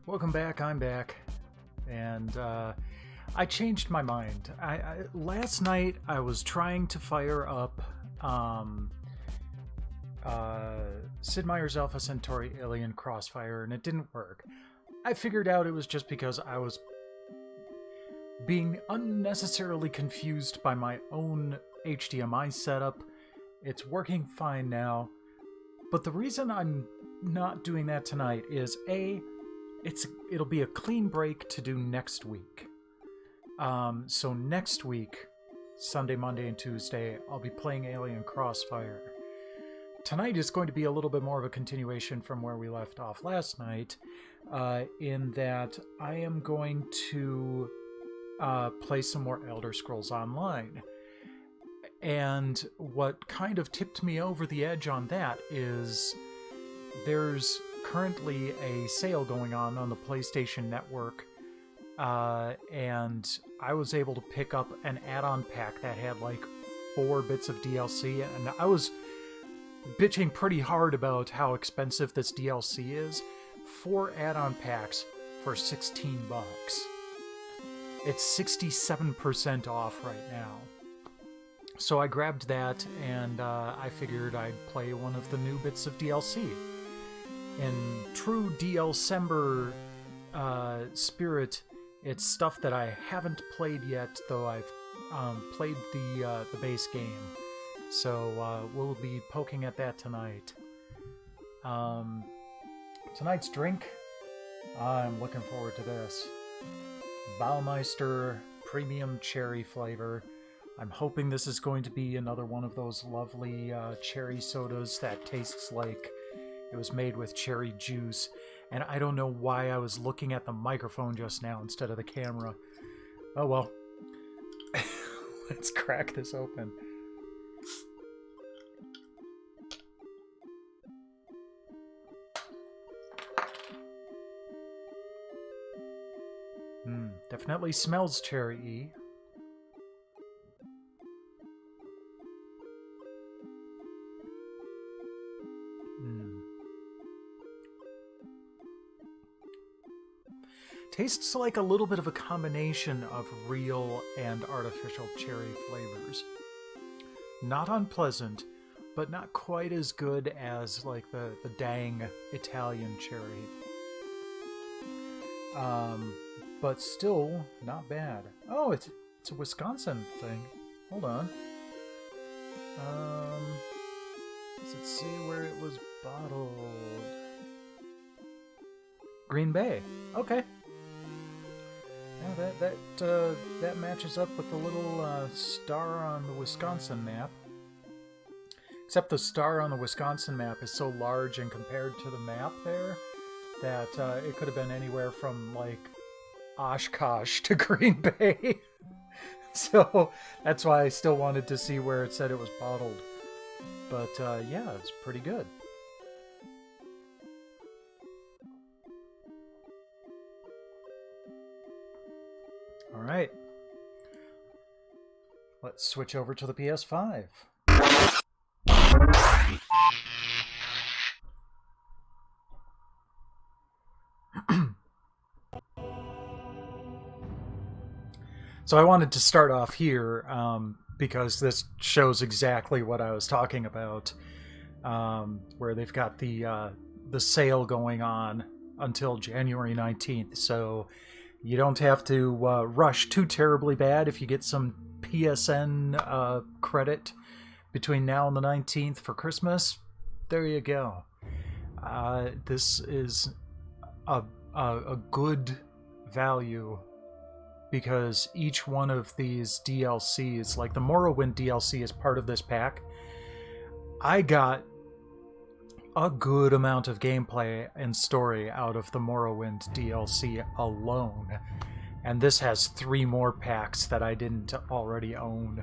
Welcome back, I'm back, and I changed my mind. Last night I was trying to fire up Sid Meier's Alpha Centauri Alien Crossfire, and it didn't work. I figured out it was just because I was being unnecessarily confused by my own HDMI setup. It's working fine now, but the reason I'm not doing that tonight is it'll be a clean break to do next week. So next week, Sunday, Monday, and Tuesday, I'll be playing Alien Crossfire. Tonight is going to be a little bit more of a continuation from where we left off last night, in that I am going to play some more Elder Scrolls Online. And what kind of tipped me over the edge on that is there's currently a sale going on the PlayStation Network, and I was able to pick up an add-on pack that had like 4 bits of DLC, and I was bitching pretty hard about how expensive this DLC is. 4 add-on packs for $16. It's 67% off right now. So I grabbed that, and I figured I'd play one of the new bits of DLC. In true DLCember spirit, it's stuff that I haven't played yet, though I've played the base game. So we'll be poking at that tonight. Tonight's drink, I'm looking forward to this. Baumeister Premium Cherry flavor. I'm hoping this is going to be another one of those lovely cherry sodas that tastes like it was made with cherry juice, and I don't know why I was looking at the microphone just now instead of the camera. Oh well. Let's crack this open. Definitely smells cherry-y. Tastes like a little bit of a combination of real and artificial cherry flavors. Not unpleasant, but not quite as good as like the dang Italian cherry. But still not bad. Oh, it's a Wisconsin thing. Hold on. Does it say where it was bottled? Green Bay. Okay. Yeah, that matches up with the little star on the Wisconsin map. Except the star on the Wisconsin map is so large and compared to the map there that it could have been anywhere from like Oshkosh to Green Bay. So that's why I still wanted to see where it said it was bottled. But yeah, it's pretty good. All right. Let's switch over to the PS5. So I wanted to start off here because this shows exactly what I was talking about, where they've got the the sale going on until January 19th, so you don't have to rush too terribly bad if you get some PSN credit between now and the 19th for Christmas. There you go. This is a good value because each one of these DLCs, like the Morrowind DLC is part of this pack. I got a good amount of gameplay and story out of the Morrowind DLC alone. And this has 3 more packs that I didn't already own.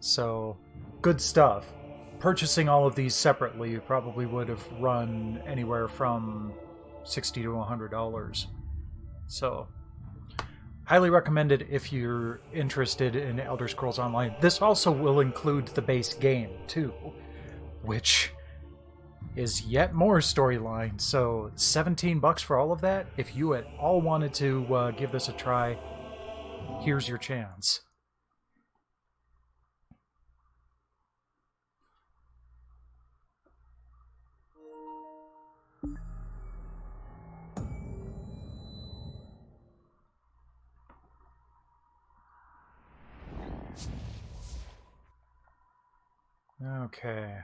So, good stuff. Purchasing all of these separately probably would have run anywhere from $60 to $100. So, highly recommend it if you're interested in Elder Scrolls Online. This also will include the base game, too, which is yet more storyline. So, $17 for all of that? If you at all wanted to give this a try, here's your chance. Okay.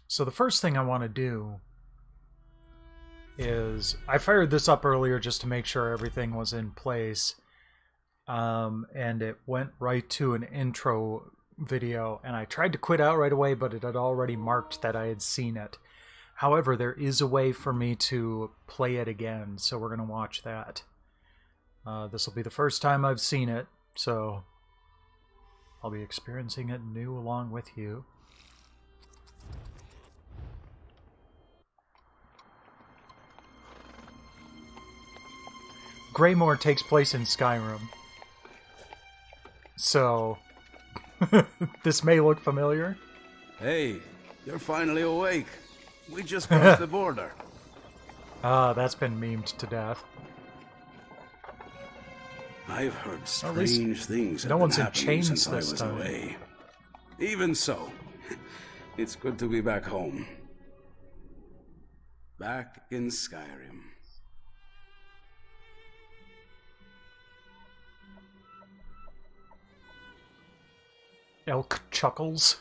So the first thing I want to do is... I fired this up earlier just to make sure everything was in place. And it went right to an intro video. And I tried to quit out right away, but it had already marked that I had seen it. However, there is a way for me to play it again, so we're going to watch that. This will be the first time I've seen it, so I'll be experiencing it new along with you. Greymoor takes place in Skyrim. So, this may look familiar. Hey, you're finally awake. We just crossed the border. That's been memed to death. I've heard strange things no have one's been in happening chains since I this was time. away. Even so, it's good to be back home. Back in Skyrim. Elk chuckles.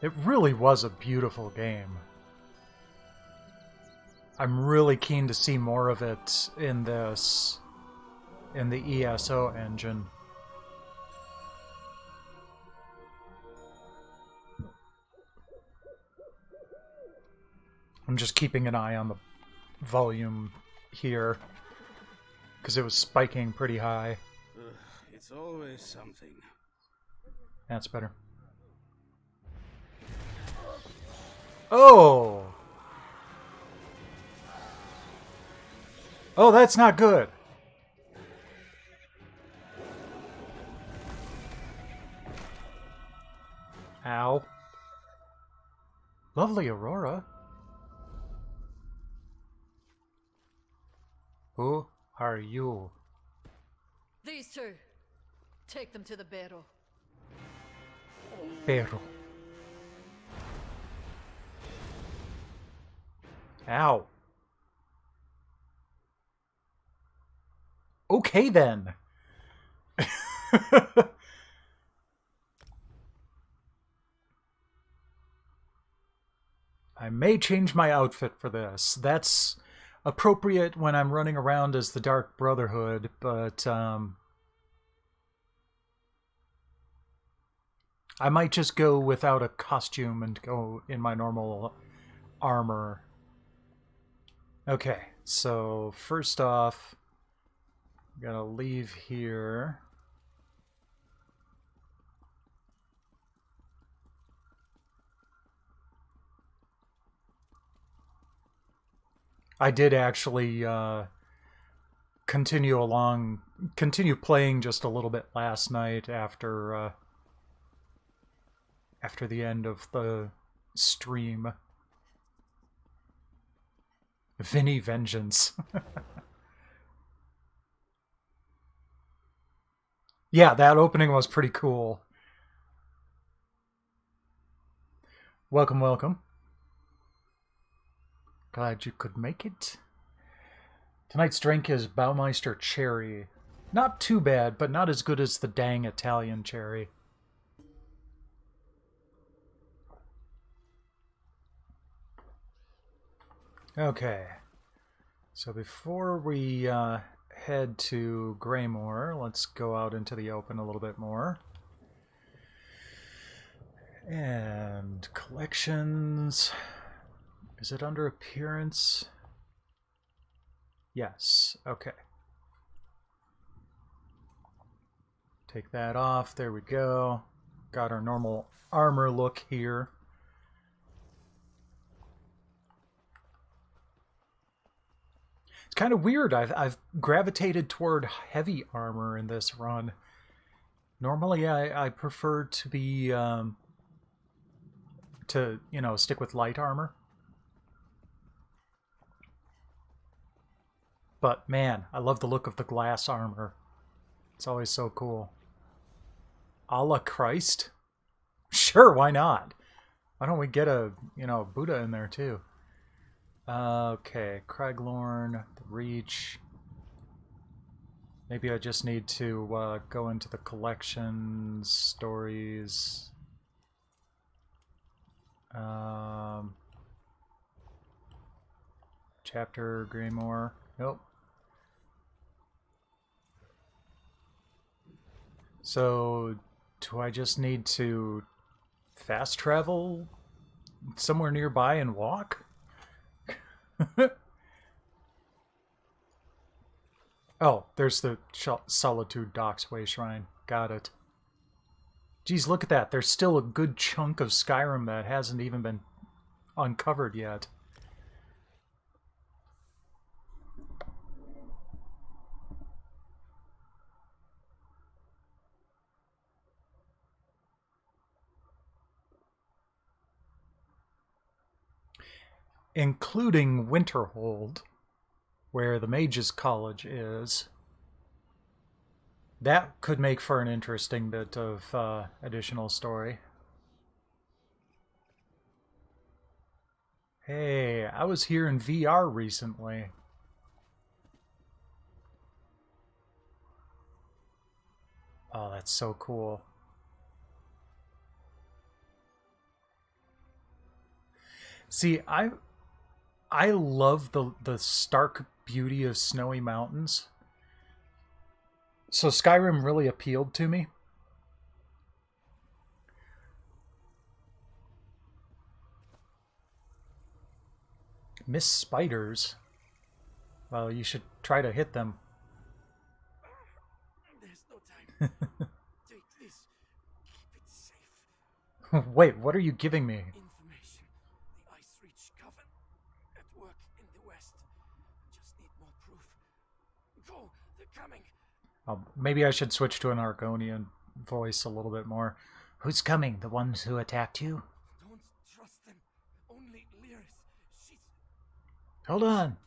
It really was a beautiful game. I'm really keen to see more of it in this, in the ESO engine. I'm just keeping an eye on the volume here, because it was spiking pretty high. It's always something. That's better. Oh! Oh, that's not good. Ow. Lovely Aurora. Who are you? These two. Take them to the barrel. Barrel. Ow. Okay then. I may change my outfit for this. That's appropriate when I'm running around as the Dark Brotherhood, but I might just go without a costume and go in my normal armor. Okay, so first off, I'm gonna leave here. I did actually continue playing just a little bit last night after the end of the stream. Vinny Vengeance. Yeah, that opening was pretty cool. Welcome, welcome. Glad you could make it. Tonight's drink is Baumeister Cherry. Not too bad, but not as good as the dang Italian cherry. Okay. So before we head to Greymoor, let's go out into the open a little bit more. And collections. Is it under appearance? Yes. Okay. Take that off. There we go. Got our normal armor look here. It's kind of weird. I've gravitated toward heavy armor in this run. Normally, I prefer to be stick with light armor. But man, I love the look of the glass armor. It's always so cool. A la Christ? Sure, why not? Why don't we get a, Buddha in there too? Okay, Craiglorn, the Reach. Maybe I just need to go into the collections, stories. Chapter, Greymoor. Nope. So, do I just need to fast travel somewhere nearby and walk? Oh, there's the Solitude Docksway Shrine. Got it. Geez, look at that. There's still a good chunk of Skyrim that hasn't even been uncovered yet. Including Winterhold, where the Mages College is. That could make for an interesting bit of additional story. Hey, I was here in VR recently. Oh, that's so cool. See, I love the stark beauty of snowy mountains. So Skyrim really appealed to me. Miss spiders. Well, you should try to hit them. There's no time. Take this. Keep it safe. Wait, what are you giving me? Information. The Ice Reach Coven. At work in the west. Just need more proof. Go. They're coming. Maybe I should switch to an Argonian voice a little bit more. Who's coming? The ones who attacked you? Don't trust them. Only Lyris. She's... Hold on.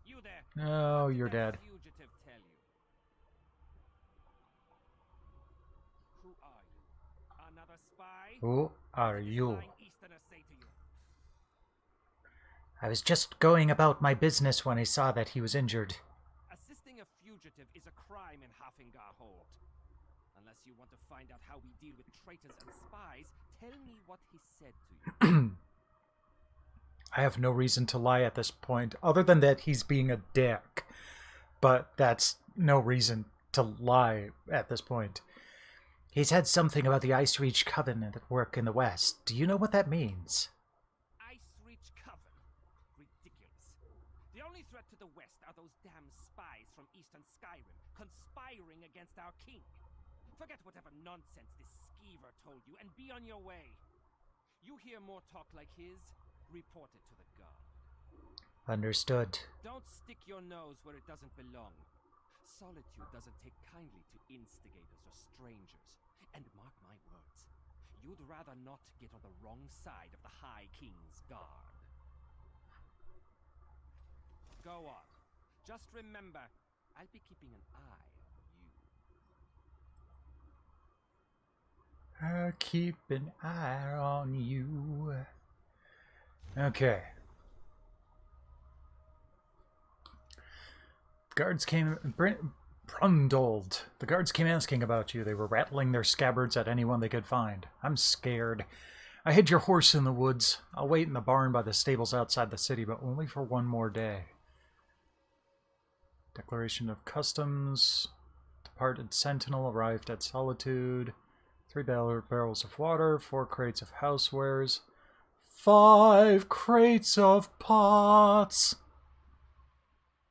You there. Oh, you're dead. Fugitive tell you. Who are you? Another spy? Who are you? Flying Easterners say to you. I was just going about my business when I saw that he was injured. Assisting a fugitive is a crime in Hafingarhold. Unless you want to find out how we deal with traitors and spies, tell me what he said to you. I have no reason to lie at this point, other than that he's being a dick. But that's no reason to lie at this point. He said something about the Ice Reach Coven at work in the West. Do you know what that means? Ice Reach Coven? Ridiculous. The only threat to the West are those damn spies from Eastern Skyrim, conspiring against our king. Forget whatever nonsense this skeever told you, and be on your way. You hear more talk like his, report it to the guard. Understood. Don't stick your nose where it doesn't belong. Solitude doesn't take kindly to instigators or strangers. And mark my words, you'd rather not get on the wrong side of the High King's guard. Go on. Just remember, I'll be keeping an eye on you. I'll keep an eye on you. Okay. Guards came... Brundled. The guards came asking about you. They were rattling their scabbards at anyone they could find. I'm scared. I hid your horse in the woods. I'll wait in the barn by the stables outside the city, but only for one more day. Declaration of Customs. Departed Sentinel arrived at Solitude. 3 barrels of water, 4 crates of housewares, 5 crates of pots,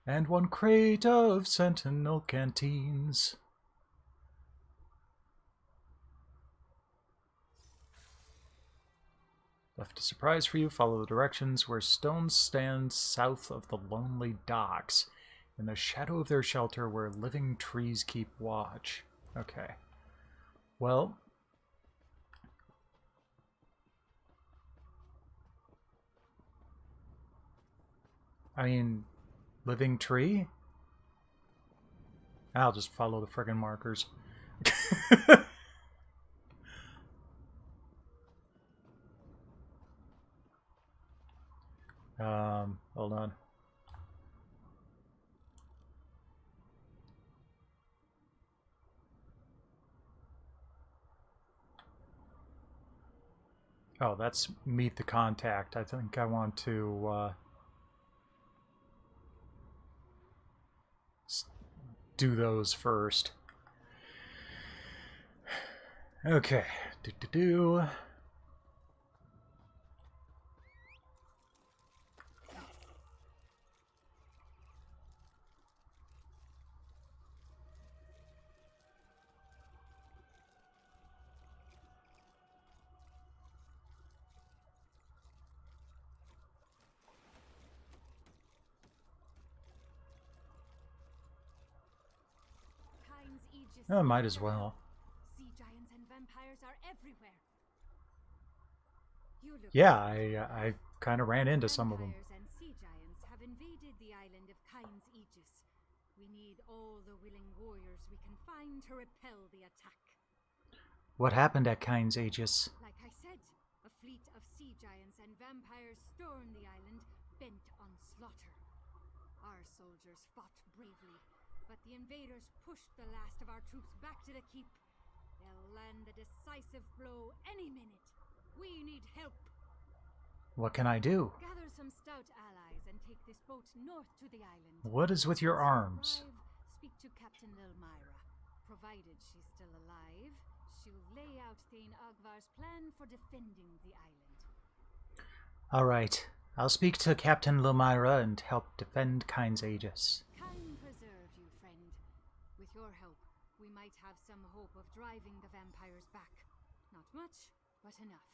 and 1 crate of Sentinel canteens. Left a surprise for you. Follow the directions where stones stand south of the lonely docks, in the shadow of their shelter where living trees keep watch. Okay. Well... I mean, living tree? I'll just follow the friggin' markers. Hold on. Oh, that's meet the contact. I think I want to, do those first. Okay. Oh, might as well. Sea giants and vampires are everywhere. Yeah, I kind of ran into some of them. Vampires and sea giants have invaded the island of Kain's Aegis. We need all the willing warriors we can find to repel the attack. What happened at Kain's Aegis? Like I said, a fleet of sea giants and vampires stormed the island, bent on slaughter. Our soldiers fought bravely, but the invaders pushed the last of our troops back to the keep. They'll land a decisive blow any minute. We need help. What can I do? Gather some stout allies and take this boat north to the island. What is with your arms? Speak to Captain Lilmyra. Provided she's still alive, she'll lay out Thane Ogvar's plan for defending the island. All right. I'll speak to Captain Lilmyra and help defend Kain's Aegis. Kain preserve you, friend. With your help, we might have some hope of driving the vampires back. Not much, but enough.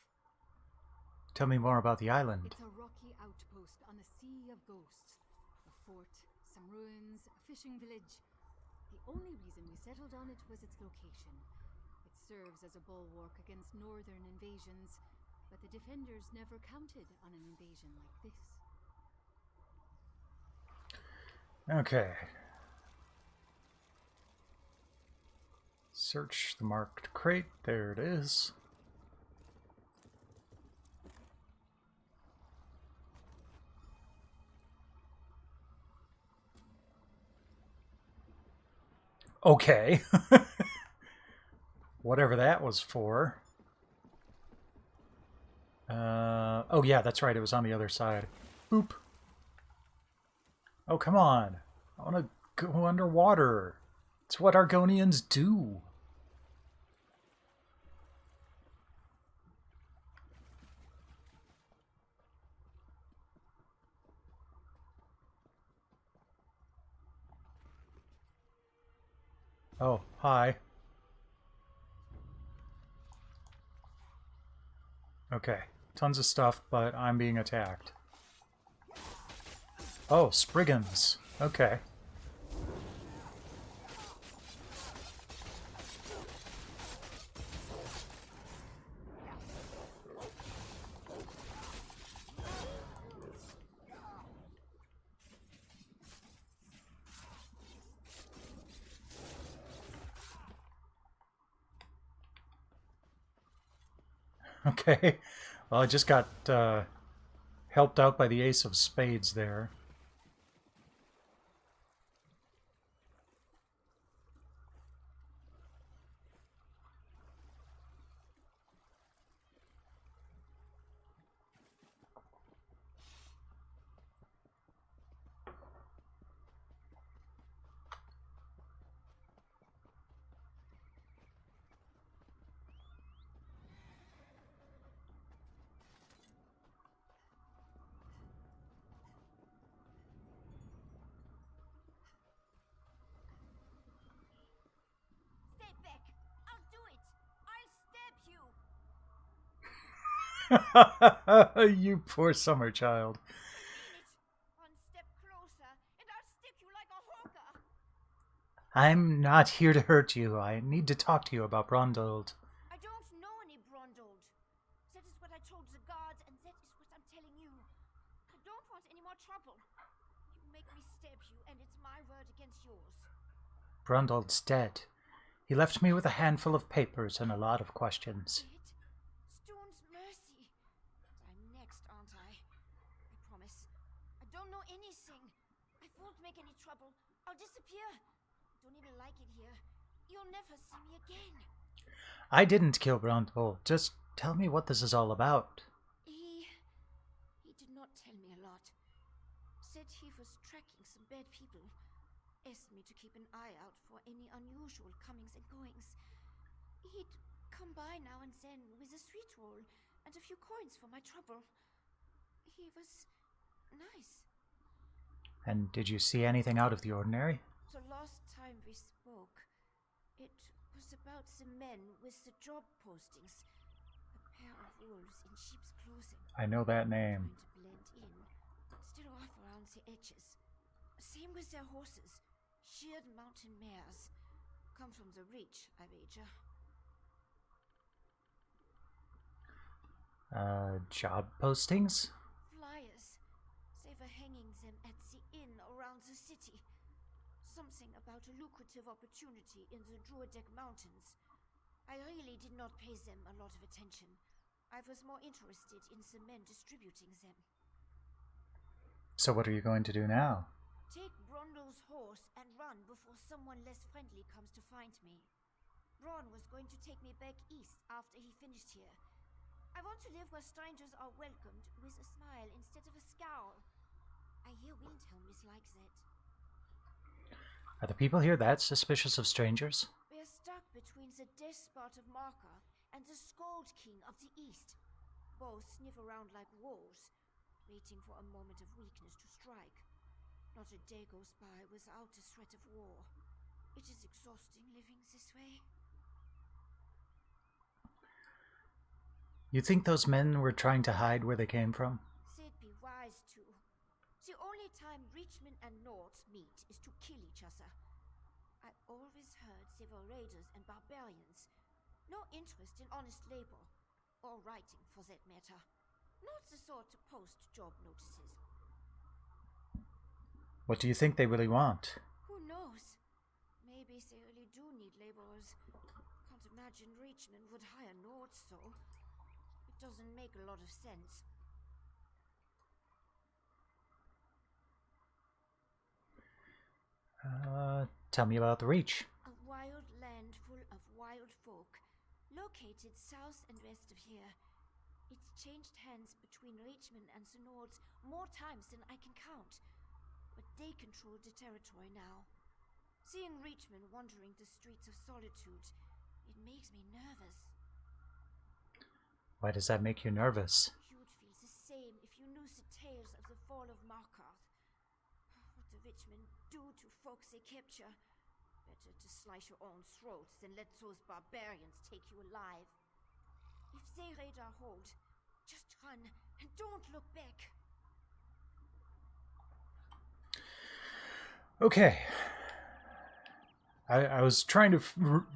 Tell me more about the island. It's a rocky outpost on a sea of ghosts. A fort, some ruins, a fishing village. The only reason we settled on it was its location. It serves as a bulwark against northern invasions, but the defenders never counted on an invasion like this. Okay. Search the marked crate. There it is. Okay. Whatever that was for. Oh yeah, that's right. It was on the other side. Boop. Oh, come on. I want to go underwater. It's what Argonians do. Oh, hi. Okay, tons of stuff, but I'm being attacked. Oh, Spriggans. Okay. Okay. Well, I just got helped out by the Ace of Spades there. Stay back! I'll do it! I'll stab you! You poor summer child. I mean it! One step closer, and I'll stick you like a hawker! I'm not here to hurt you. I need to talk to you about Brundled. I don't know any Brundled. That is what I told the guards, and that is what I'm telling you. I don't want any more trouble. You make me stab you, and it's my word against yours. Brundled's dead. He left me with a handful of papers and a lot of questions. Dead? Stone's mercy. I'm next, aren't I? I promise. I don't know anything. I won't make any trouble. I'll disappear. Don't even like it here. You'll never see me again. I didn't kill Brundle. Just tell me what this is all about. He did not tell me a lot. Said he was tracking some bad people. Asked me to keep an eye out for any unusual comings and goings. He'd come by now and then with a sweet roll and a few coins for my trouble. He was nice. And did you see anything out of the ordinary? The last time we spoke, it was about the men with the job postings. A pair of wolves in sheep's clothing. I know that name. Trying to blend in, still off around the edges. Same with their horses. Sheared mountain mares. Come from the Reach, I wager. Job postings? Flyers. They were hanging them at the inn around the city. Something about a lucrative opportunity in the Druidic Mountains. I really did not pay them a lot of attention. I was more interested in the men distributing them. So what are you going to do now? Take Brundle's horse and run before someone less friendly comes to find me. Braun was going to take me back east after he finished here. I want to live where strangers are welcomed with a smile instead of a scowl. I hear Windhelm is like that. Are the people here that suspicious of strangers? We're stuck between the despot of Markarth and the Scold King of the East. Both sniff around like wolves, waiting for a moment of weakness to strike. Not a day goes by without the threat of war. It is exhausting living this way. You think those men were trying to hide where they came from? They'd be wise to. The only time Reachmen and Nords meet is to kill each other. I always heard they were raiders and barbarians. No interest in honest labor. Or writing, for that matter. Not the sort to post job notices. What do you think they really want? Who knows? Maybe they really do need laborers. Can't imagine Reachmen would hire Nords, though. It doesn't make a lot of sense. Tell me about the Reach. A wild land full of wild folk, located south and west of here. It's changed hands between Reachmen and the Nords more times than I can count. But they control the territory now. Seeing Reachmen wandering the streets of Solitude, it makes me nervous. Why does that make you nervous? You'd feel the same if you knew the tales of the fall of Markarth. What the Reachmen do to folks they capture. Better to slice your own throats than let those barbarians take you alive. If they raid our hold, just run and don't look back. Okay. I was trying to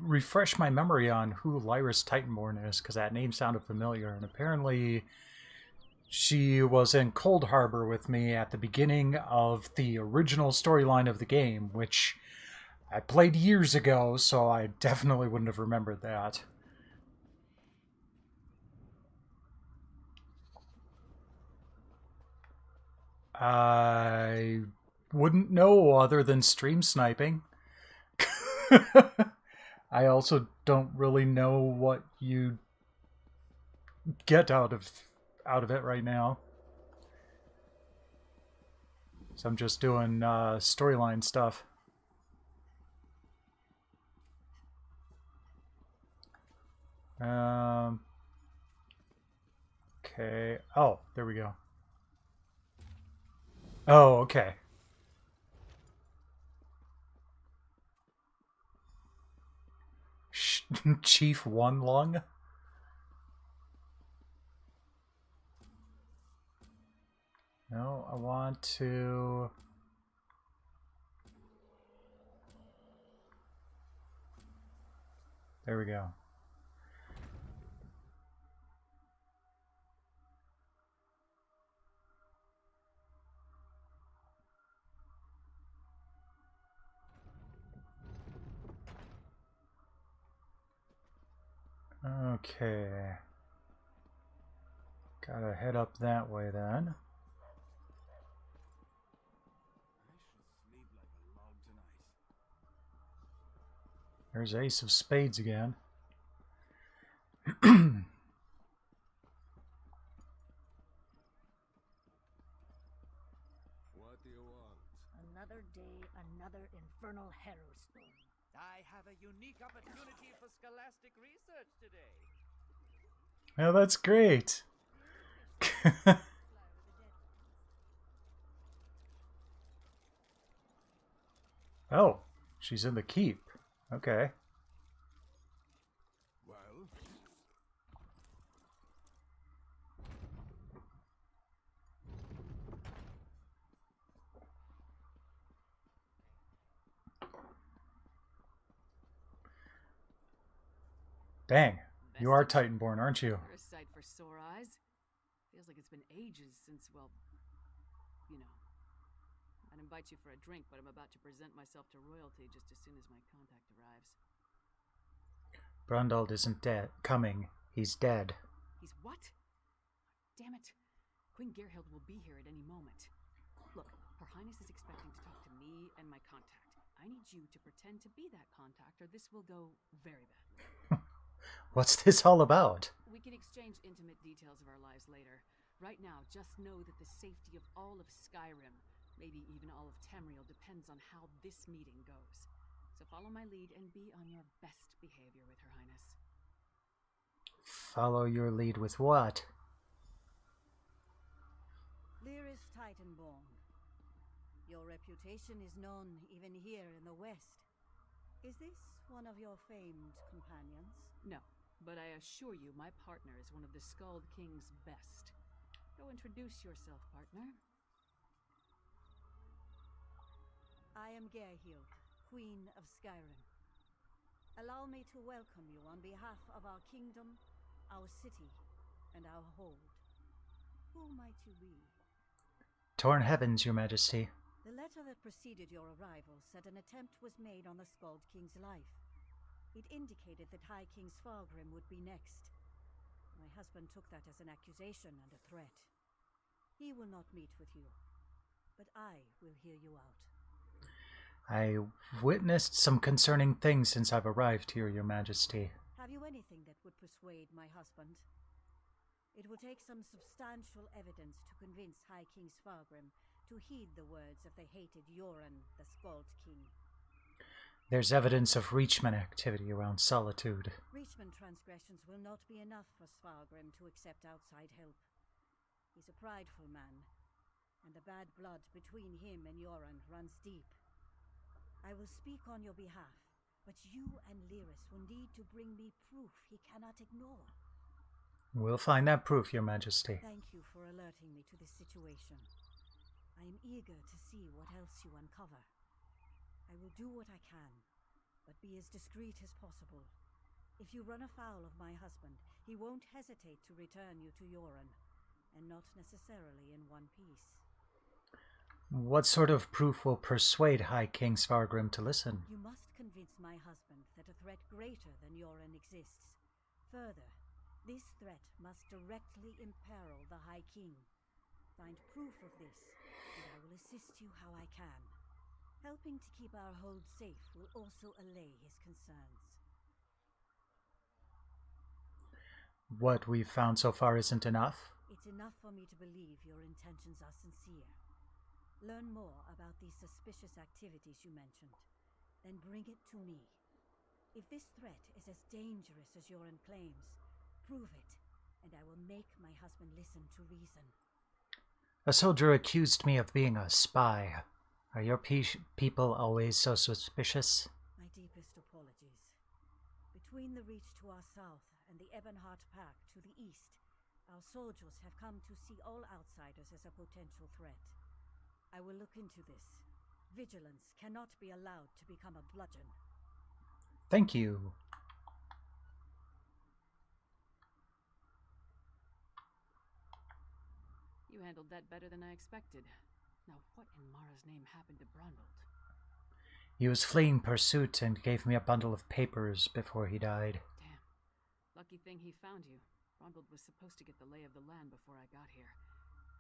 refresh my memory on who Lyris Titanborn is, because that name sounded familiar, and apparently she was in Cold Harbor with me at the beginning of the original storyline of the game, which I played years ago, so I definitely wouldn't have remembered that. I wouldn't know other than stream sniping. I also don't really know what you get out of it right now. So I'm just doing storyline stuff. Okay. Oh, there we go. Oh, okay. Chief One Lung? No, I want to... There we go. Okay. Gotta head up that way then. There's Ace of Spades again. What do you want? Another day, another infernal harrowstorm. I have a unique opportunity for scholastic research today. Oh, that's great. Oh, she's in the keep. Okay. Well? Dang, you are Titanborn, aren't you? You're a sight for sore eyes. Feels like it's been ages since, well, you know. I'd invite you for a drink, but I'm about to present myself to royalty just as soon as my contact arrives. Brundald isn't dead. Coming. He's dead. He's what? Damn it. Queen Gerhild will be here at any moment. Look, Her Highness is expecting to talk to me and my contact. I need you to pretend to be that contact, or this will go very bad. What's this all about? We can exchange intimate details of our lives later. Right now, just know that the safety of all of Skyrim, maybe even all of Tamriel, depends on how this meeting goes. So follow my lead and be on your best behavior with Her Highness. Follow your lead with what? Lyris Titanborn. Your reputation is known even here in the West. Is this one of your famed companions? No, but I assure you my partner is one of the Skald King's best. Go introduce yourself, partner. I am Gerhild, Queen of Skyrim. Allow me to welcome you on behalf of our kingdom, our city, and our hold. Who might you be? Torn heavens, your majesty. The letter that preceded your arrival said an attempt was made on the Skald King's life. It indicated that High King Svargrim would be next. My husband took that as an accusation and a threat. He will not meet with you, but I will hear you out. I witnessed some concerning things since I've arrived here, your majesty. Have you anything that would persuade my husband? It will take some substantial evidence to convince High King Svargrim to heed the words of the hated Yoren, the Skald King. There's evidence of Reachman activity around Solitude. Reachman transgressions will not be enough for Svargrim to accept outside help. He's a prideful man, and the bad blood between him and Yoren runs deep. I will speak on your behalf, but you and Lyris will need to bring me proof he cannot ignore. We'll find that proof, your majesty. Thank you for alerting me to this situation. I am eager to see what else you uncover. I will do what I can, but be as discreet as possible. If you run afoul of my husband, he won't hesitate to return you to Yoren, and not necessarily in one piece. What sort of proof will persuade High King Svargrim to listen? You must convince my husband that a threat greater than Yoren exists. Further, this threat must directly imperil the High King. Find proof of this, and I will assist you how I can. Helping to keep our hold safe will also allay his concerns. What we've found so far isn't enough? It's enough for me to believe your intentions are sincere. Learn more about these suspicious activities you mentioned, then bring it to me. If this threat is as dangerous as Yoren claims, prove it, and I will make my husband listen to reason. A soldier accused me of being a spy. Are your people always so suspicious? My deepest apologies. Between the Reach to our south and the Ebonheart Pack to the east, our soldiers have come to see all outsiders as a potential threat. I will look into this. Vigilance cannot be allowed to become a bludgeon. Thank you. You handled that better than I expected. Now what in Mara's name happened to Brondald? He was fleeing pursuit and gave me a bundle of papers before he died. Damn. Lucky thing he found you. Brondald was supposed to get the lay of the land before I got here.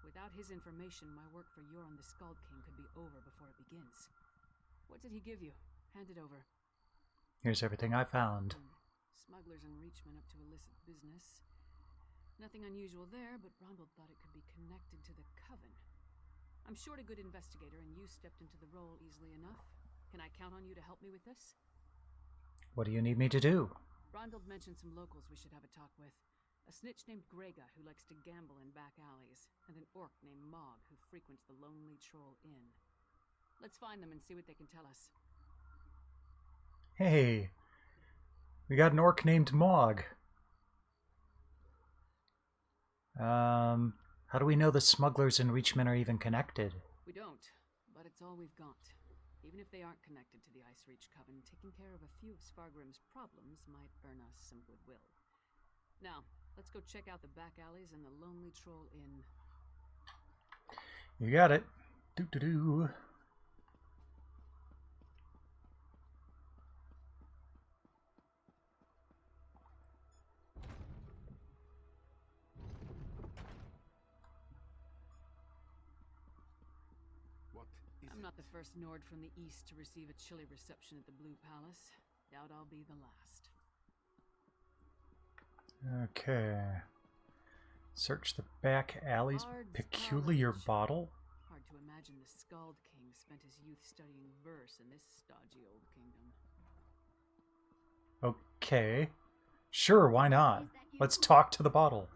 Without his information, my work for Yoren the Skald King could be over before it begins. What did he give you? Hand it over. Here's everything I found. Smugglers and Reachmen up to illicit business. Nothing unusual there, but Brondald thought it could be connected to the Coven. I'm short a good investigator, and you stepped into the role easily enough. Can I count on you to help me with this? What do you need me to do? Brondald mentioned some locals we should have a talk with. A snitch named Grega who likes to gamble in back alleys, and an orc named Mog who frequents the Lonely Troll Inn. Let's find them and see what they can tell us. Hey, we got an orc named Mog. How do we know the smugglers and Reachmen are even connected? We don't, but it's all we've got. Even if they aren't connected to the Ice Reach Coven, taking care of a few of Svargrim's problems might earn us some goodwill. Now, let's go check out the back alleys and the Lonely Troll Inn. You got it. Doo-doo-doo. I'm not the first Nord from the east to receive a chilly reception at the Blue Palace. Doubt I'll be the last. Okay. Search the back alleys. Peculiar bottle? Hard to imagine the Skald King spent his youth studying verse in this stodgy old kingdom. Okay. Sure, why not? Let's talk to the bottle.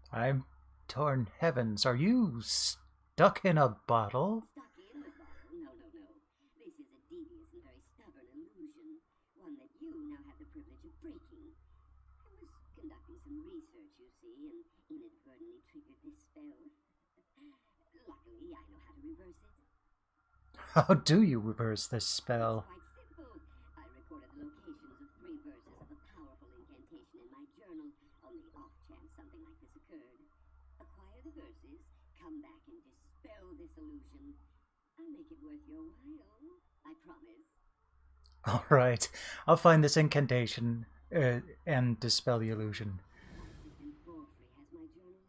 I'm torn heavens. Are you stuck in a bottle? Stuck in the bottle? No. This is a devious and very stubborn illusion. One that you now have the privilege of breaking. I was conducting some research, you see, and inadvertently triggered this spell. Luckily, I know how to reverse it. How do you reverse this spell? It's quite simple. I recorded the locations of 3 verses of a powerful incantation in my journal on the off chance something like this occurred. Acquire the verses, come back and dispel this illusion. I'll make it worth your while. I promise. Alright, I'll find this incantation and dispel the illusion. My assistant Borfrey has my journal.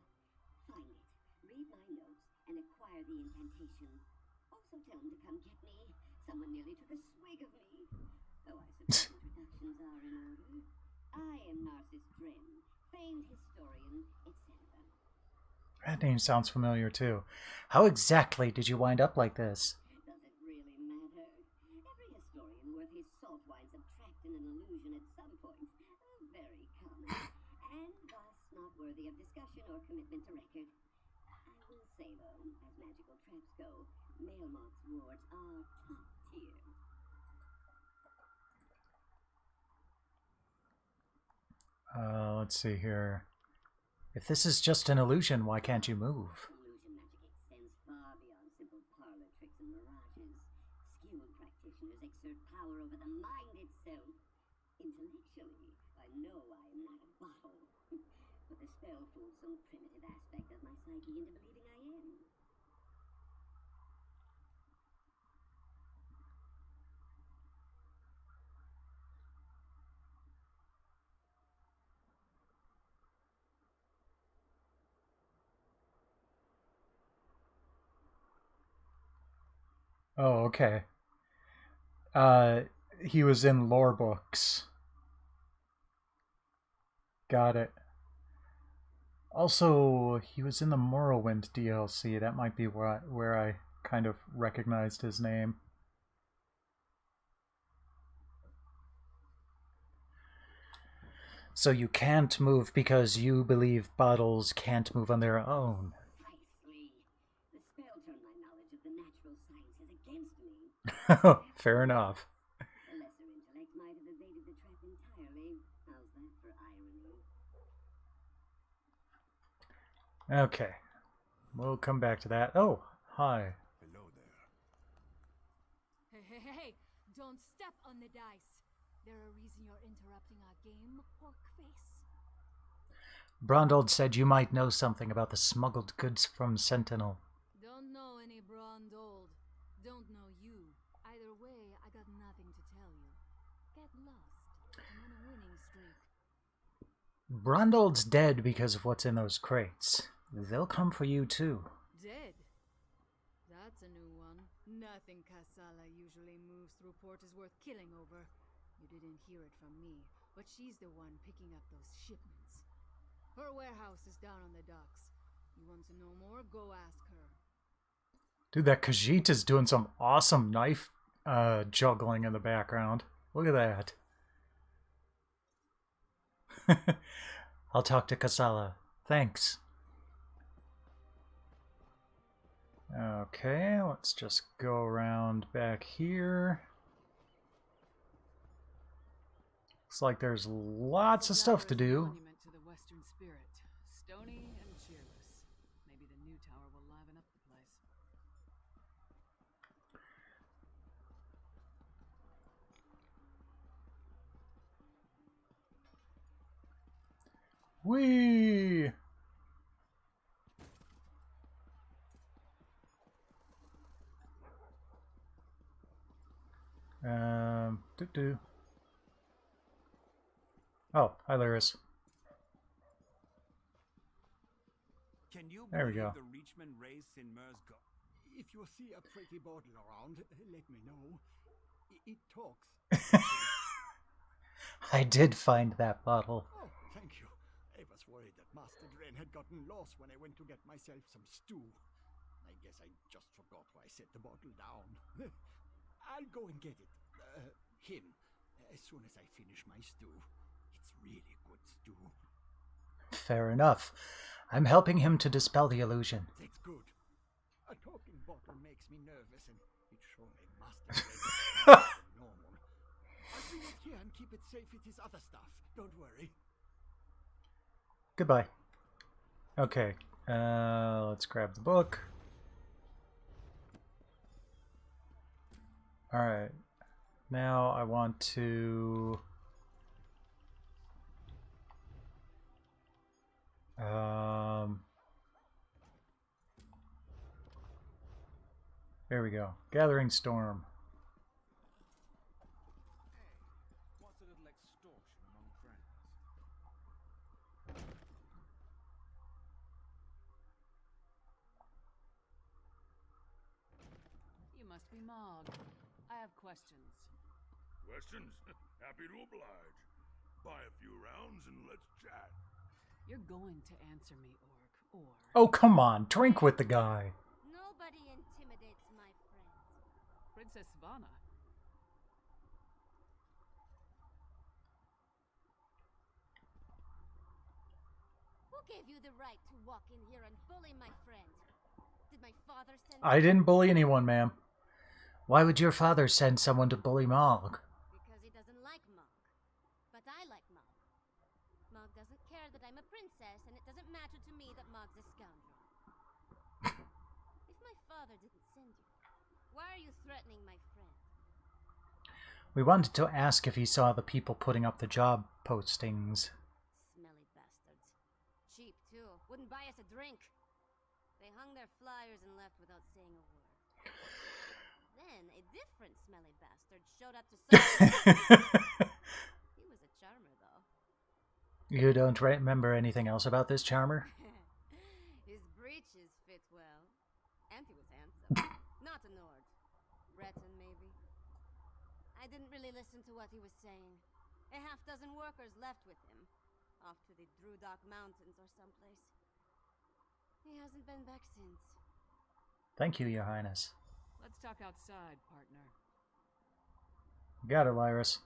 Find it, read my notes, and acquire the incantation. Also tell him to come get me. Someone nearly took a swig of me. Though I suppose introductions are in order. I am Narcissus Dren, famed historian, etc. That name sounds familiar too. How exactly did you wind up like this? Does it really matter? Every historian worth his salt winds up trapped in an illusion at some point. Very common. And thus not worthy of discussion or commitment to record. I will say though, as magical traps go, Maelmot's wards are top tier. Let's see here. If this is just an illusion, why can't you move? Illusion magic extends far beyond simple parlor tricks and mirages. Skilled practitioners exert power over the mind itself. Intellectually, I know I am not a bottle. But the spell fooled some primitive aspect of my psyche into believing I am. Oh, okay. He was in lore books. Got it. Also, he was in the Morrowind DLC. That might be where I kind of recognized his name. So you can't move because you believe bottles can't move on their own. Precisely. The spell turned my knowledge of the natural sciences against me. Fair enough. A lesser intellect might have evaded the trap entirely. How's that for irony? Okay. We'll come back to that. Oh, hi. Hello there. Hey, don't step on the dice. There a reason you're interrupting our game, porkface? Brondold said you might know something about the smuggled goods from Sentinel. Don't know any Brondold. Don't know you. Either way, I got nothing to tell you. Get lost. I'm on a winning streak. Brondold's dead because of what's in those crates. They'll come for you too. Dead? That's a new one. Nothing Kasala usually moves through port is worth killing over. You didn't hear it from me, but she's the one picking up those shipments. Her warehouse is down on the docks. You want to know more? Go ask her. Dude, that Khajiit is doing some awesome knife juggling in the background. Look at that. I'll talk to Kasala. Thanks. Okay, let's just go around back here. Looks like there's lots of stuff to do. Monument to the Western Spirit, stony and cheerless. Maybe the new tower will liven up the place. Whee! Doo-doo. Oh, hi, Lyris. Can you There we believe go. the Reachman race in Merzgo? If you see a pretty bottle around, let me know. It talks. I did find that bottle. Oh, thank you. I was worried that Master Dren had gotten lost when I went to get myself some stew. I guess I just forgot why I set the bottle down. I'll go and get it. Him. As soon as I finish my stew. It's really good stew. Fair enough. I'm helping him to dispel the illusion. That's good. A talking bottle makes me nervous, and it sure made Master Dren normal. I'll bring it here and keep it safe with his other stuff. Don't worry. Goodbye. Okay, let's grab the book. Alright, now I want to... there we go. Gathering Storm. What's a little extortion among friends? You must be Mog. I have questions. Questions? Happy to oblige. Buy a few rounds and let's chat. You're going to answer me, Orc, or... Oh, come on. Drink with the guy. Nobody intimidates my friends. Princess Svana. Who gave you the right to walk in here and bully my friend? Did my father send I didn't bully anyone, ma'am. Why would your father send someone to bully Mog? Because he doesn't like Mog. But I like Mog. Mog doesn't care that I'm a princess, and it doesn't matter to me that Mog's a scoundrel. If my father didn't send you, why are you threatening my friend? We wanted to ask if he saw the people putting up the job postings. Smelly bastards. Cheap, too. Wouldn't buy us a drink. They hung their flyers and left without saying a word. Then a different smelly bastard showed up to serve. He was a charmer, though. You don't remember anything else about this charmer? His breeches fit well. And he was handsome. Not a Nord. listen to what he was saying. A half-dozen workers left with him. Off to the Drudok Mountains or someplace. He hasn't been back since. Thank you, Your Highness. Let's talk outside, partner. Got it, Lyris.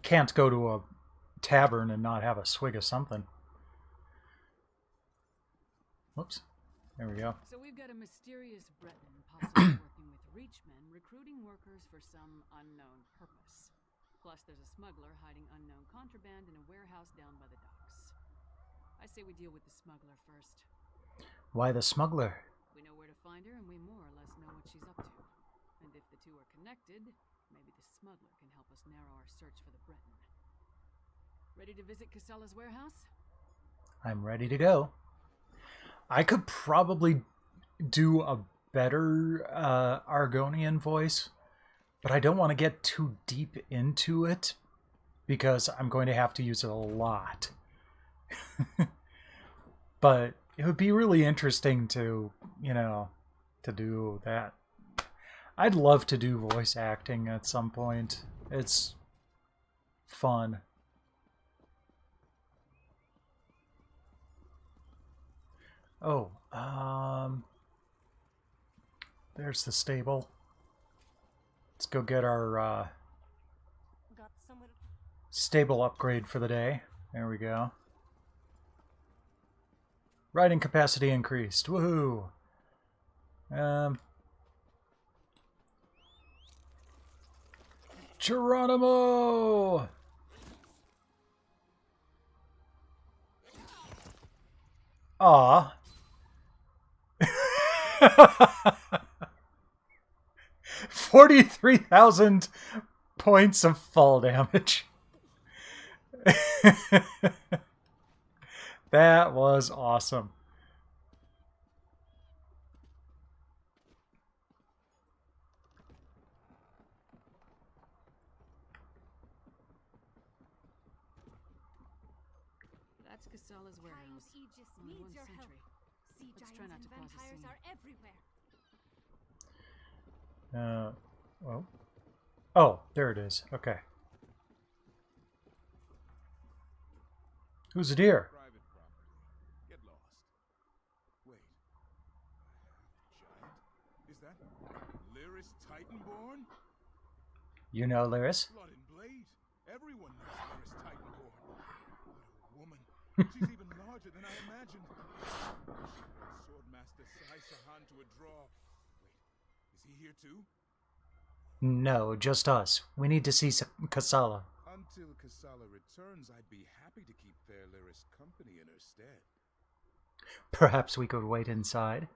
Can't go to a tavern and not have a swig of something. Whoops. There we go. So we've got a mysterious Breton possibly working with Reachmen, recruiting workers for some unknown purpose. Plus there's a smuggler hiding unknown contraband in a warehouse down by the docks. I say we deal with the smuggler first. Why the smuggler? We know where to find her and we more or less know what she's up to. And if the two are connected, maybe the smuggler can help us narrow our search for the Breton. Ready to visit Casella's warehouse? I'm ready to go. I could probably do a better Argonian voice, but I don't want to get too deep into it because I'm going to have to use it a lot. But it would be really interesting to, you know, to do that. I'd love to do voice acting at some point. It's fun. Oh, there's the stable. Let's go get our stable upgrade for the day. There we go. Riding capacity increased. Woohoo! Geronimo! Aw. 43,000 points of fall damage. That was awesome. That's Casella's warehouse. Aegis Only needs one your help. sentry. Sea Let's try giants not and to cause a vampires scene. are everywhere. Well. Oh, there it is. Okay. Who's it here? Private property. Get lost. Wait. Giant? Is that Lyris Titanborn? You know Lyris? Blood and blade. Everyone knows Lyris Titanborn. What a woman. She's even larger than I imagined. Swordmaster Sai Sahan to a draw. Wait, is he here too? No, just us. We need to see Casala. Until Casala returns, I'd be happy to keep fair Lyris company in her stead. Perhaps we could wait inside.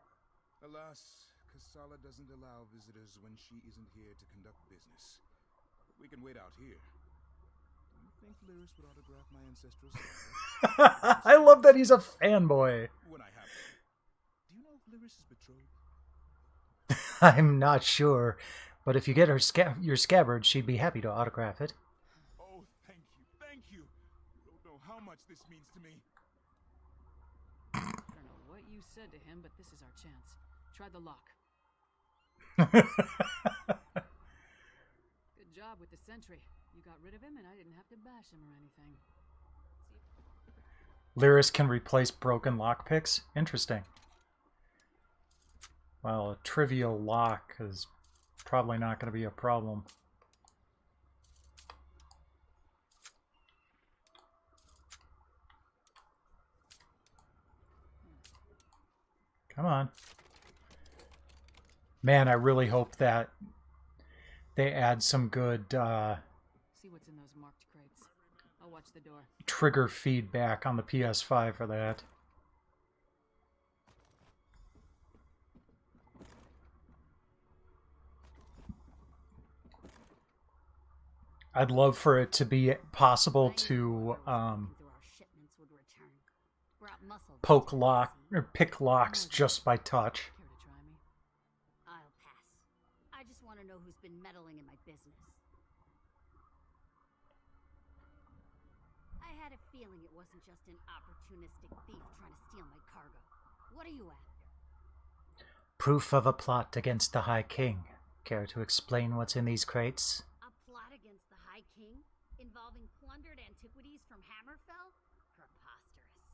Alas, Casala doesn't allow visitors when she isn't here to conduct business. We can wait out here. Do you think Lyris would autograph my ancestral sword? I love that he's a fanboy. When I have it. Do you know if Lyris is betrothed? I'm not sure, but if you get her your scabbard, she'd be happy to autograph it. Oh, thank you, thank you. You don't know how much this means to me. I don't know what you said to him, but this is our chance. Try the lock. Good job with the sentry. You got rid of him and I didn't have to bash him or anything. Lyris can replace broken lockpicks? Interesting. Well, a trivial lock is probably not going to be a problem. Come on. Man, I really hope that they add some good See what's in those marked crates. I'll watch the door. trigger feedback on the PS5 for that. I'd love for it to be possible to poke lock or pick locks just by touch. Care to try me? I'll pass. I just want to know who's been meddling in my business. had a feeling it wasn't just an opportunistic thief trying to steal my cargo. What are you after? Proof of a plot against the High King. Care to explain what's in these crates? A plot against the High King? Involving plundered antiquities from Hammerfell? Preposterous.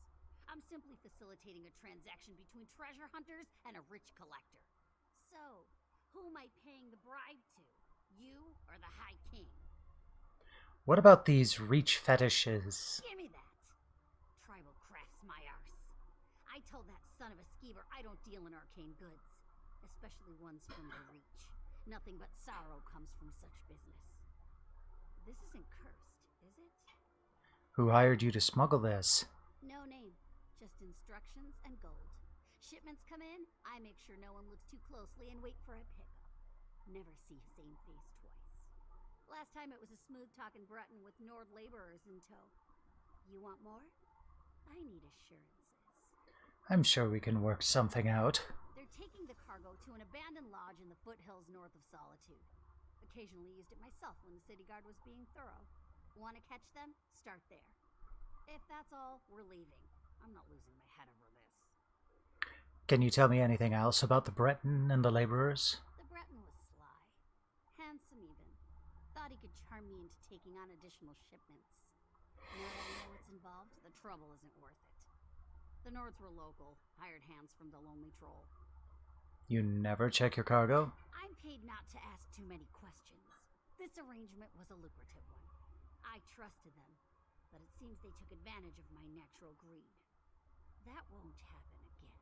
I'm simply facilitating a transaction between treasure hunters and a rich collector. So, who am I paying the bribe to? You or the High King? What about these reach fetishes? Give me that. Tribal craft's my arse. I told that son of a skeever I don't deal in arcane goods. Especially ones from the Reach. Nothing but sorrow comes from such business. This isn't cursed, is it? Who hired you to smuggle this? No name. Just instructions and gold. Shipments come in, I make sure no one looks too closely and wait for a pickup. Never see same face twice. Last time it was a smooth-talking Breton with Nord laborers in tow. You want more? I need assurances. I'm sure we can work something out. They're taking the cargo to an abandoned lodge in the foothills north of Solitude. Occasionally used it myself when the city guard was being thorough. Want to catch them? Start there. If that's all, we're leaving. I'm not losing my head over this. Can you tell me anything else about the Breton and the laborers? The Breton was sly. Handsome even. Thought he could charm me into taking on additional shipments. Now that I know what's involved, the trouble isn't worth it. The Nords were local, hired hands from the Lonely Troll. You never check your cargo? I'm paid not to ask too many questions. This arrangement was a lucrative one. I trusted them, but it seems they took advantage of my natural greed. That won't happen again.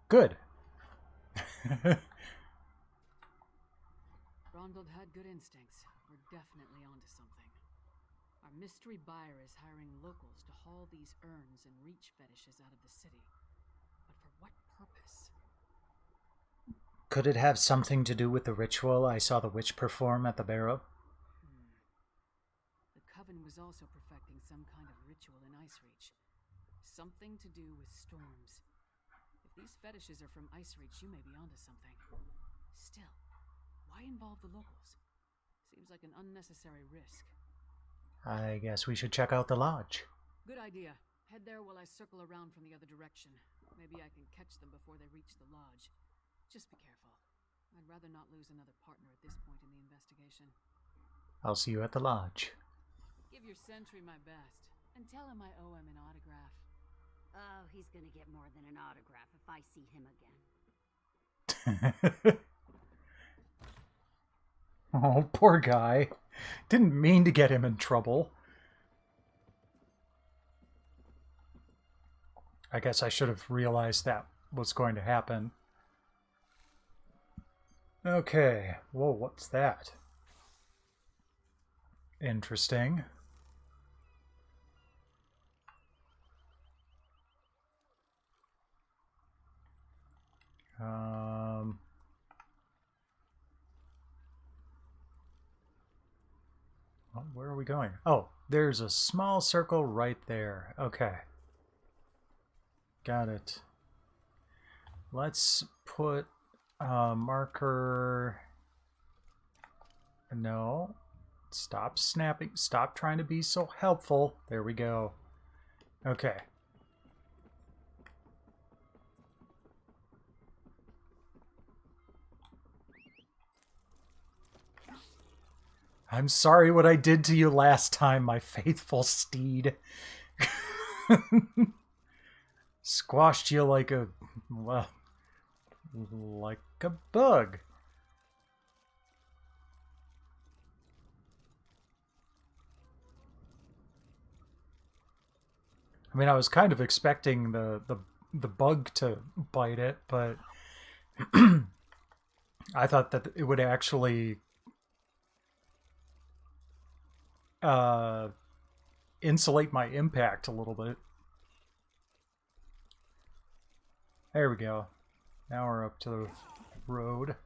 Good. Ronald had good instincts. We're definitely onto something. Our mystery buyer is hiring locals to haul these urns and reach fetishes out of the city. But for what purpose? Could it have something to do with the ritual I saw the witch perform at the barrow? The Coven was also perfecting some kind of ritual in Icereach. Something to do with storms. If these fetishes are from Icereach, you may be onto something. Still, why involve the locals? Seems like an unnecessary risk. I guess we should check out the lodge. Good idea. Head there while I circle around from the other direction. Maybe I can catch them before they reach the lodge. Just be careful. I'd rather not lose another partner at this point in the investigation. I'll see you at the lodge. Give your sentry my best, and tell him I owe him an autograph. Oh, he's gonna get more than an autograph if I see him again. Oh, poor guy. Didn't mean to get him in trouble. I guess I should have realized that was going to happen. Okay. Whoa, what's that? Interesting. Well, where are we going? Oh, there's a small circle right there. Okay. Got it. Let's put a marker. No. Stop snapping. Stop trying to be so helpful. There we go. Okay. I'm sorry what I did to you last time, my faithful steed. Squashed you like a, well, like a bug. I mean, I was kind of expecting the bug to bite it, but I thought that it would actually insulate my impact a little bit. There we go. Now we're up to the road.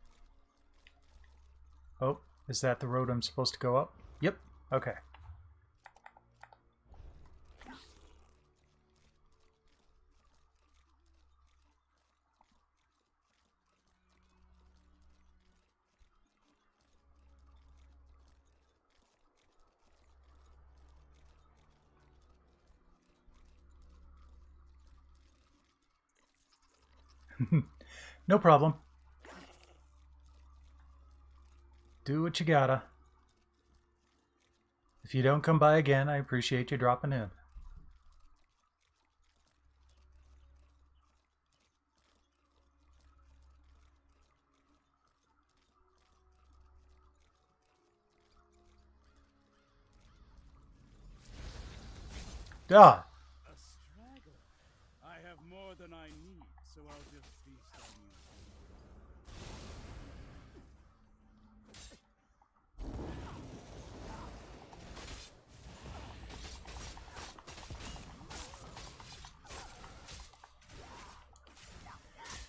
Oh, is that the road I'm supposed to go up? Yep. Okay. No problem. Do what you gotta. If you don't come by again, I appreciate you dropping in. Ah! A straggler. I have more than I need, so I'll just feast on you.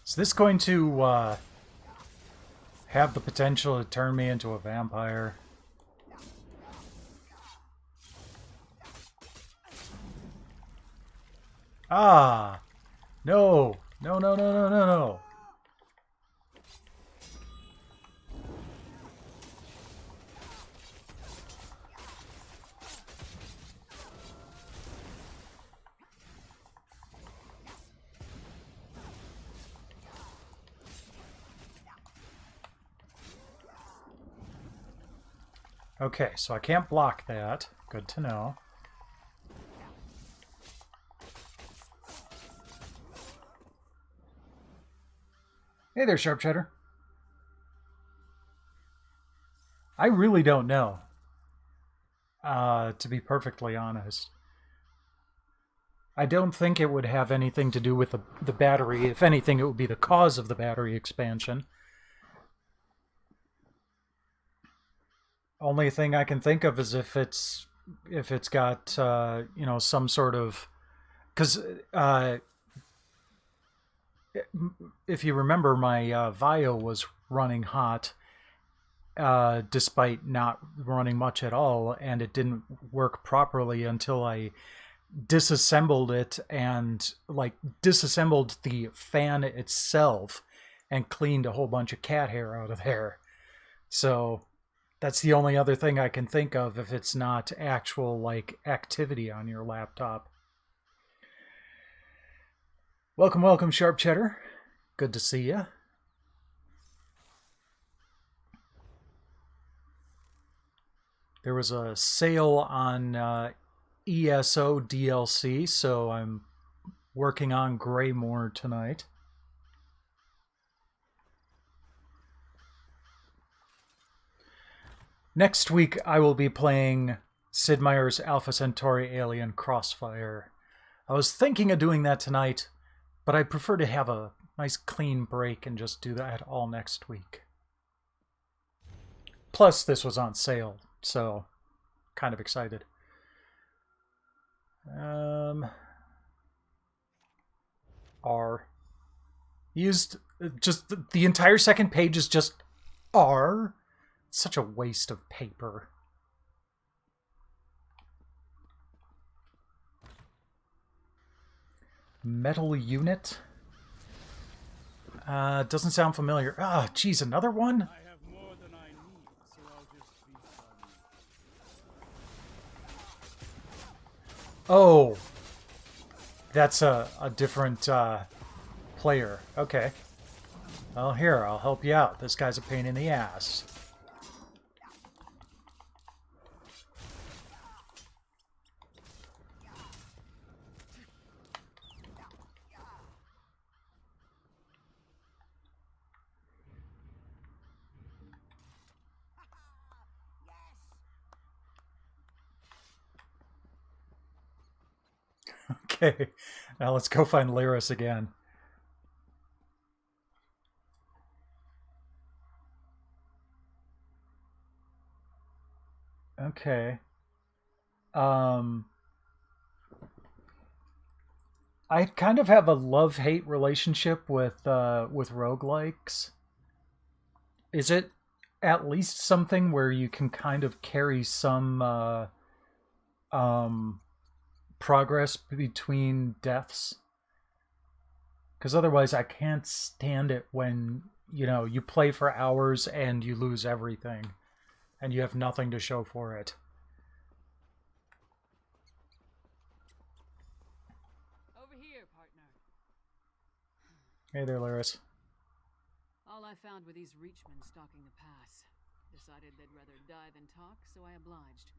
Is this going to have the potential to turn me into a vampire? Ah! No! No, no, no, no, no, no! Okay, so I can't block that. Good to know. Hey there, Sharp Cheddar. I really don't know, to be perfectly honest. I don't think it would have anything to do with the battery. If anything, it would be the cause of the battery expansion. Only thing I can think of is if it's got you know, some sort of, because if you remember, my Vio was running hot despite not running much at all, and it didn't work properly until I disassembled it and like disassembled the fan itself and cleaned a whole bunch of cat hair out of there. So that's the only other thing I can think of if it's not actual like activity on your laptop. Welcome, welcome, Sharp Cheddar. Good to see you. There was a sale on ESO DLC, so I'm working on Greymoor tonight. Next week, I will be playing Sid Meier's Alpha Centauri Alien Crossfire. I was thinking of doing that tonight, but I prefer to have a nice clean break and just do that all next week. Plus, this was on sale, so kind of excited. R. Used just the entire second page is just R. It's such a waste of paper. Metal unit. Doesn't sound familiar. Ah, geez, another one? I have more than I need, so I'll just feast on you. Oh. That's a different player. Okay. Well, here, I'll help you out. This guy's a pain in the ass. Okay, now let's go find Lyris again. Okay. I kind of have a love-hate relationship with roguelikes. Is it at least something where you can kind of carry some progress between deaths? Because otherwise I can't stand it when, you know, you play for hours and you lose everything and you have nothing to show for it. Over here, partner. Hey there, Laris. All I found were these Reachmen stalking the pass. Decided they'd rather die than talk, so I obliged.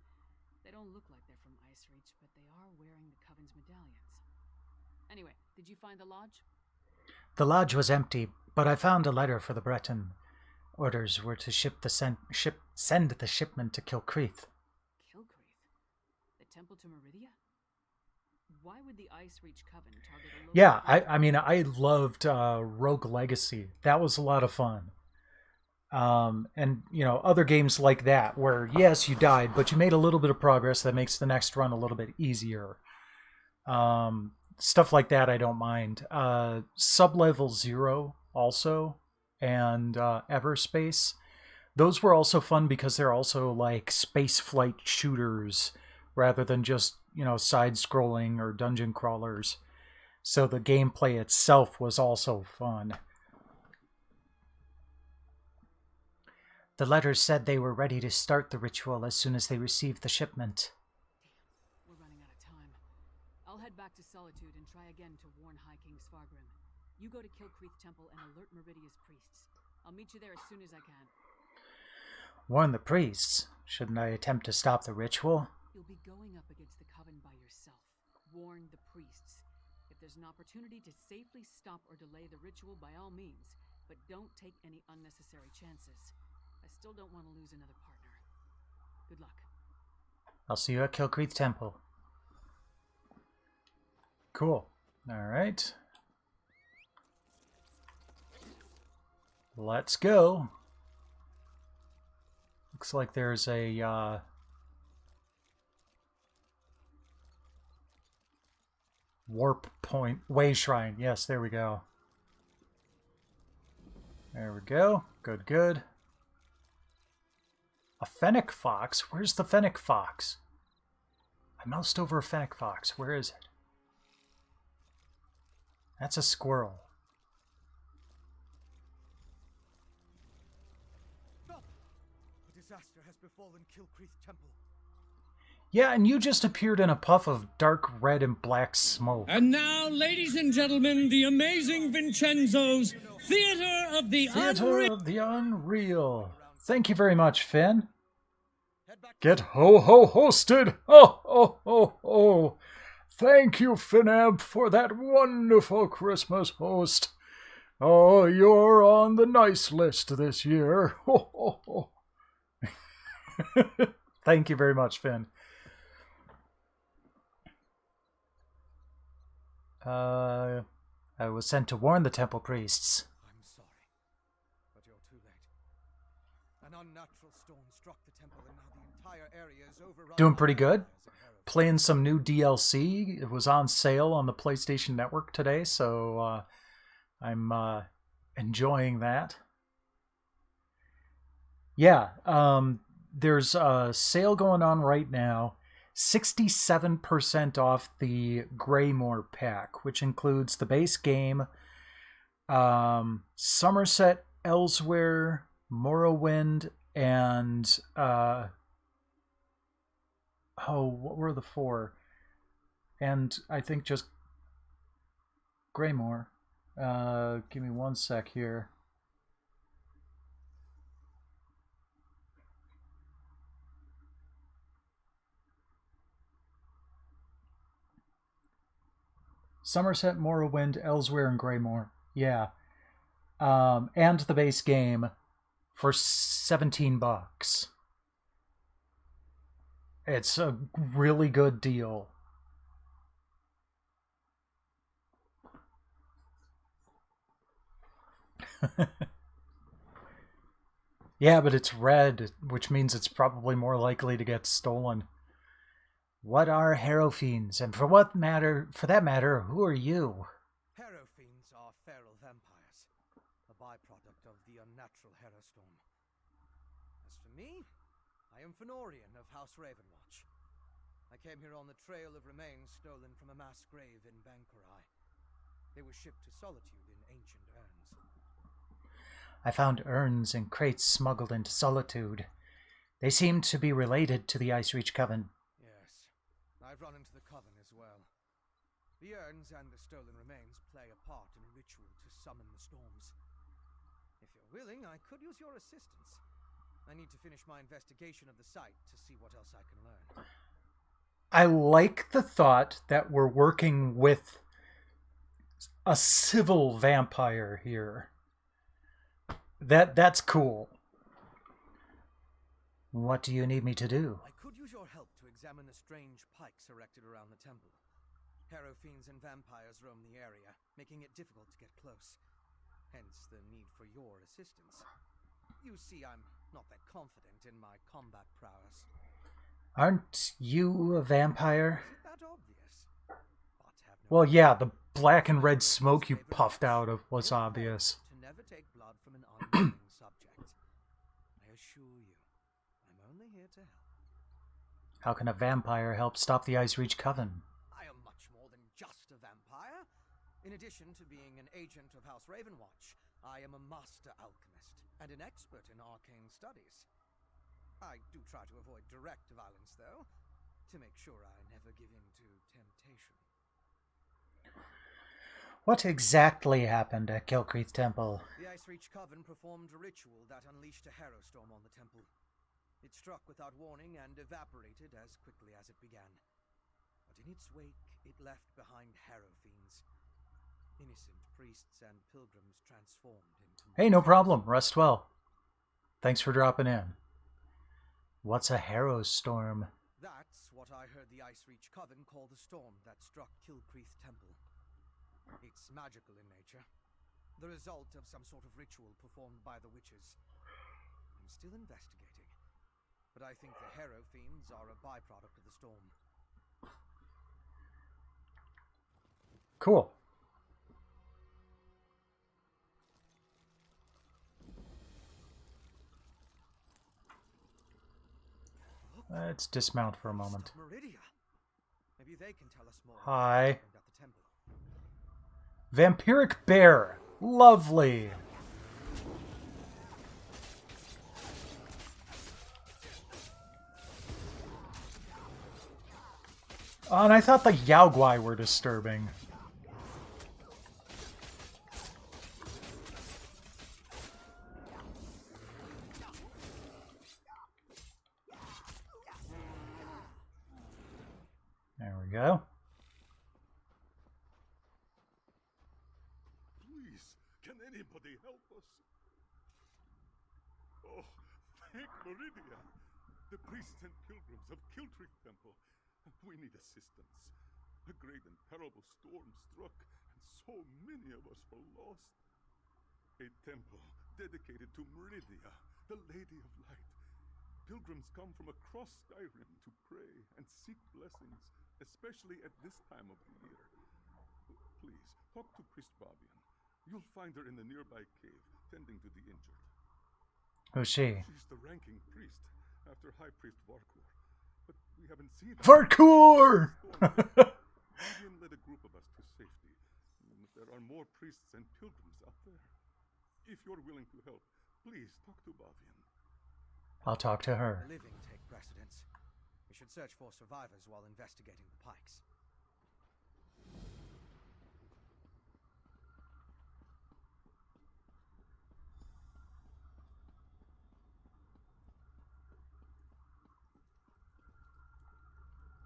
They don't look like they're from Ice Reach, but they are wearing the Coven's medallions. Anyway, did you find the lodge? The lodge was empty, but I found a letter for the Breton. Orders were to send the shipment to Kilcreath. Kilcreath? The temple to Meridia? Why would the Ice Reach Coven target a local... Yeah, I mean, I loved Rogue Legacy. That was a lot of fun. And, you know, other games like that where, yes, you died, but you made a little bit of progress that makes the next run a little bit easier. Stuff like that I don't mind. Sublevel 0 also, and Everspace. Those were also fun because they're also like space flight shooters rather than just, you know, side-scrolling or dungeon crawlers. So the gameplay itself was also fun. The letters said they were ready to start the ritual as soon as they received the shipment. Damn, we're running out of time. I'll head back to Solitude and try again to warn High King Svargrim. You go to Kilcreath Temple and alert Meridia's priests. I'll meet you there as soon as I can. Warn the priests? Shouldn't I attempt to stop the ritual? You'll be going up against the Coven by yourself. Warn the priests. If there's an opportunity to safely stop or delay the ritual, by all means, but don't take any unnecessary chances. I still don't want to lose another partner. Good luck. I'll see you at Kilcreath Temple. Cool. Alright. Let's go. Looks like there's a warp point way shrine. Yes, there we go. There we go. Good, good. A fennec fox? Where's the fennec fox? I moused over a fennec fox. Where is it? That's a squirrel. Stop! A disaster has befallen Kilcreath Temple. Yeah, and you just appeared in a puff of dark red and black smoke. And now, ladies and gentlemen, the amazing Vincenzo's Theater of the Unreal. Thank you very much, Finn. Get ho-ho hosted. Oh, oh, oh, oh. Thank you, Finab, for that wonderful Christmas host. Oh, you're on the nice list this year. Ho, ho, ho. Thank you very much, Finn. I was sent to warn the temple priests. I'm sorry, but you're too late. An unnatural storm struck the temple and now the entire area is overrun. Doing pretty good. Playing some new DLC. It was on sale on the PlayStation Network today, so I'm enjoying that. Yeah, there's a sale going on right now. 67% off the Greymoor pack, which includes the base game, Somerset, Elsewhere, Morrowind, and what were the four? And I think just Greymoor. Give me one sec here. Somerset, Morrowind, Elsewhere, and Greymoor. Yeah. And the base game for $17. It's a really good deal. Yeah, but it's red, which means it's probably more likely to get stolen. What are Harrow Fiends? And for that matter, who are you? Harrow Fiends are feral vampires, a byproduct of the unnatural Harrow Storm. As for me, I am Fenorian of House Ravenwatch. I came here on the trail of remains stolen from a mass grave in Bankurai. They were shipped to Solitude in ancient urns. I found urns and crates smuggled into Solitude. They seem to be related to the Ice Reach Coven. I've run into the Coven as well. The urns and the stolen remains play a part in a ritual to summon the storms. If you're willing, I could use your assistance. I need to finish my investigation of the site to see what else I can learn. I like the thought that we're working with a civil vampire here. That's cool. What do you need me to do? I could use your help to examine the strange pikes erected around the temple. Harrow fiends and vampires roam the area, making it difficult to get close. Hence the need for your assistance. You see, I'm not that confident in my combat prowess. Aren't you a vampire? Is it that obvious? Well, yeah, the black and red smoke you puffed out of was obvious. To never take blood from an unwilling subject. I assure you, I'm only here to help. How can a vampire help stop the Ice Reach Coven? I am much more than just a vampire. In addition to being an agent of House Ravenwatch, I am a master alchemist and an expert in arcane studies. I do try to avoid direct violence, though, to make sure I never give in to temptation. What exactly happened at Kilcreath Temple? The Ice Reach Coven performed a ritual that unleashed a harrow storm on the temple. It struck without warning and evaporated as quickly as it began. But in its wake, it left behind harrow fiends. Innocent priests and pilgrims transformed into... Hey, no problem. Rest well. Thanks for dropping in. What's a harrow storm? That's what I heard the Ice Reach Coven call the storm that struck Kilcreath Temple. It's magical in nature. The result of some sort of ritual performed by the witches. I'm still investigating. But I think the harrow fiends are a byproduct of the storm. Cool. Let's dismount for a moment. Meridia. Maybe they can tell us more. Hi. At the temple. Vampiric bear. Lovely. Oh, and I thought the Yaoguai were disturbing. There we go. Please, can anybody help us? Oh, thank Meridia. The priests and pilgrims of Kilcreath Temple. We need assistance. A great and terrible storm struck, and so many of us were lost. A temple dedicated to Meridia, the Lady of Light. Pilgrims come from across Skyrim to pray and seek blessings, especially at this time of the year. Please, talk to Priest Babian. You'll find her in the nearby cave, tending to the injured. Who's she? She's the ranking priest, after High Priest Varkur. But we haven't seen her. Varkur! Meridian led a group of us to safety. There are more priests and pilgrims out there. If you're willing to help, please talk to Bavian. I'll talk to her. Living take precedence. We should search for survivors while investigating the pikes.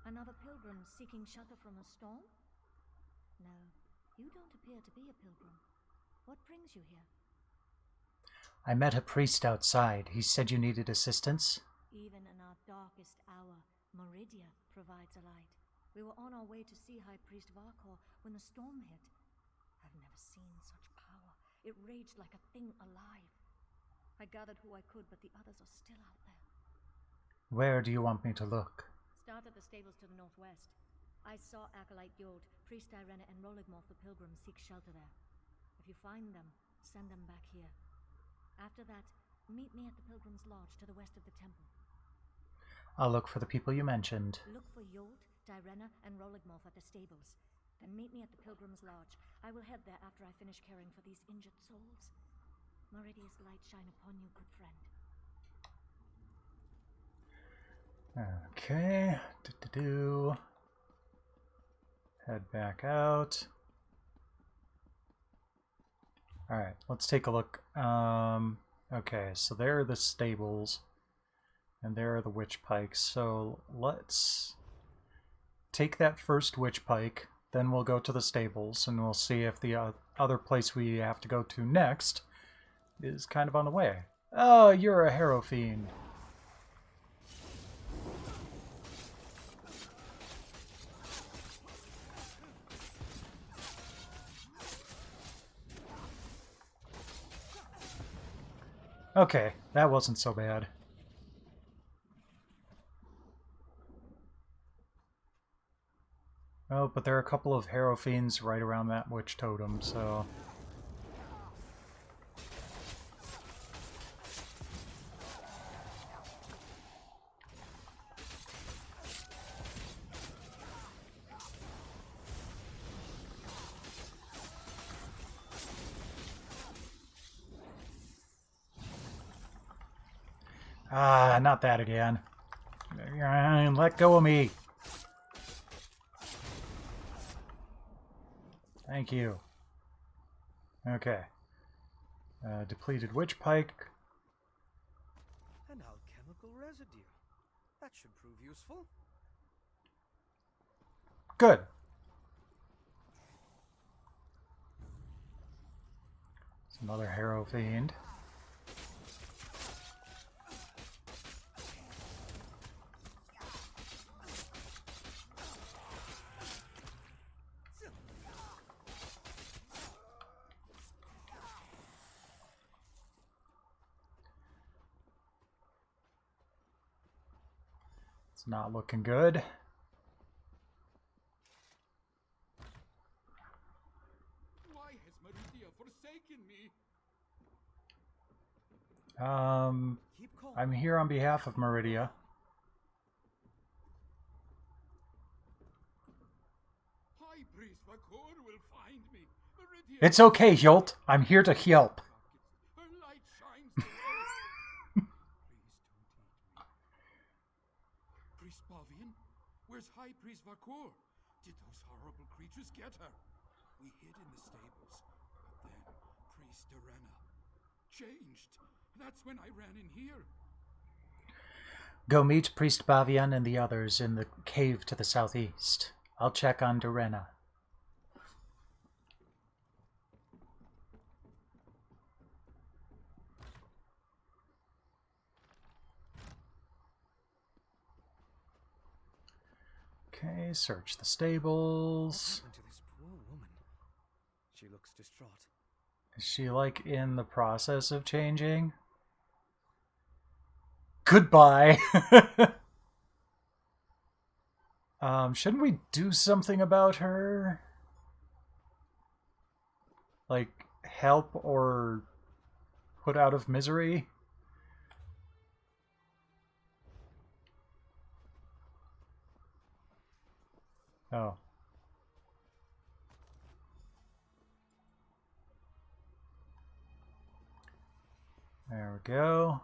Another pilgrim seeking shelter from a storm? No, you don't appear to be a pilgrim. What brings you here? I met a priest outside. He said you needed assistance. Even in our darkest hour, Meridia provides a light. We were on our way to see High Priest Varkur when the storm hit. I've never seen such power. It raged like a thing alive. I gathered who I could, but the others are still out there. Where do you want me to look? Start at the stables to the northwest. I saw Acolyte Yod, Priest Irena, and Roligmoth the pilgrims seek shelter there. If you find them, send them back here. After that, meet me at the Pilgrim's Lodge to the west of the temple. I'll look for the people you mentioned. Look for Yod, Direna, and Roligmoth at the stables. Then meet me at the Pilgrim's Lodge. I will head there after I finish caring for these injured souls. Meridia's light shine upon you, good friend. Okay. Head back out. Alright, let's take a look. Okay, so there are the stables. And there are the witch pikes. So let's take that first witch pike. Then we'll go to the stables. And we'll see if the other place we have to go to next is kind of on the way. Oh, you're a Harrow Fiend. Okay, that wasn't so bad. Oh, but there are a couple of Harrow Fiends right around that witch totem, so... Ah, not that again. Let go of me. Thank you. Okay. Depleted witch pike. An alchemical residue. That should prove useful. Good. It's another Harrow Fiend. It's not looking good. Why has Meridia forsaken me? I'm here on behalf of Meridia. High Priest Vakor will find me. Meridia. It's okay, Hjolt. I'm here to help. Her light shines. Priest Bavian? Where's High Priest Vakor? Did those horrible creatures get her? We hid in the stables, but then Priest Arena changed. That's when I ran in here. Go meet Priest Bavian and the others in the cave to the southeast. I'll check on Dorena. Okay, search the stables. What happened to this poor woman? She looks distraught. Is she, like, in the process of changing? Goodbye! Shouldn't we do something about her? Like, help or put out of misery? Oh. There we go.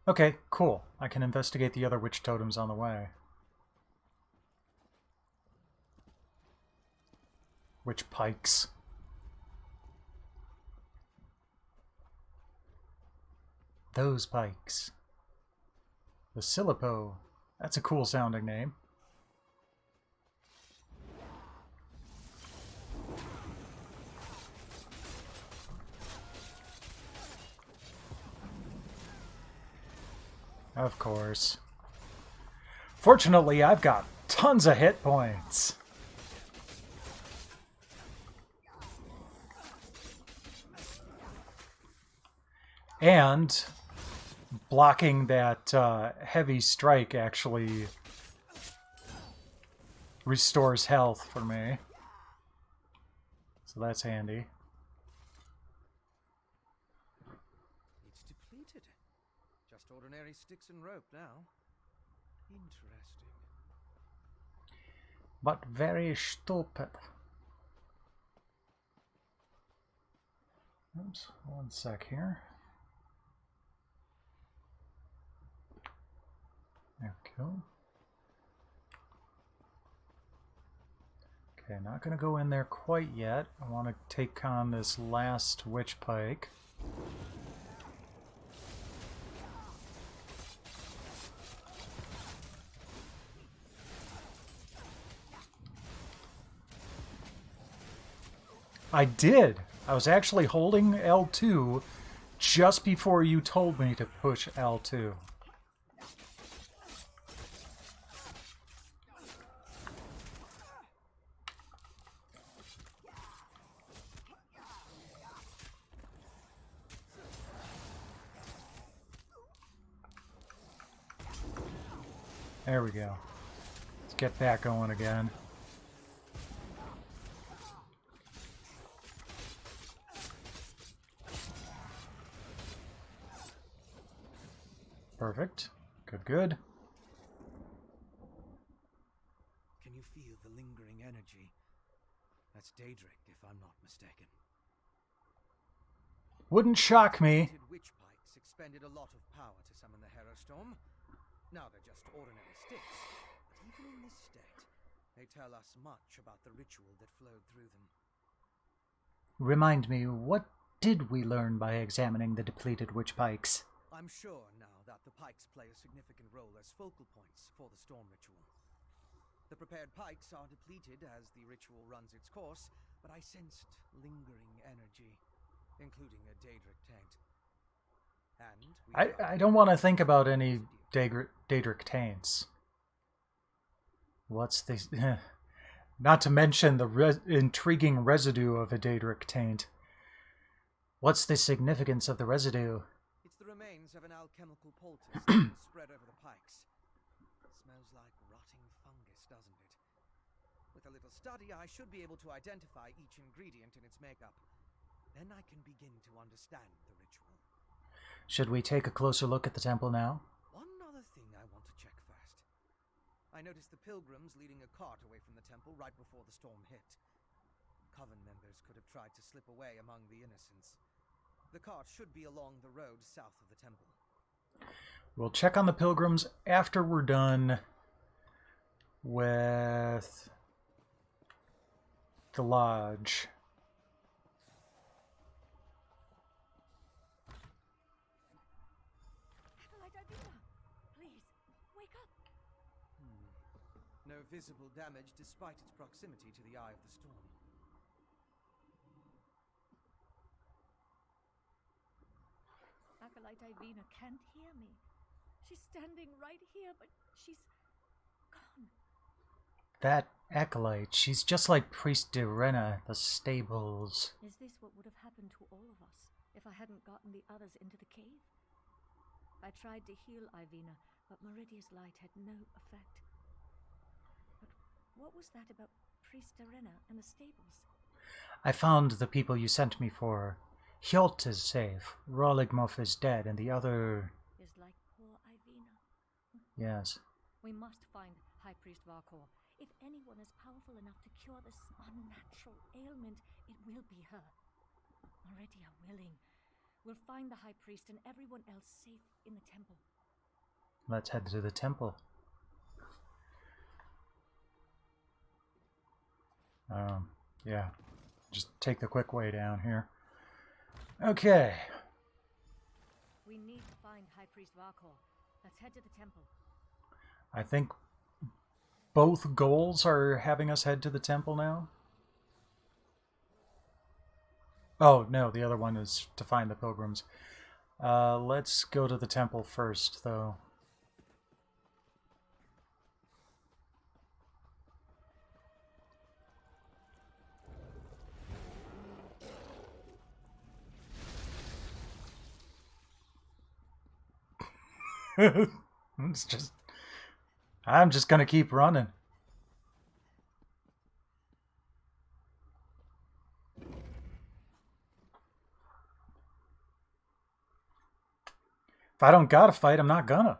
Okay, cool. I can investigate the other witch totems on the way. Witch pikes. Those pikes. The Silipo. That's a cool sounding name. Of course. Fortunately, I've got tons of hit points. And blocking that heavy strike actually restores health for me. So that's handy. It's depleted. Just ordinary sticks and rope now. Interesting. But very stupid. Oops, one sec here. There we go. Okay, not gonna go in there quite yet. I want to take on this last witch pike. I did! I was actually holding L2 just before you told me to push L2. There we go. Let's get that going again. Perfect. Good, good. Can you feel the lingering energy? That's Daedric, if I'm not mistaken. Wouldn't shock me. Witch pikes expended a lot of power to summon the Hero Storm. Now they're just ordinary sticks, but even in this state, they tell us much about the ritual that flowed through them. Remind me, what did we learn by examining the depleted witch pikes? I'm sure now that the pikes play a significant role as focal points for the storm ritual. The prepared pikes are depleted as the ritual runs its course, but I sensed lingering energy, including a Daedric taint. And I don't want to think about any Daedric taints. What's the... Not to mention the intriguing residue of a Daedric taint. What's the significance of the residue? It's the remains of an alchemical poultice that was spread over the pikes. Smells like rotting fungus, doesn't it? With a little study, I should be able to identify each ingredient in its makeup. Then I can begin to understand the ritual. Should we take a closer look at the temple now? One other thing I want to check first. I noticed the pilgrims leading a cart away from the temple right before the storm hit. Coven members could have tried to slip away among the innocents. The cart should be along the road south of the temple. We'll check on the pilgrims after we're done with the lodge. Please, wake up! No visible damage despite its proximity to the eye of the storm. Acolyte Ivina can't hear me. She's standing right here, but she's gone. That acolyte, she's just like Priest Irena, the stables. Is this what would have happened to all of us if I hadn't gotten the others into the cave? I tried to heal Ivina, but Meridia's light had no effect. But what was that about Priest Irena and the stables? I found the people you sent me for. Hjolt is safe, Roligmoff is dead, and the other... Is like poor Ivina. Yes. We must find High Priest Varkor. If anyone is powerful enough to cure this unnatural ailment, it will be her. Meridia willing. We'll find the High Priest and everyone else safe in the temple. Let's head to the temple. Yeah. Just take the quick way down here. Okay. We need to find High Priest Varkor. Let's head to the temple. I think both goals are having us head to the temple now. Oh, no, the other one is to find the pilgrims. Let's go to the temple first, though. I'm just gonna keep running. If I don't gotta fight, I'm not gonna.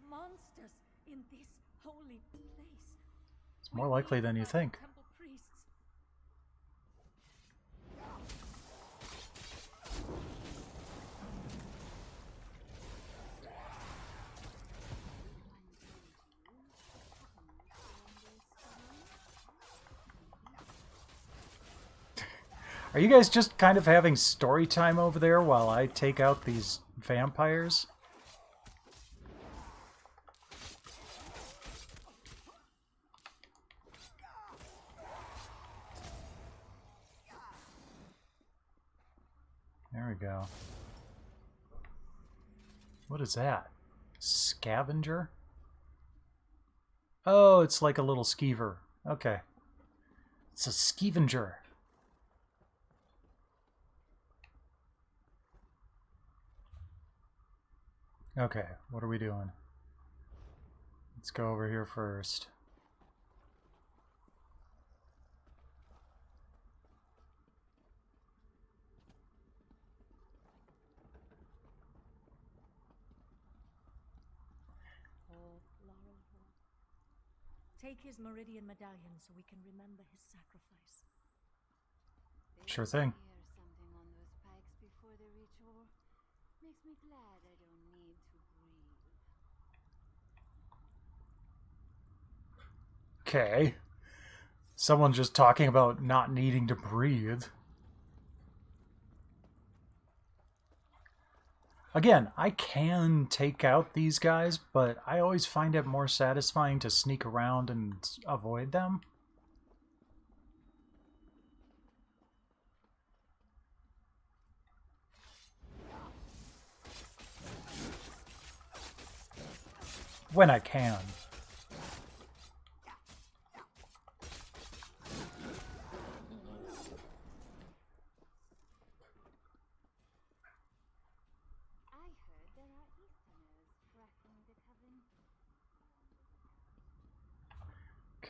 Monsters in this holy place. It's more likely than you think. Temple priests. Are you guys just kind of having story time over there while I take out these vampires? There we go. What is that? Scavenger? Oh, it's like a little skeever. Okay. It's a scavenger. Okay, what are we doing? Let's go over here first. Take his Meridian Medallions so we can remember his sacrifice. Sure thing. Hear something on those pikes before the ritual. Makes me glad I don't need to breathe. Okay. Someone just talking about not needing to breathe. Again, I can take out these guys, but I always find it more satisfying to sneak around and avoid them. When I can.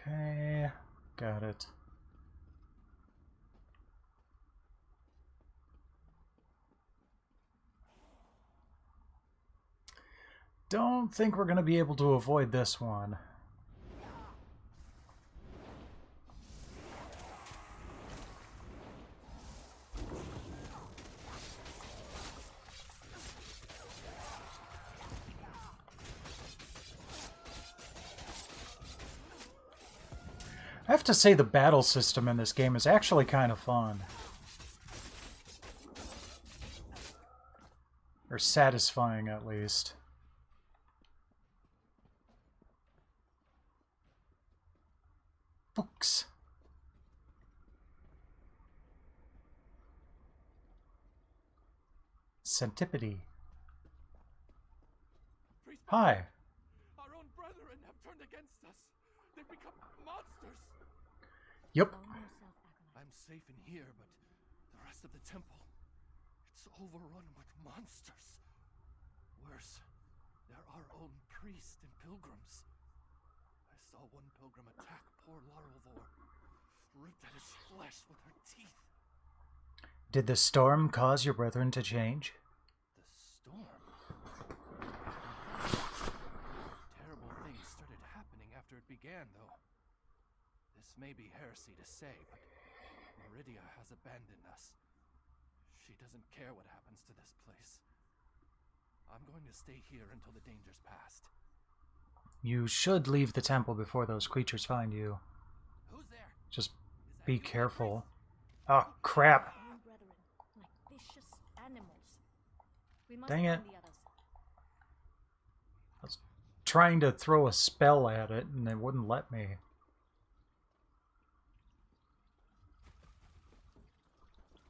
Okay, got it. Don't think we're going to be able to avoid this one. I have to say the battle system in this game is actually kind of fun. Or satisfying, at least. Books. Centipede. Hi. Our own brethren have turned against us. They've become monsters. Yep. I'm safe in here, but the rest of the temple, it's overrun with monsters. Worse, they're our own priests and pilgrims. I saw one pilgrim attack poor Laralvor, ripped at his flesh with her teeth. Did the storm cause your brethren to change? The storm? Terrible things started happening after it began, though. This may be heresy to say, but Meridia has abandoned us. She doesn't care what happens to this place. I'm going to stay here until the danger's passed. You should leave the temple before those creatures find you. Who's there? Just be careful. Oh, crap. Like vicious animals. We must Dang it. find the others. I was trying to throw a spell at it, and it wouldn't let me.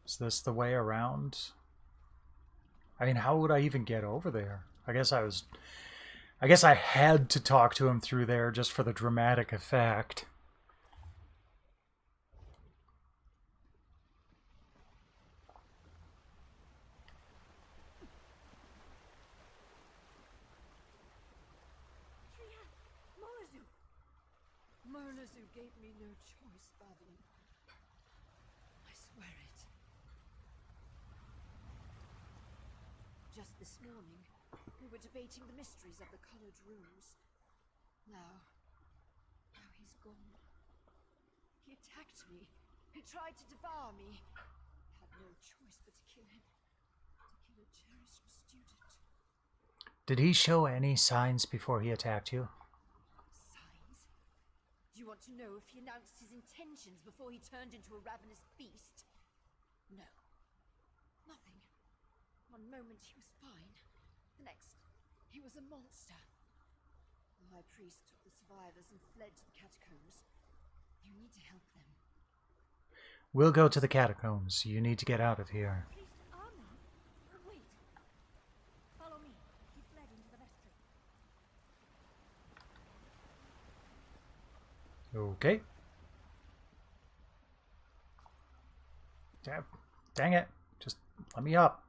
Is this the way around? I mean, how would I even get over there? I guess I had to talk to him through there just for the dramatic effect. Murnazu gave me no choice, Babylon. I swear it. Just this morning, we were debating the mysteries of the colored rooms. Now he's gone. He attacked me. He tried to devour me. Had no choice but to kill him. To kill a cherished student. Did he show any signs before he attacked you? Signs? Do you want to know if he announced his intentions before he turned into a ravenous beast? No. Nothing. One moment he was fine. The next, he was a monster. The High Priest took the survivors and fled to the catacombs. You need to help them. We'll go to the catacombs. You need to get out of here. Priest Armin? Wait. Follow me. He fled into the vestry. Okay. Dang it. Just let me up.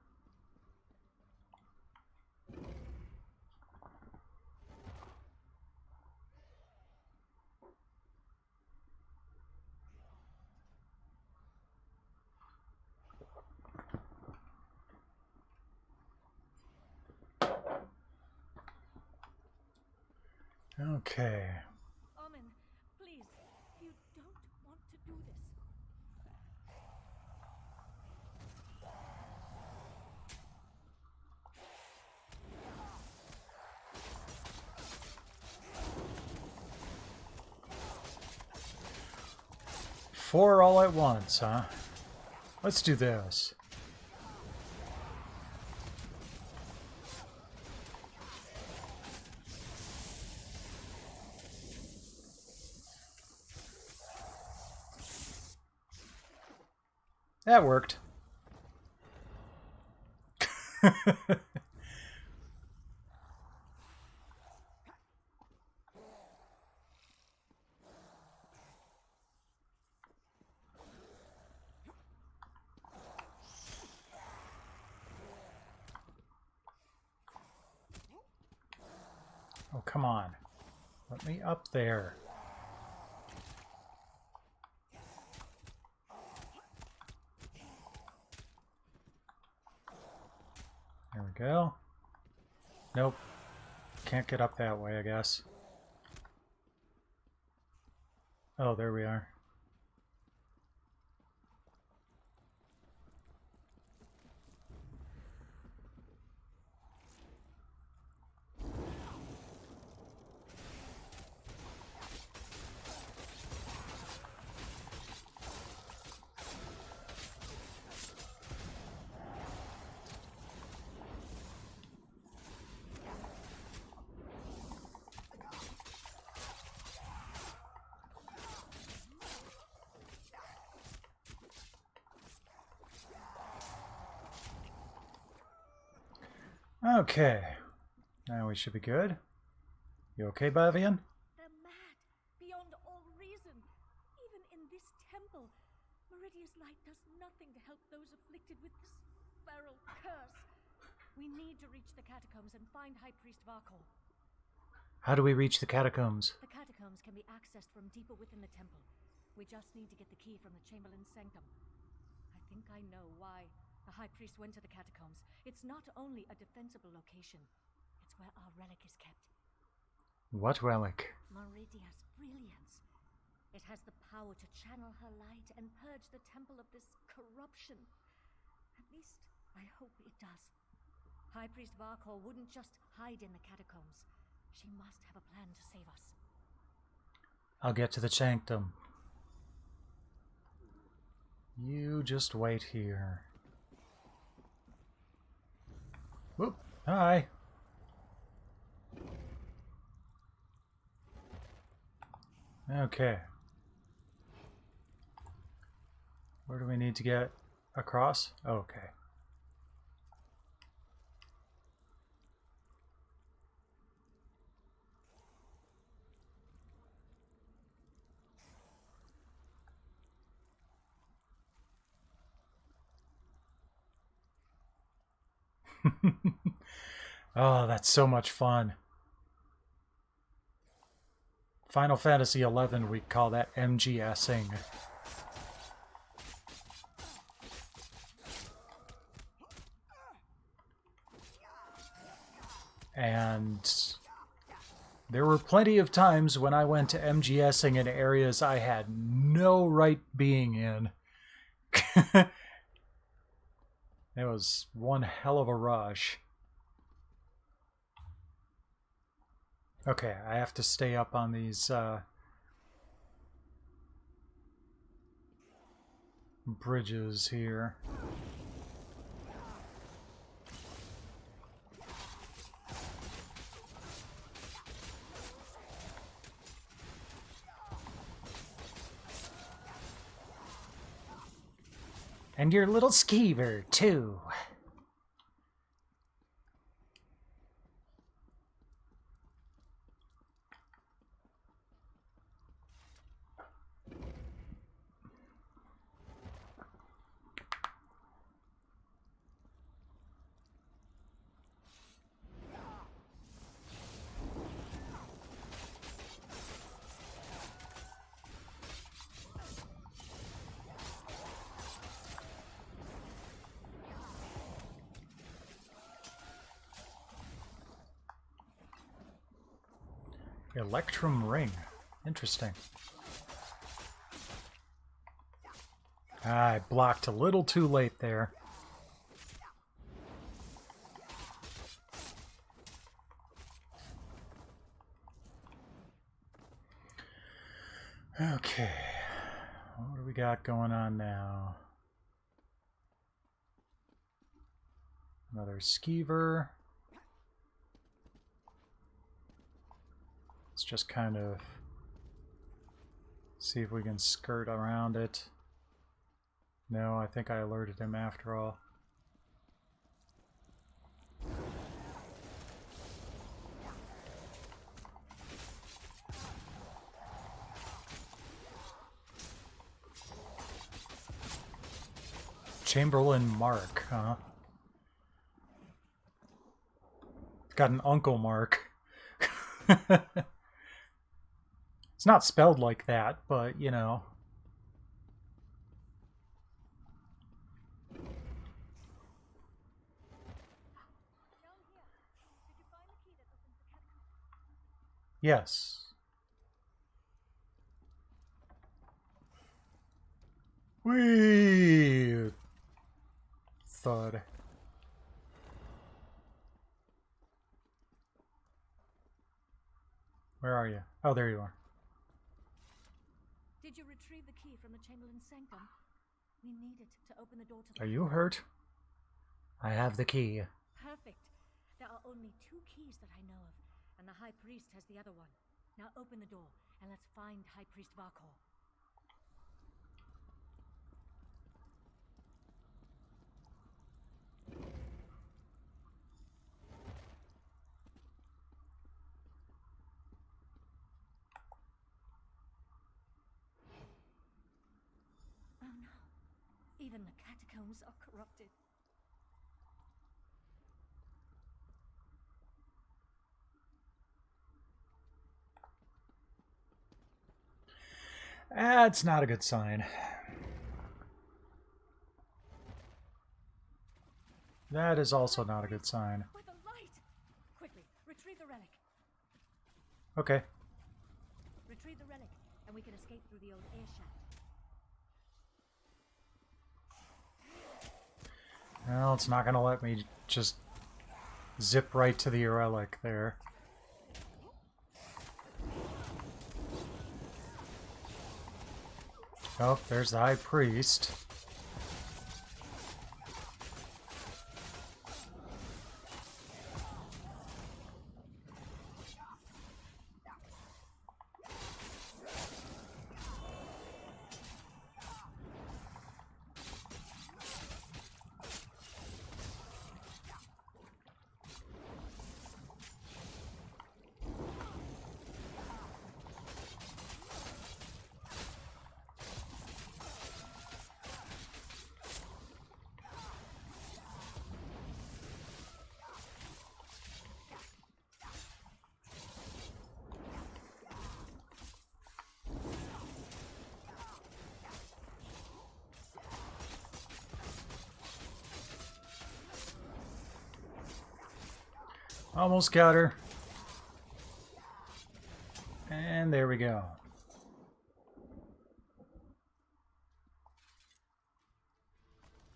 Okay. Armin, please. You don't want to do this. Four all at once, huh? Let's do this. That worked. Oh, come on. Let me up there. There we go. Nope. Can't get up that way, I guess. Oh, there we are. Okay. Now we should be good. You okay, Bavian? They're mad, beyond all reason. Even in this temple, Meridia's light does nothing to help those afflicted with this feral curse. We need to reach the catacombs and find High Priest Varkol. How do we reach the catacombs? The catacombs can be accessed from deeper within the temple. We just need to get the key from the Chamberlain's sanctum. I think I know why the High Priest went to the catacombs. It's not only a defensible location, it's where our relic is kept. What relic? Meridia's brilliance. It has the power to channel her light and purge the temple of this corruption. At least, I hope it does. High Priest Varkol wouldn't just hide in the catacombs. She must have a plan to save us. I'll get to the sanctum. You just wait here. Whoop. Hi. Okay. Where do we need to get across? Okay. Oh, that's so much fun. Final Fantasy XI, we call that MGSing. And there were plenty of times when I went to MGSing in areas I had no right being in. It was one hell of a rush. Okay, I have to stay up on these bridges here. And your little skeever, too. Electrum ring. Interesting. I blocked a little too late there. Okay. What do we got going on now? Another skeever. Let's just kind of see if we can skirt around it. No, I think I alerted him after all. Chamberlain Mark, huh? Got an uncle Mark. It's not spelled like that, but, you know. Yes. Whee! Thud. Where are you? Oh, there you are. Did you retrieve the key from the Chamberlain's sanctum? We need it to open the door to the... Are you hurt? I have the key. Perfect. There are only 2 keys that I know of, and the High Priest has the other one. Now open the door, and let's find High Priest Varkor. Oh no. Even the catacombs are corrupted. That's not a good sign. That is also not a good sign. With the light! Quickly, retrieve the relic. Okay. Retrieve the relic, and we can escape through the old air shaft. Well, it's not gonna let me just zip right to the relic there. Oh, there's the High Priest. Almost got her. And there we go.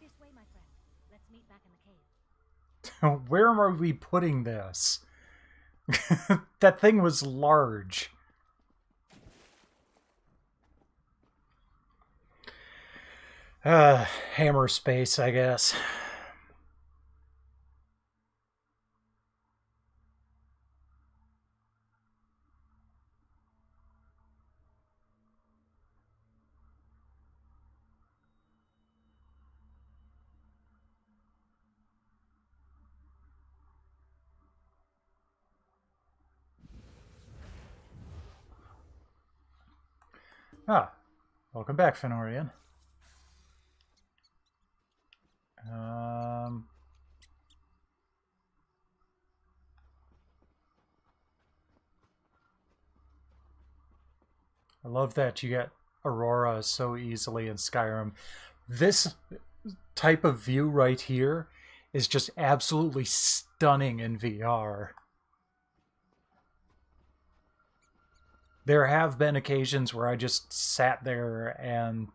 This way, my friend. Let's meet back in the cave. Where are we putting this? That thing was large. Hammer space, I guess. Ah, welcome back, Fenorian. I love that you get Aurora so easily in Skyrim. This type of view right here is just absolutely stunning in VR. There have been occasions where I just sat there and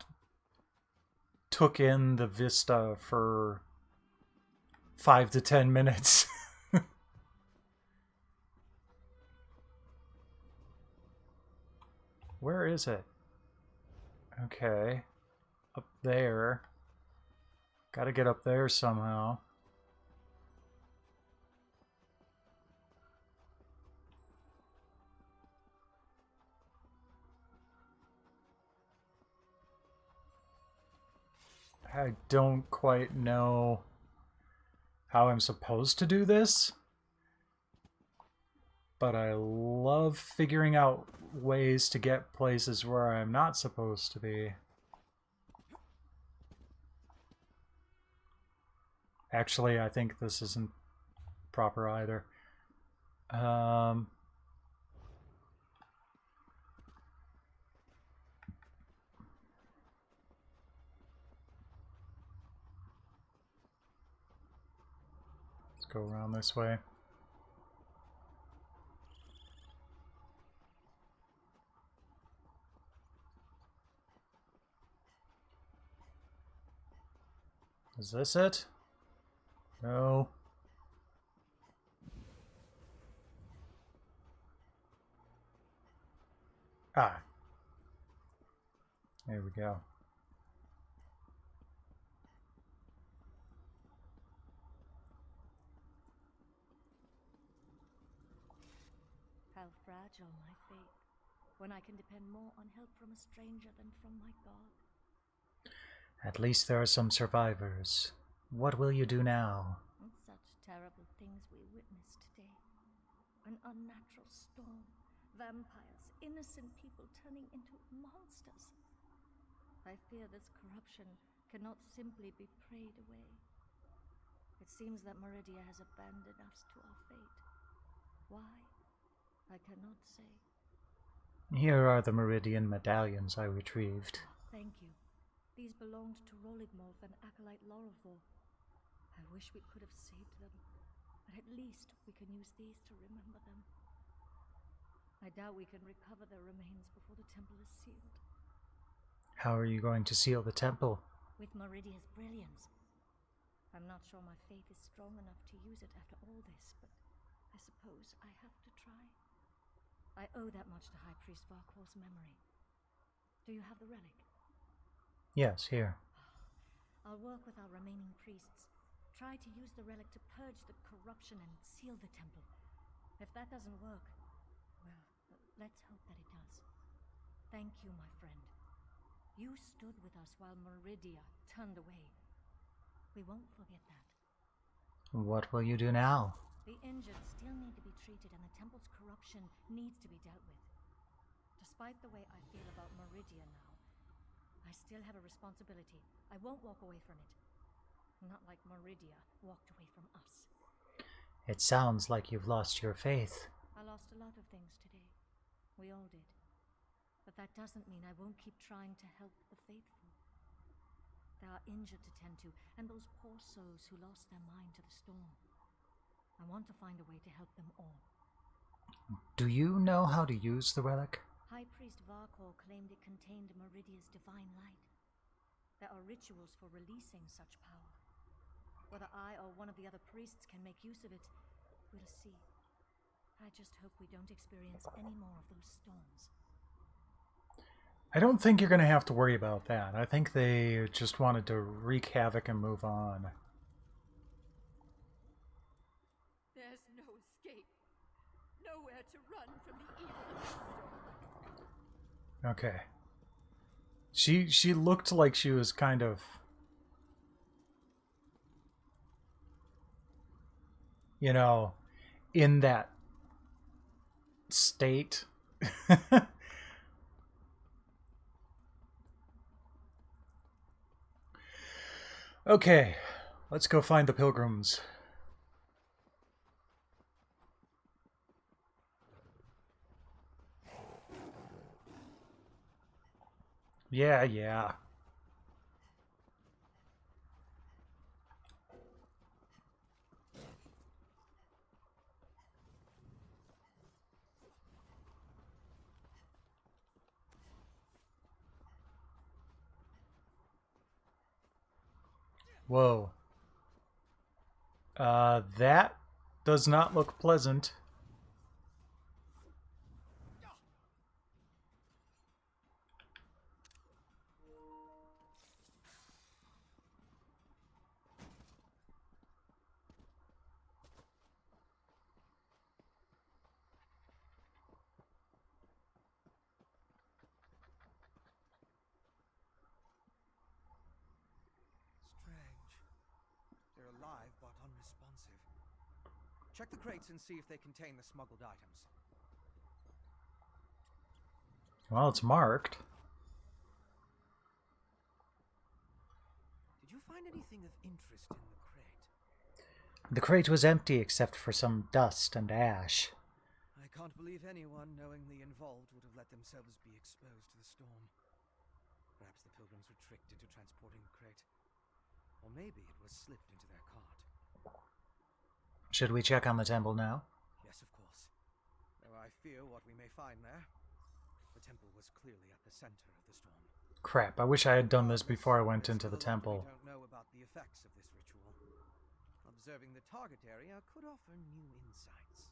took in the vista for 5 to 10 minutes. Where is it? Okay. Up there. Gotta get up there somehow. I don't quite know how I'm supposed to do this, but I love figuring out ways to get places where I'm not supposed to be. Actually, I think this isn't proper either. Let's go around this way. Is this it? No. Ah. There we go. How fragile my fate, when I can depend more on help from a stranger than from my God. At least there are some survivors. What will you do now? Such terrible things we witnessed today. An unnatural storm, vampires, innocent people turning into monsters. I fear this corruption cannot simply be prayed away. It seems that Meridia has abandoned us to our fate. Why? I cannot say. Here are the Meridian Medallions I retrieved. Thank you. These belonged to Roligmolf and Acolyte Lorelfor. I wish we could have saved them, but at least we can use these to remember them. I doubt we can recover their remains before the temple is sealed. How are you going to seal the temple? With Meridia's brilliance. I'm not sure my faith is strong enough to use it after all this, but I suppose I have to try. I owe that much to High Priest Varkor's memory. Do you have the relic? Yes, here. I'll work with our remaining priests. Try to use the relic to purge the corruption and seal the temple. If that doesn't work, well, let's hope that it does. Thank you, my friend. You stood with us while Meridia turned away. We won't forget that. What will you do now? The injured still need to be treated, and the temple's corruption needs to be dealt with. Despite the way I feel about Meridia now, I still have a responsibility. I won't walk away from it. Not like Meridia walked away from us. It sounds like you've lost your faith. I lost a lot of things today. We all did. But that doesn't mean I won't keep trying to help the faithful. There are injured to tend to, and those poor souls who lost their mind to the storm. I want to find a way to help them all. Do you know how to use the relic? High Priest Varkor claimed it contained Meridia's divine light. There are rituals for releasing such power. Whether I or one of the other priests can make use of it, we'll see. I just hope we don't experience any more of those storms. I don't think you're going to have to worry about that. I think they just wanted to wreak havoc and move on. There's no escape. Nowhere to run from the evil of this storm. Okay. She looked like she was kind of, you know, in that state. Okay, let's go find the pilgrims. Yeah. Whoa. That does not look pleasant. They're alive, but unresponsive. Check the crates and see if they contain the smuggled items. Well, it's marked. Did you find anything of interest in the crate? The crate was empty except for some dust and ash. I can't believe anyone knowingly involved would have let themselves be exposed to the storm. Perhaps the pilgrims were tricked into transporting the crate. Or maybe it was slipped into their cart. Should we check on the temple now? Yes, of course. Though I fear what we may find there. The temple was clearly at the center of the storm. Crap, I wish I had done this before I went into the temple. We don't know about the effects of this ritual. Observing the target area could offer new insights.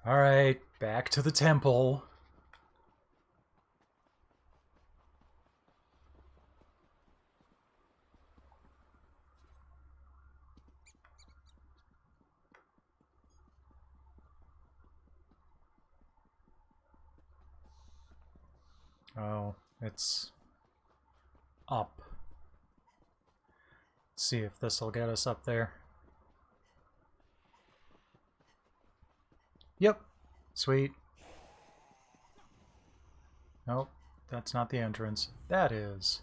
Alright, back to the temple. Oh, it's up. Let's see if this will get us up there. Yep. Sweet. Nope, that's not the entrance. That is.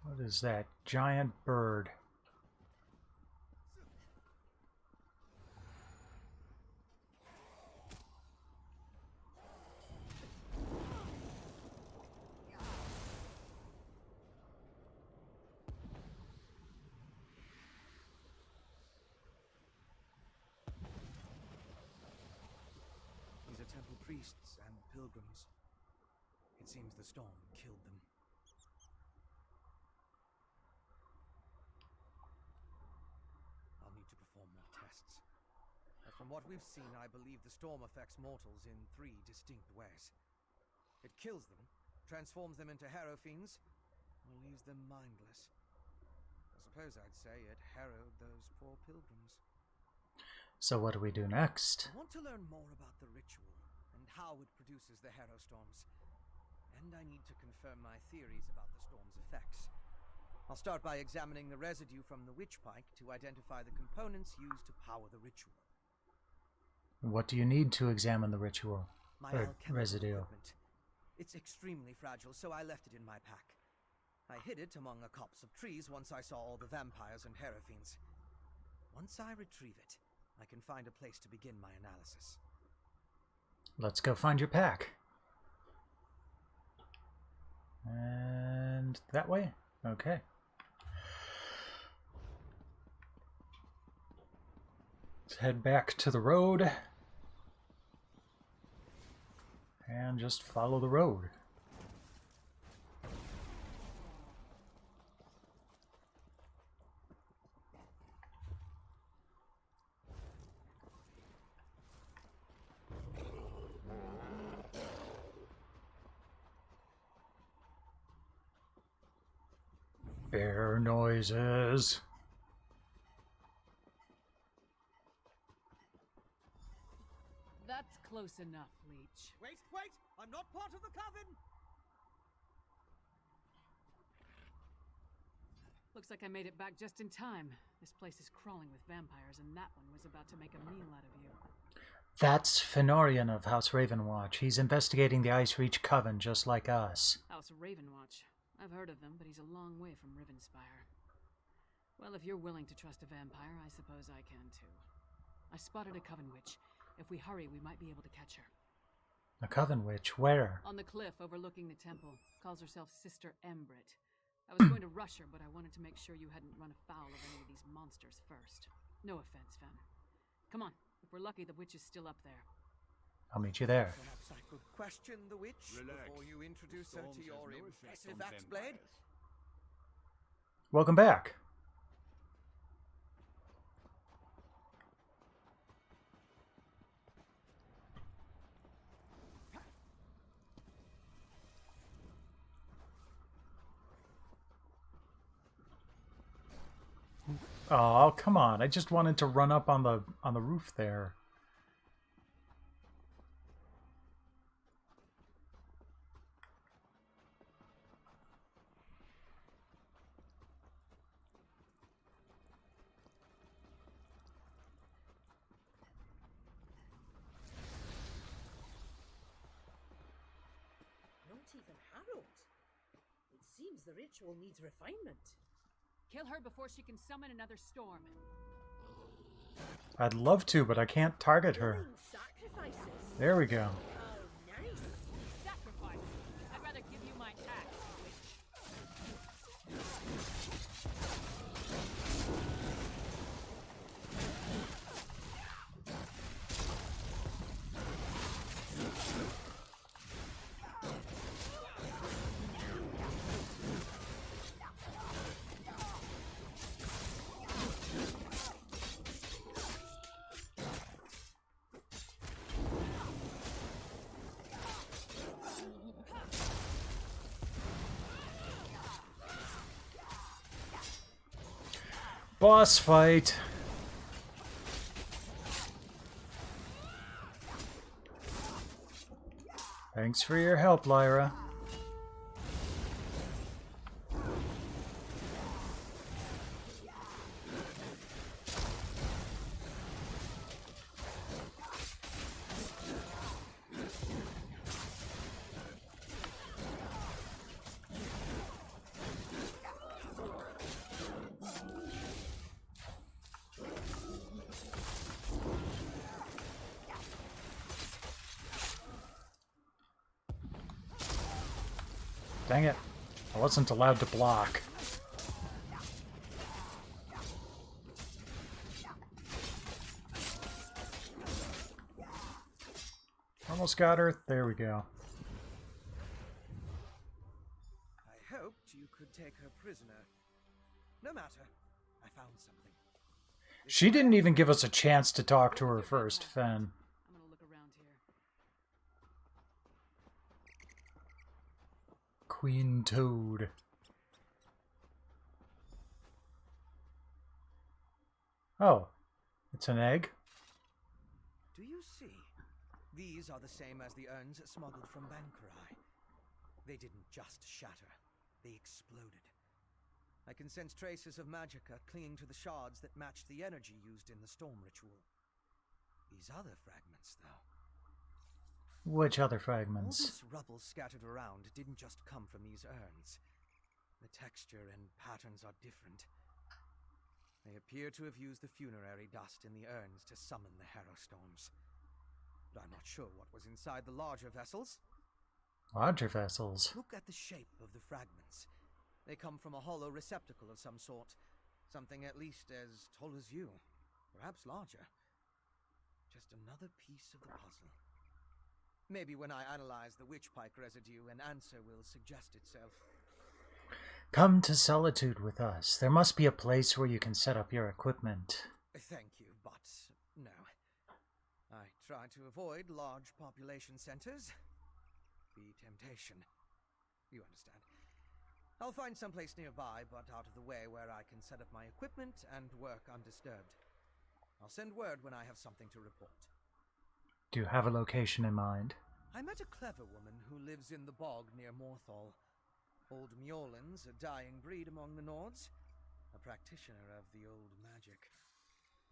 What is that? Giant bird. Temple priests and pilgrims. It seems the storm killed them. I'll need to perform more tests. But from what we've seen, I believe the storm affects mortals in 3 distinct ways. It kills them, transforms them into harrow fiends, or leaves them mindless. I suppose I'd say it harrowed those poor pilgrims. So what do we do next? I want to learn more about the ritual and how it produces the harrow storms. And I need to confirm my theories about the storm's effects. I'll start by examining the residue from the witch pike to identify the components used to power the ritual. What do you need to examine the ritual? My Or alchemical residue? equipment. It's extremely fragile, so I left it in my pack. I hid it among a copse of trees once I saw all the vampires and harrow fiends. Once I retrieve it, I can find a place to begin my analysis. Let's go find your pack. And that way? Okay. Let's head back to the road. And just follow the road. Bear noises. That's close enough, Leech. Wait! I'm not part of the coven! Looks like I made it back just in time. This place is crawling with vampires, and that one was about to make a meal out of you. That's Fenorian of House Ravenwatch. He's investigating the Ice Reach Coven just like us. House Ravenwatch. I've heard of them, but he's a long way from Rivenspire. Well, if you're willing to trust a vampire, I suppose I can too. I spotted a coven witch. If we hurry, we might be able to catch her. A coven witch? Where? On the cliff overlooking the temple. Calls herself Sister Embrit. I was going to rush her, but I wanted to make sure you hadn't run afoul of any of these monsters first. No offense, Fen. Come on. If we're lucky, the witch is still up there. I'll meet you there. Perhaps I could question the witch before you introduce her to your impressive axe blade? Welcome back. Oh, come on. I just wanted to run up on the roof there. Not even Harold. It seems the ritual needs refinement. Kill her before she can summon another storm. I'd love to, but I can't target her. Sacrifices. There we go. Oh, nice. Sacrifice. I'd rather give you my axe, witch. Boss fight. Thanks for your help, Lyra. Dang it. I wasn't allowed to block. Almost got her. There we go. I hoped you could take her prisoner. No matter. I found something. She didn't even give us a chance to talk to her first, Fen. I'm gonna look around here. Queen Toad. Oh, it's an egg? Do you see? These are the same as the urns smuggled from Bankarai. They didn't just shatter, they exploded. I can sense traces of magicka clinging to the shards that match the energy used in the storm ritual. These other fragments, though. Which other fragments? All this rubble scattered around didn't just come from these urns. The texture and patterns are different. They appear to have used the funerary dust in the urns to summon the Harrow Storms. But I'm not sure what was inside the larger vessels. Larger vessels? Look at the shape of the fragments. They come from a hollow receptacle of some sort. Something at least as tall as you. Perhaps larger. Just another piece of the puzzle. Maybe when I analyze the witchpike residue, an answer will suggest itself. Come to Solitude with us. There must be a place where you can set up your equipment. Thank you, but no. I try to avoid large population centers. The temptation. You understand. I'll find someplace nearby, but out of the way where I can set up my equipment and work undisturbed. I'll send word when I have something to report. Do you have a location in mind? I met a clever woman who lives in the bog near Morthal. Old Mjolnir's a dying breed among the Nords, a practitioner of the old magic.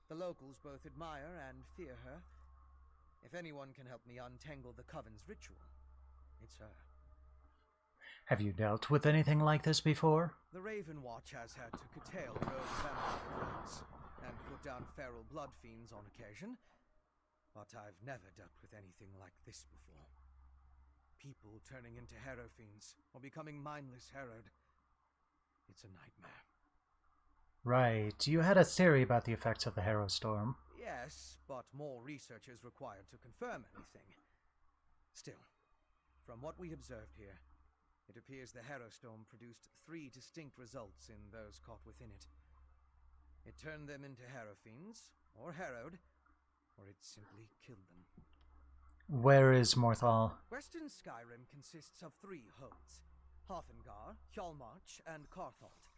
The locals both admire and fear her. If anyone can help me untangle the Coven's ritual, it's her. Have you dealt with anything like this before? The Raven Watch has had to curtail rogue vampire raids and put down feral blood fiends on occasion, but I've never dealt with anything like this before. People turning into harrow fiends or becoming mindless harrowed. It's a nightmare. Right. You had a theory about the effects of the Harrow Storm. Yes, but more research is required to confirm anything. Still, from what we observed here, it appears the Harrow Storm produced 3 distinct results in those caught within it. It turned them into harrow fiends, or harrowed, or it simply killed them. Where is Morthal? Western Skyrim consists of 3 holds: Hothengar, Hjalmarch, and Carthalt.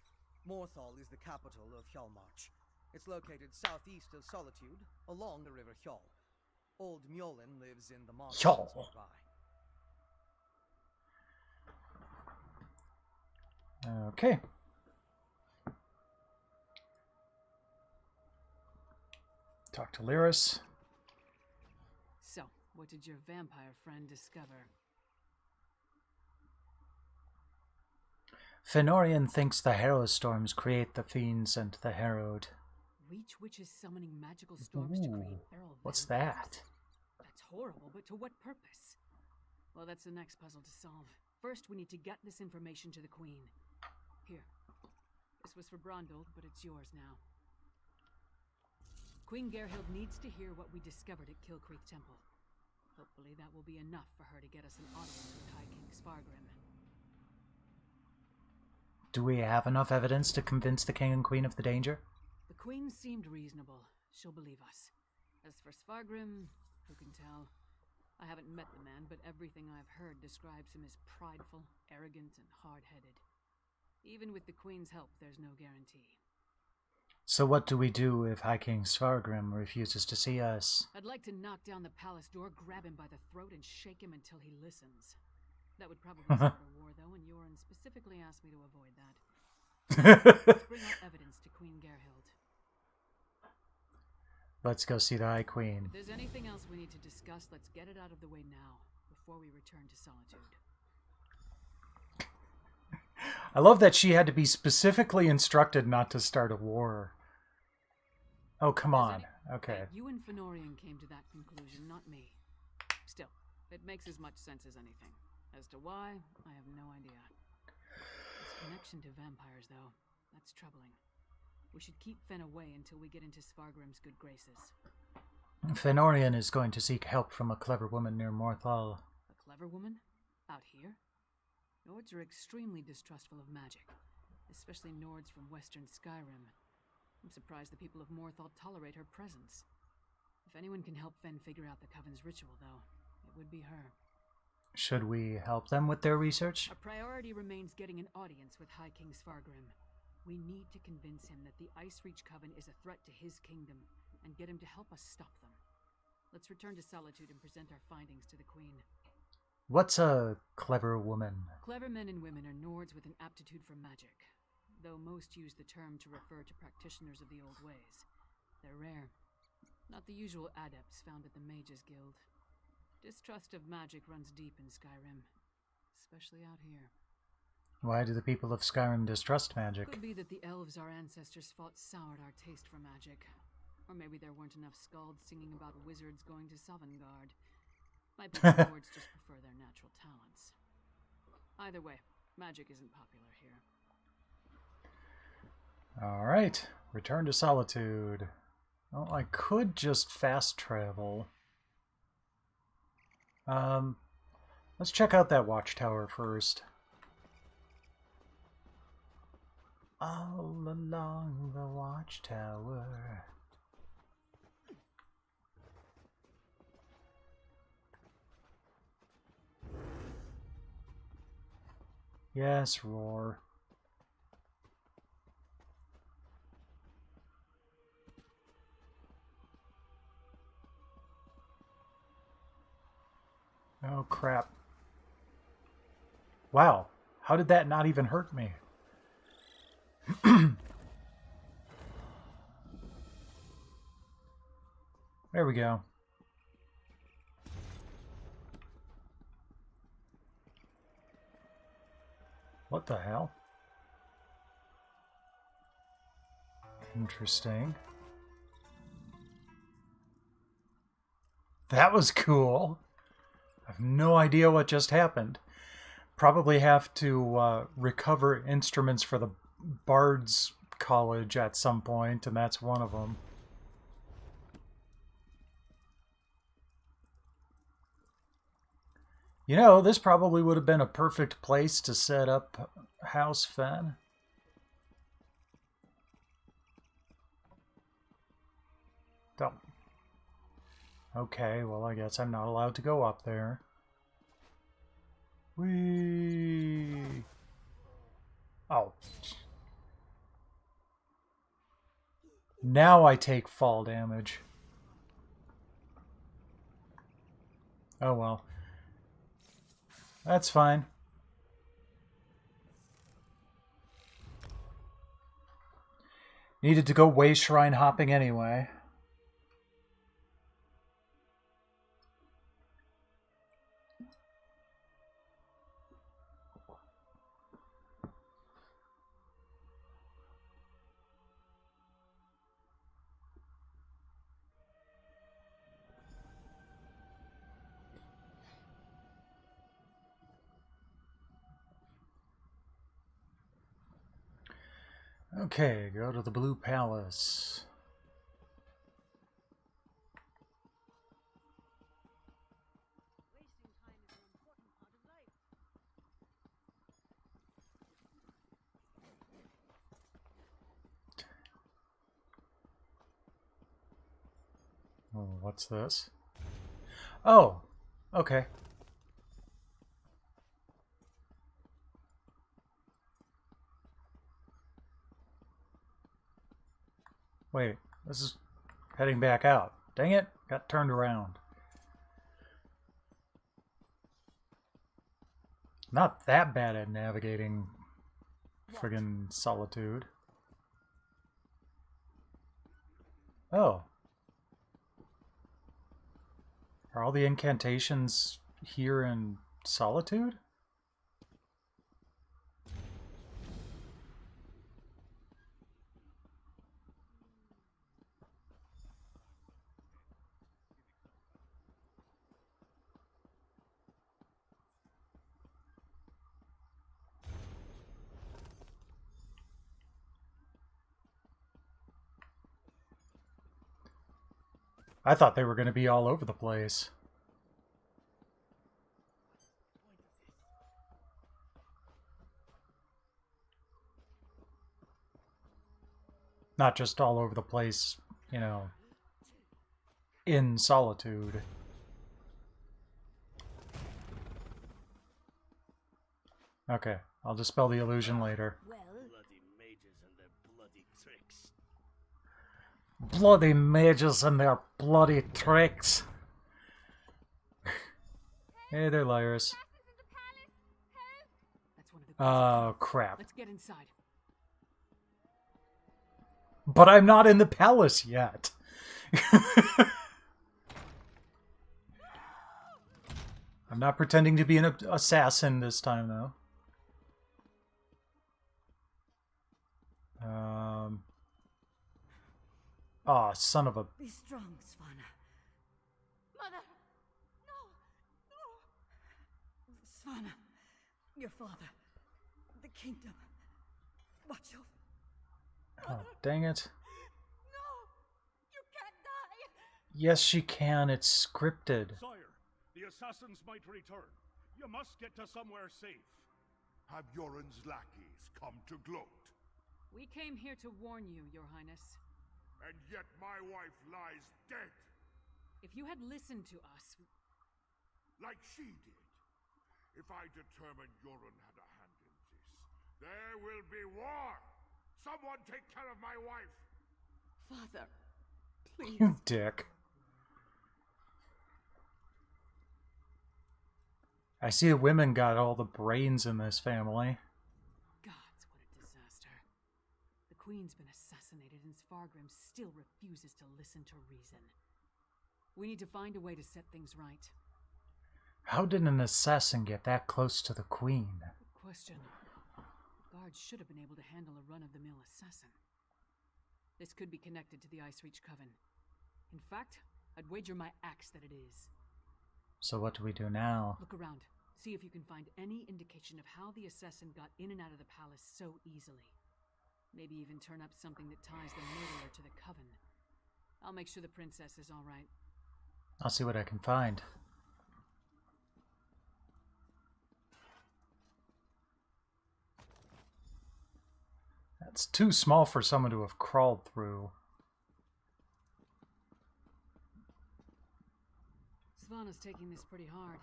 Morthal is the capital of Hjalmarch. It's located southeast of Solitude, along the river Hjal. Old Mjolnir lives in the mountains nearby. Okay. Talk to Lyris. So, what did your vampire friend discover? Fëanorian thinks the Harrow Storms create the fiends and the harrowed. Reach witches summoning magical storms to create feral What's vampires? that? That's horrible, but to what purpose? Well, that's the next puzzle to solve. First, we need to get this information to the Queen. Here. This was for Brondel, but it's yours now. Queen Gerhild needs to hear what we discovered at Kill Creek Temple. Hopefully that will be enough for her to get us an audience with High King Svargrim. Do we have enough evidence to convince the King and Queen of the danger? The Queen seemed reasonable. She'll believe us. As for Svargrim, who can tell? I haven't met the man, but everything I've heard describes him as prideful, arrogant, and hard-headed. Even with the Queen's help, there's no guarantee. So what do we do if High King Svargrim refuses to see us? I'd like to knock down the palace door, grab him by the throat, and shake him until he listens. That would probably start a war, though, and Yoren specifically asked me to avoid that. Let's bring our evidence to Queen Gerhild. Let's go see the High Queen. If there's anything else we need to discuss, let's get it out of the way now, before we return to Solitude. I love that she had to be specifically instructed not to start a war. Oh, come on. Okay. You and Fëanorian came to that conclusion, not me. Still, it makes as much sense as anything. As to why, I have no idea. His connection to vampires, though, that's troubling. We should keep Fen away until we get into Svargrim's good graces. Fëanorian is going to seek help from a clever woman near Morthal. A clever woman? Out here? Nords are extremely distrustful of magic, especially Nords from Western Skyrim. I'm surprised the people of Morthal tolerate her presence. If anyone can help Fen figure out the Coven's ritual, though, it would be her. Should we help them with their research? Our priority remains getting an audience with High King Svargrim. We need to convince him that the Ice Reach Coven is a threat to his kingdom, and get him to help us stop them. Let's return to Solitude and present our findings to the Queen. What's a clever woman? Clever men and women are Nords with an aptitude for magic, though most use the term to refer to practitioners of the old ways. They're rare. Not the usual adepts found at the Mages Guild. Distrust of magic runs deep in Skyrim, especially out here. Why do the people of Skyrim distrust magic? Could be that the elves our ancestors fought soured our taste for magic. Or maybe there weren't enough skalds singing about wizards going to Sovngarde. Might be the Lords just prefer their natural talents. Either way, magic isn't popular here. Alright, return to Solitude. Well, I could just fast travel. Let's check out that watchtower first. All along the watchtower. Yes, roar. Oh, crap. Wow. How did that not even hurt me? There we go. What the hell? Interesting. That was cool. I have no idea what just happened. Probably have to recover instruments for the Bard's College at some point, and that's one of them. You know, this probably would have been a perfect place to set up House Fen. Don't. Okay, well, I guess I'm not allowed to go up there. Whee! Oh. Now I take fall damage. Oh well. That's fine. Needed to go way shrine hopping anyway. Okay, go to the Blue Palace. Oh, what's this? Oh, okay. Wait, this is heading back out. Dang it, got turned around. Not that bad at navigating friggin' Solitude. Oh. Are all the incantations here in Solitude? I thought they were going to be all over the place. Not just all over the place, you know, in Solitude. Okay, I'll dispel the illusion later. Bloody mages and their bloody tricks. Bloody mages and their bloody tricks. Hey there, liars. Oh, crap. Let's get inside. But I'm not in the palace yet. I'm not pretending to be an assassin this time, though. Oh, son of a... Be strong, Svanna. Mother! No! No! Svanna, your father, the kingdom. Watch out. Oh, dang it. No! You can't die! Yes, she can. It's scripted. Sire, the assassins might return. You must get to somewhere safe. Have Yoren's lackeys come to gloat? We came here to warn you, Your Highness. And yet my wife lies dead. If you had listened to us... Like she did. If I determine Yoren had a hand in this, there will be war. Someone take care of my wife. Father, please. You dick. I see the women got all the brains in this family. Gods, what a disaster. The Queen's been assassinated and Svargrim still refuses to listen to reason. We need to find a way to set things right. How did an assassin get that close to the Queen? Good question. Guards should have been able to handle a run-of-the-mill assassin. This could be connected to the Icereach Coven. In fact, I'd wager my axe that it is. So what do we do now? Look around. See if you can find any indication of how the assassin got in and out of the palace so easily. Maybe even turn up something that ties the murderer to the Coven. I'll make sure the princess is all right. I'll see what I can find. That's too small for someone to have crawled through. Svanna's taking this pretty hard.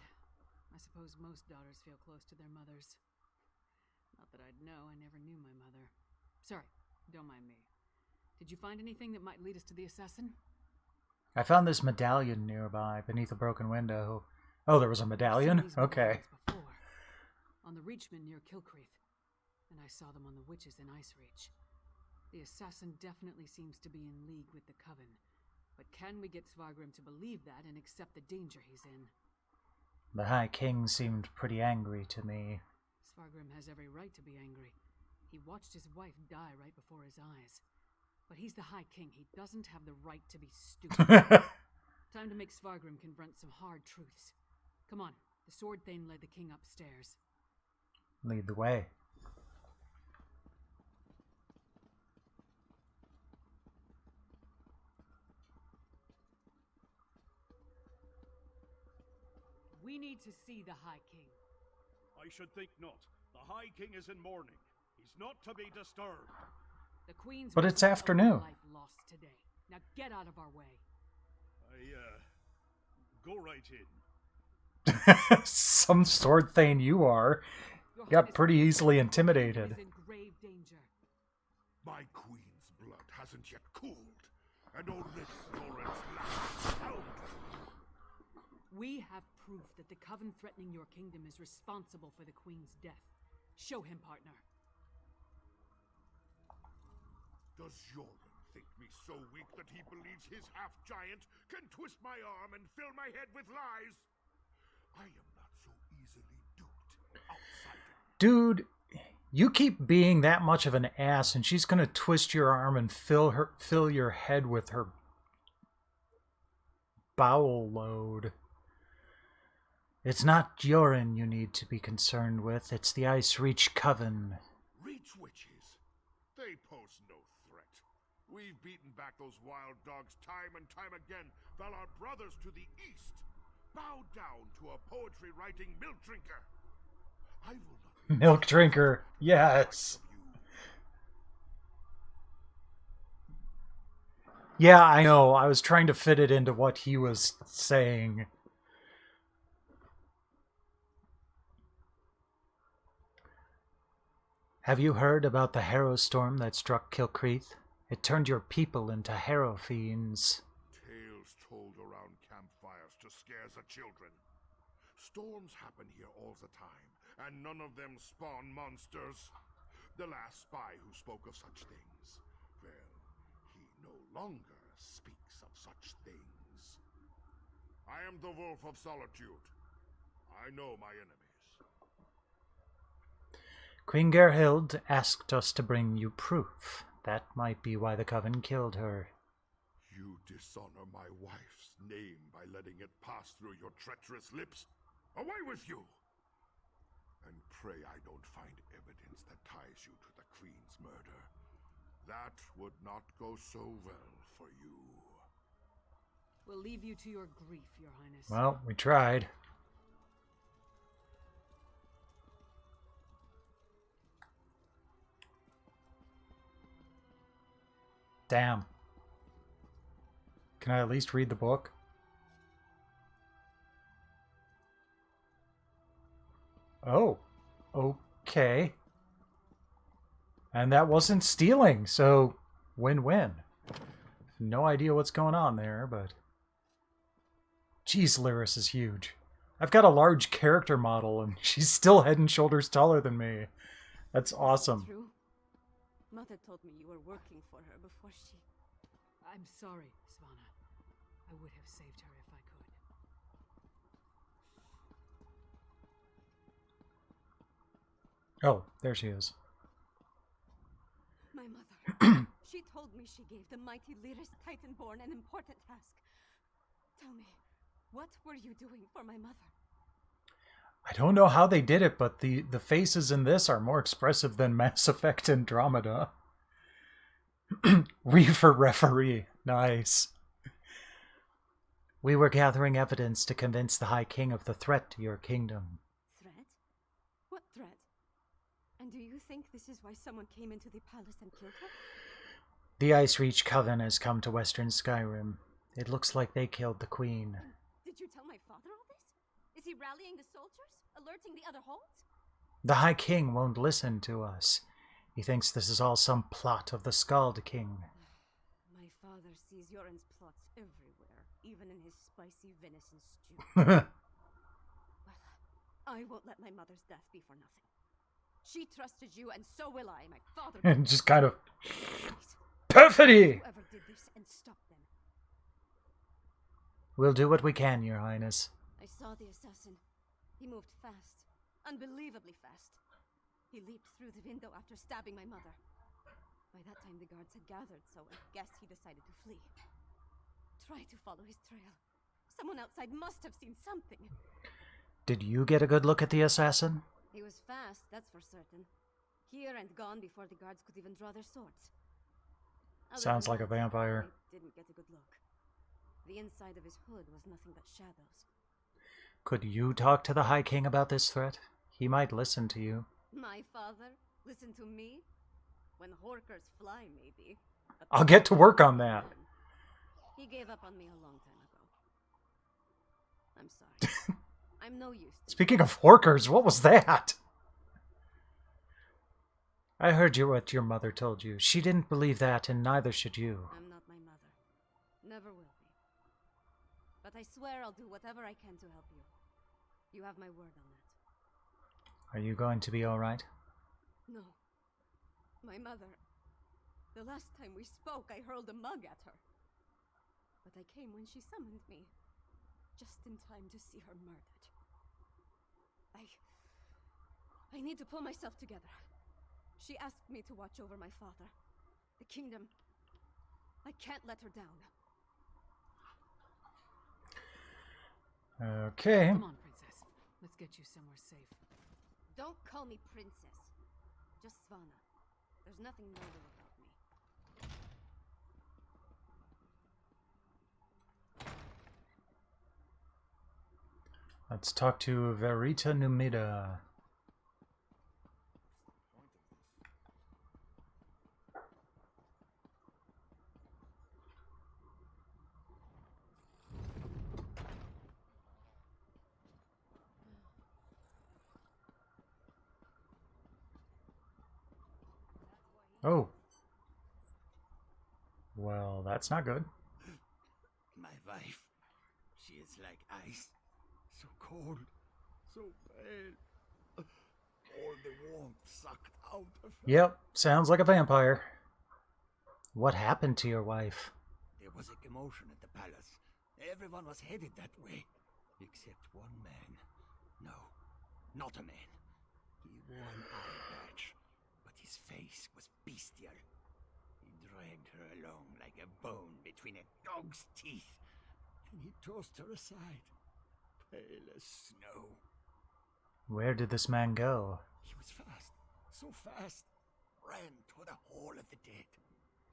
I suppose most daughters feel close to their mothers. Not that I'd know, I never knew my mother. Sorry, don't mind me. Did you find anything that might lead us to the assassin? I found this medallion nearby, beneath a broken window. Oh, there was a medallion? Okay. On the Reachman near Kilcreath. And I saw them on the witches in Icereach. The assassin definitely seems to be in league with the Coven. But can we get Svargrim to believe that and accept the danger he's in? The High King seemed pretty angry to me. Svargrim has every right to be angry. He watched his wife die right before his eyes. But he's the High King. He doesn't have the right to be stupid. Time to make Svargrim confront some hard truths. Come on, the Sword Thane led the king upstairs. Lead the way. We need to see the High King. I should think not. The High King is in mourning. He's not to be disturbed. The Queen's but it's afternoon. Life lost today. Now get out of our way. Go right in. Some Sword Thane you are. Got pretty easily intimidated. In grave danger. My queen's blood hasn't yet cooled, and old Lawrence laughs loudly. We have proof that the Coven threatening your kingdom is responsible for the Queen's death. Show him, partner. Does Yoren think me so weak that he believes his half-giant can twist my arm and fill my head with lies? I am not so easily duped, outsider. Dude, you keep being that much of an ass and she's gonna twist your arm and fill your head with her bowel load. It's not Yoren you need to be concerned with, it's the Icereach Coven. Reach witches? They pose no threat. We've beaten back those wild dogs time and time again, while our brothers to the east bow down to a poetry-writing milk drinker. I will not... Milk drinker, yes. Yeah, I know. I was trying to fit it into what he was saying. Have you heard about the harrow storm that struck Kilcreath? It turned your people into harrow fiends. Tales told around campfires to scare the children. Storms happen here all the time, and none of them spawn monsters. The last spy who spoke of such things, well, he no longer speaks of such things. I am the Wolf of Solitude. I know my enemies. Queen Gerhild asked us to bring you proof. That might be why the Coven killed her. You dishonor my wife's name by letting it pass through your treacherous lips. Away with you! And pray I don't find evidence that ties you to the Queen's murder. That would not go so well for you. We'll leave you to your grief, Your Highness. Well, we tried. Damn. Can I at least read the book? Oh, okay. And that wasn't stealing, so win-win. No idea what's going on there, but... Jeez, Lyris is huge. I've got a large character model, and she's still head and shoulders taller than me. That's awesome. True. Mother told me you were working for her before she... I'm sorry, Svana. I would have saved her if I could. Oh, there she is. My mother. She told me she gave the mighty Lyris Titanborn an important task. Tell me, what were you doing for my mother? I don't know how they did it, but the faces in this are more expressive than Mass Effect Andromeda. Reefer referee. Nice. We were gathering evidence to convince the High King of the threat to your kingdom. Threat? What threat? And do you think this is why someone came into the palace and killed her? The Ice Reach Coven has come to Western Skyrim. It looks like they killed the Queen. Did you tell my father all this? Is he rallying the soldiers? Alerting the other holds? The High King won't listen to us. He thinks this is all some plot of the Skald King. My father sees Yoren's plots everywhere, even in his spicy venison stew. Well, I won't let my mother's death be for nothing. She trusted you, and so will I. My father... And just kind of... Perfidy! Whoever did this, and stop them. We'll do what we can, Your Highness. I saw the assassin. He moved fast. Unbelievably fast. He leaped through the window after stabbing my mother. By that time, the guards had gathered, so I guess he decided to flee. Try to follow his trail. Someone outside must have seen something. Did you get a good look at the assassin? He was fast, that's for certain. Here and gone before the guards could even draw their swords. Sounds like a vampire. I didn't get a good look. The inside of his hood was nothing but shadows. Could you talk to the High King about this threat? He might listen to you. My father? Listen to me? When horkers fly, maybe. I'll get to work on that. He gave up on me a long time ago. I'm sorry. I'm no use to Speaking of horkers, what was that? I heard what your mother told you. She didn't believe that, and neither should you. I'm not my mother. Never will be. But I swear I'll do whatever I can to help you. You have my word on that. Are you going to be alright? No. My mother... The last time we spoke, I hurled a mug at her. But I came when she summoned me. Just in time to see her murdered. I need to pull myself together. She asked me to watch over my father. The kingdom. I can't let her down. Okay. Come on, princess. Let's get you somewhere safe. Don't call me princess. Just Svana. There's nothing noble about me. Let's talk to Verita Numida. Oh. Well, that's not good. My wife. She is like ice. So cold. So pale. All the warmth sucked out of her. Yep, sounds like a vampire. What happened to your wife? There was a commotion at the palace. Everyone was headed that way. Except one man. No, not a man. He wore an eye patch. But his face was bestial. He dragged her along like a bone between a dog's teeth. And he tossed her aside. Pale as snow. Where did this man go? He was fast. So fast. Ran toward the Hall of the Dead.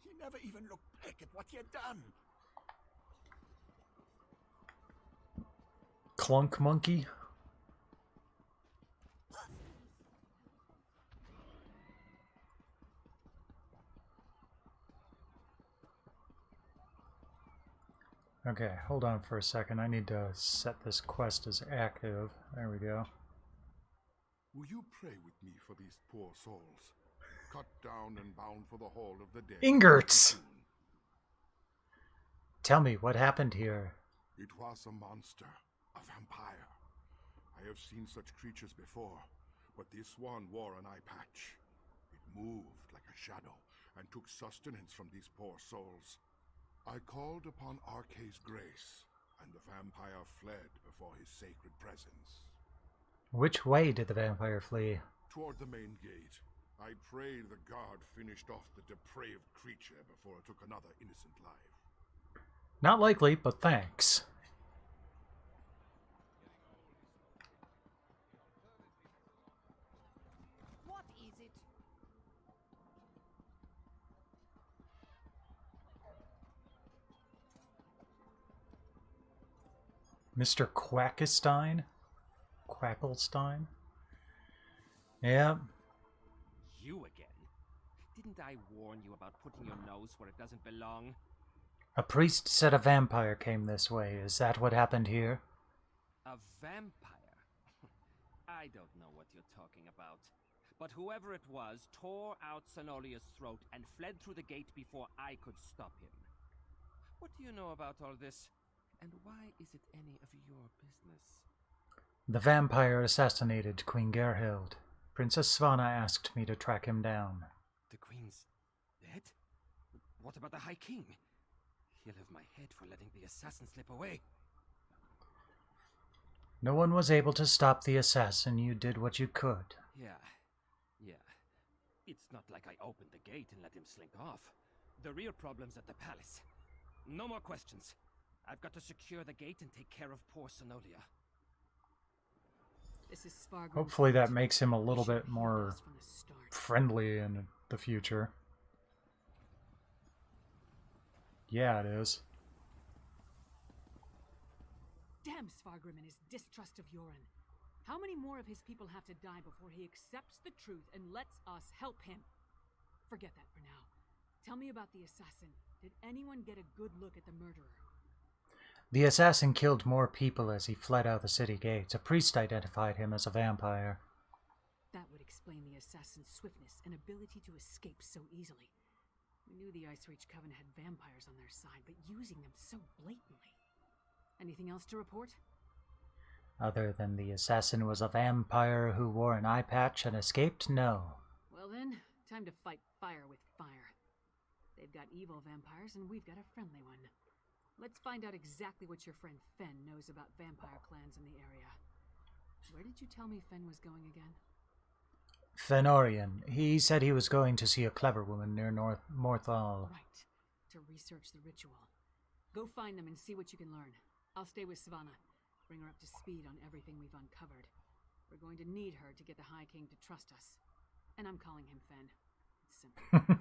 He never even looked back at what he had done. Clunk monkey? Okay, hold on for a second. I need to set this quest as active. There we go. Will you pray with me for these poor souls? Cut down and bound for the Hall of the Dead. Ingerts! Tell me, what happened here? It was a monster, a vampire. I've seen such creatures before, but this one wore an eye patch. It moved like a shadow and took sustenance from these poor souls. I called upon Arkay's grace, and the vampire fled before his sacred presence. Which way did the vampire flee? Toward the main gate. I pray the guard finished off the depraved creature before it took another innocent life. Not likely, but thanks. What is it? Mr. Quackenstein? Quacklestein? Yeah. You again? Didn't I warn you about putting your nose where it doesn't belong? A priest said a vampire came this way. Is that what happened here? A vampire? I don't know what you're talking about. But whoever it was tore out Sonolia's throat and fled through the gate before I could stop him. What do you know about all this? And why is it any of your business? The vampire assassinated Queen Gerhild. Princess Svanna asked me to track him down. The Queen's dead? What about the High King? He'll have my head for letting the assassin slip away. No one was able to stop the assassin. You did what you could. Yeah. It's not like I opened the gate and let him slink off. The real problem's at the palace. No more questions. I've got to secure the gate and take care of poor Sonolia. This is Svargrim. Hopefully that makes him a little bit more friendly in the future. Yeah, it is. Damn Svargrim and his distrust of Yoren. How many more of his people have to die before he accepts the truth and lets us help him? Forget that for now. Tell me about the assassin. Did anyone get a good look at the murderer? The assassin killed more people as he fled out the city gates. A priest identified him as a vampire. That would explain the assassin's swiftness and ability to escape so easily. We knew the Ice Reach Coven had vampires on their side, but using them so blatantly. Anything else to report? Other than the assassin was a vampire who wore an eye patch and escaped, no. Well then, time to fight fire with fire. They've got evil vampires and we've got a friendly one. Let's find out exactly what your friend Fen knows about vampire clans in the area. Where did you tell me Fen was going again? Fenorian. He said he was going to see a clever woman near Morthal. Right. To research the ritual. Go find them and see what you can learn. I'll stay with Svanna. Bring her up to speed on everything we've uncovered. We're going to need her to get the High King to trust us. And I'm calling him Fen. It's simple.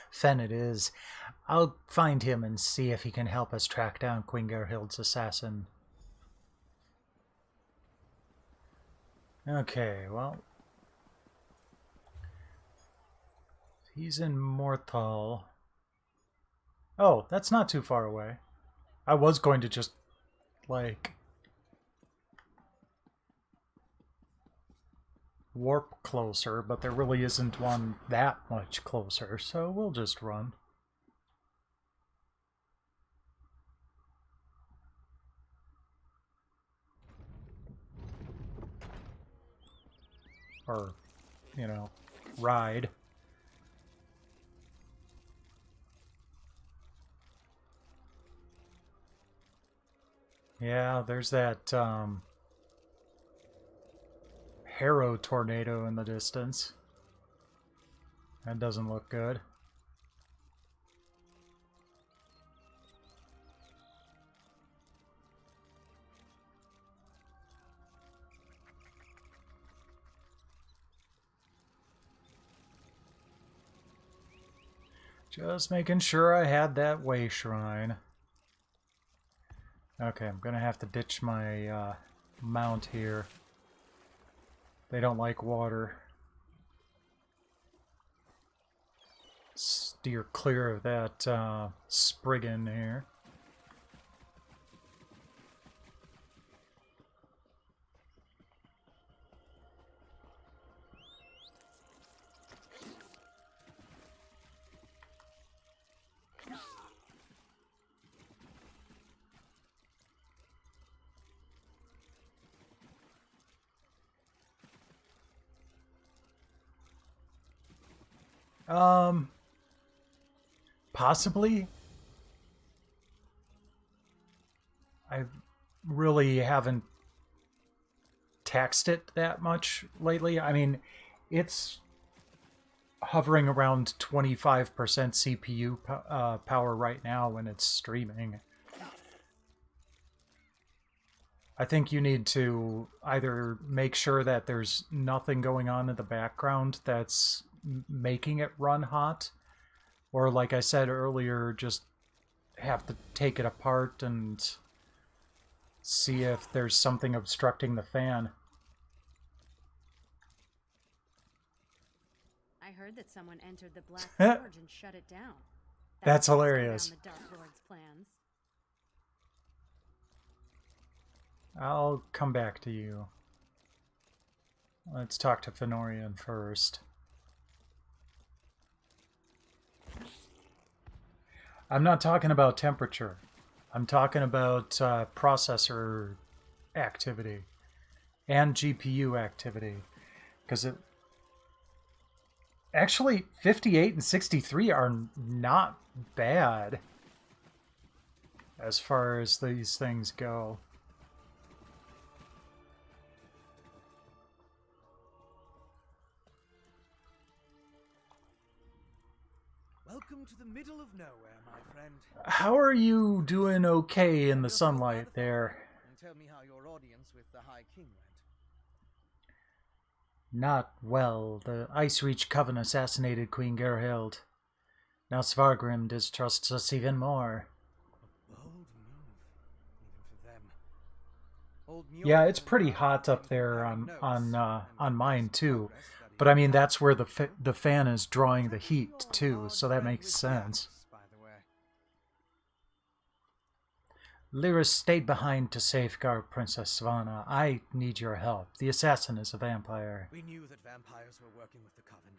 Fen it is. I'll find him and see if he can help us track down Queen Gerhild's assassin. Okay, well. He's in Morthal. Oh, that's not too far away. I was going to just, like, warp closer, but there really isn't one that much closer, so we'll just run. Or, you know, ride. Yeah, there's that, Harrow tornado in the distance. That doesn't look good. Just making sure I had that way shrine. Okay, I'm gonna have to ditch my mount here. They don't like water. Steer clear of that Spriggan here. Possibly. I really haven't taxed it that much lately. I mean, it's hovering around 25% CPU power right now when it's streaming. I think you need to either make sure that there's nothing going on in the background that's making it run hot, or like I said earlier, just have to take it apart and see if there's something obstructing the fan. I heard that someone entered the Black Forge and shut it down. That's hilarious. The Dark Lord's plans. I'll come back to you. Let's talk to Fenorian first. I'm not talking about temperature. I'm talking about processor activity and GPU activity. Because it... Actually, 58 and 63 are not bad as far as these things go. Welcome to the middle of nowhere, my friend. How are you doing okay in the sunlight there? And tell me how your audience with the High King went. Not well. The Ice Reach Coven assassinated Queen Gerhild. Now Svargrim distrusts us even more. A bold move, even for them. Old Yeah, it's pretty hot up there on mine too. But I mean, that's where the fan is drawing the heat too, so that makes sense. Lyris stayed behind to safeguard Princess Svanna. I need your help. The assassin is a vampire. We knew that vampires were working with the Coven.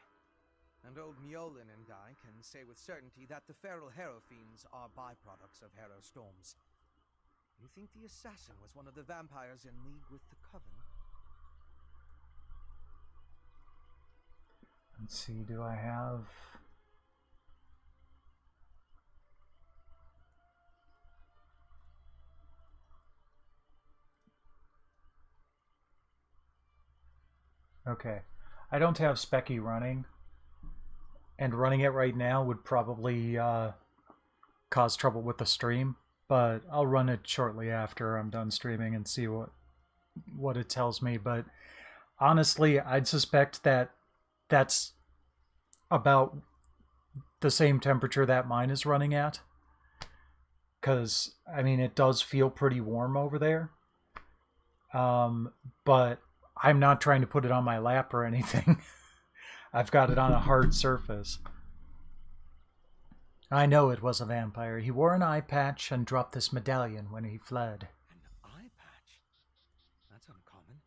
And old Mjolin and I can say with certainty that the feral Harrow fiends are byproducts of Harrow storms. You think the assassin was one of the vampires in league with the Coven? Let's see, do I have... Okay, I don't have Specky running, and running it right now would probably cause trouble with the stream, but I'll run it shortly after I'm done streaming and see what it tells me. But honestly, I'd suspect that that's about the same temperature that mine is running at, because I mean, it does feel pretty warm over there, but I'm not trying to put it on my lap or anything. I've got it on a hard surface. I know it was a vampire. He wore an eye patch and dropped this medallion when he fled. An eye patch? That's uncommon.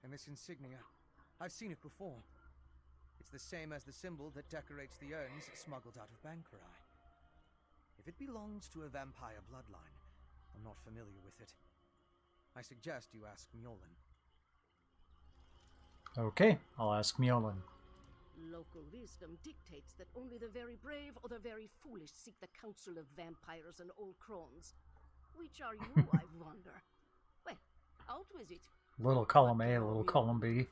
And this insignia, I've seen it before. It's the same as the symbol that decorates the urns smuggled out of Bankerai. If it belongs to a vampire bloodline, I'm not familiar with it. I suggest you ask Mjolin. Okay, I'll ask Mjolin. Local wisdom dictates that only the very brave or the very foolish seek the counsel of vampires and old crones. Which are you, I wonder? Well, out with it. Little column A, little column B.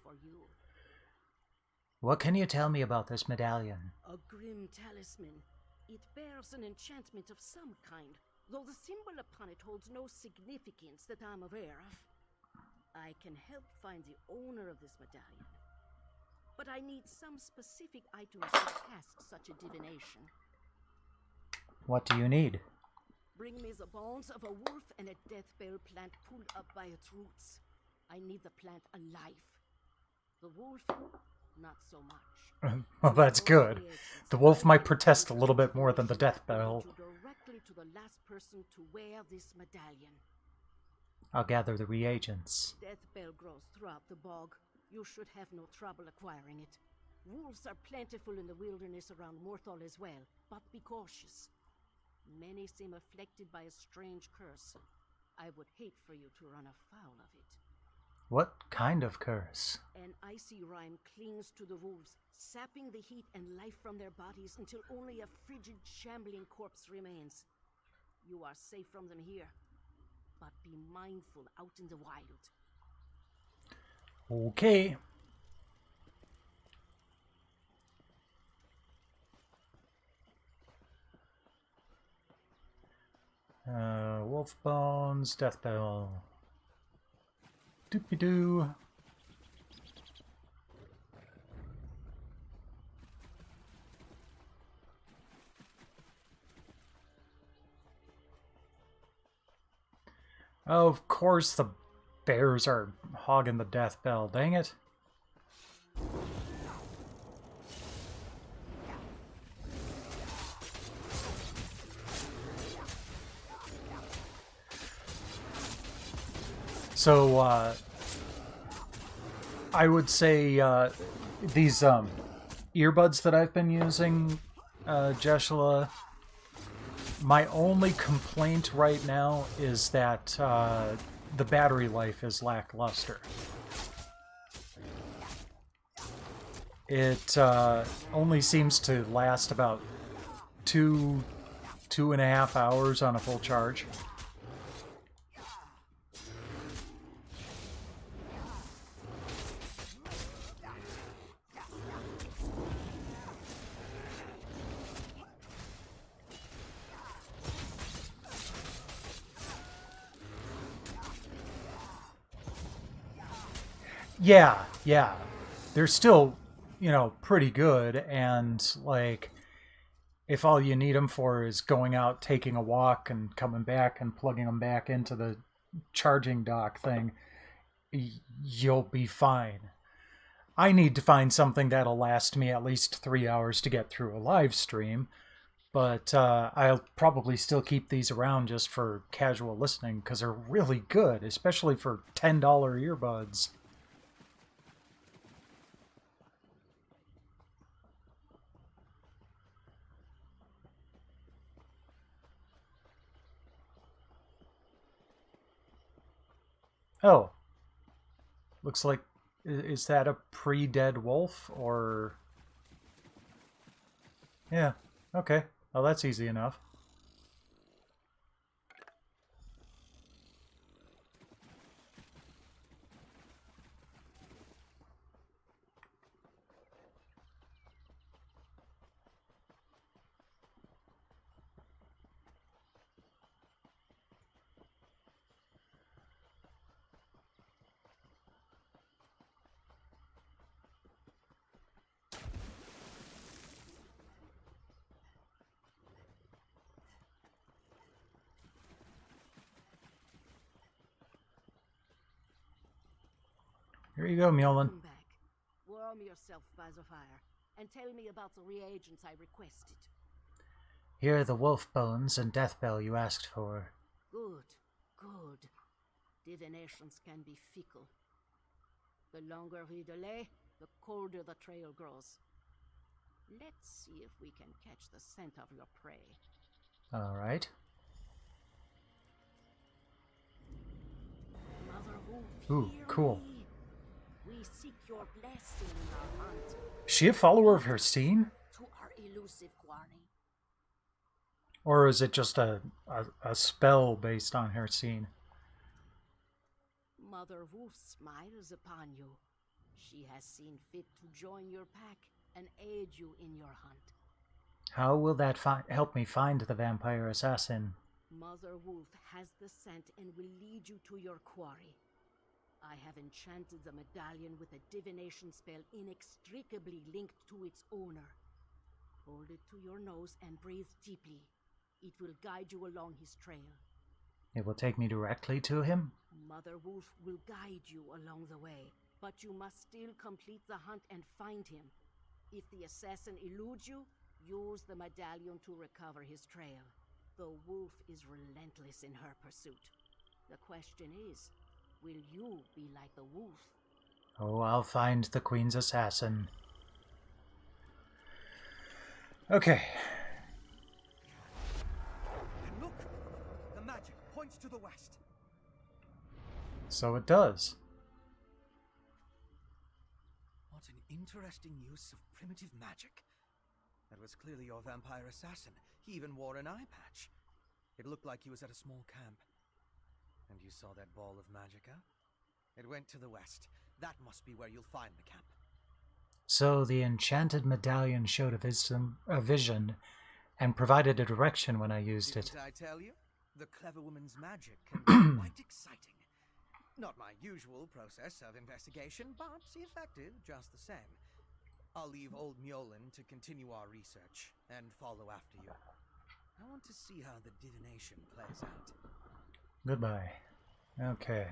What can you tell me about this medallion? A grim talisman. It bears an enchantment of some kind, though the symbol upon it holds no significance that I'm aware of. I can help find the owner of this medallion, but I need some specific items to cast such a divination. What do you need? Bring me the bones of a wolf and a death bell plant pulled up by its roots. I need the plant alive. The wolf, not so much. Well, that's good. The wolf might protest a little bit more than the death bell. Directly to the last person to wear this medallion. I'll gather the reagents. Death bell grows throughout the bog. You should have no trouble acquiring it. Wolves are plentiful in the wilderness around Morthal as well, but be cautious. Many seem afflicted by a strange curse. I would hate for you to run afoul of it. What kind of curse? An icy rime clings to the wolves, sapping the heat and life from their bodies until only a frigid, shambling corpse remains. You are safe from them here, but be mindful out in the wild. Okay. Wolf bones, death bell. Doopy-doo. Of course the bears are hogging the death bell, dang it. So, I would say these earbuds that I've been using, Jeshua, my only complaint right now is that the battery life is lackluster. It only seems to last about 2.5 hours on a full charge. Yeah. They're still, you know, pretty good, and, like, if all you need them for is going out, taking a walk, and coming back and plugging them back into the charging dock thing, you'll be fine. I need to find something that'll last me at least 3 hours to get through a live stream, but I'll probably still keep these around just for casual listening, because they're really good, especially for $10 earbuds. Oh. Looks like... Is that a pre-dead wolf, or... Yeah, okay. Well, that's easy enough. Here you go, Mjolnir. Come back. Warm yourself by the fire, and tell me about the reagents I requested. Here are the wolf bones and death bell you asked for. Good. Divinations can be fickle. The longer we delay, the colder the trail grows. Let's see if we can catch the scent of your prey. Alright. Mother Wolf, Ooh, cool. we seek your blessing in our hunt. Is she a follower of her scene? To our elusive quarry. Or is it just a spell based on her scene? Mother Wolf smiles upon you. She has seen fit to join your pack and aid you in your hunt. How will that help me find the vampire assassin? Mother Wolf has the scent and will lead you to your quarry. I have enchanted the medallion with a divination spell inextricably linked to its owner. Hold it to your nose and breathe deeply. It will guide you along his trail. It will take me directly to him? Mother Wolf will guide you along the way, but you must still complete the hunt and find him. If the assassin eludes you, use the medallion to recover his trail. The wolf is relentless in her pursuit. The question is, will you be like the wolf? Oh, I'll find the Queen's assassin. Okay. And look! The magic points to the west. So it does. interesting use of primitive magic. That was clearly your vampire assassin. He even wore an eye patch. It looked like he was at a small camp. And you saw that ball of magicka? It went to the west. That must be where you'll find the camp. So the enchanted medallion showed a vision and provided a direction when I used it. Didn't I tell you? The clever woman's magic can be quite exciting. Not my usual process of investigation, but effective just the same. I'll leave old Mjolin to continue our research and follow after you. I want to see how the divination plays out. Goodbye. Okay.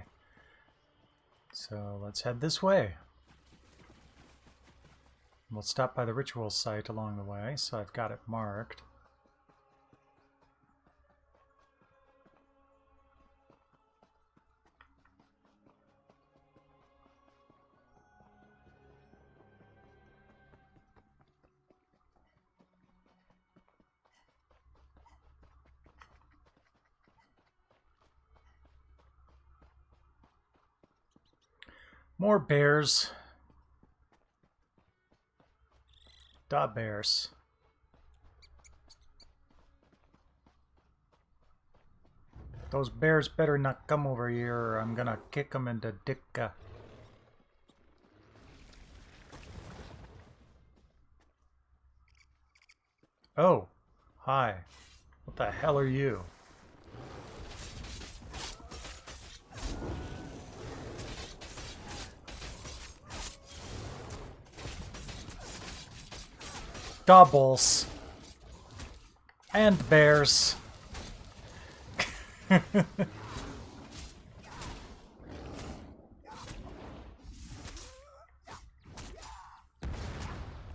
So let's head this way. We'll stop by the ritual site along the way, so I've got it marked. More bears. Da bears. Those bears better not come over here or I'm gonna kick them into dicka. Oh, hi. What the hell are you? Doubles. And bears.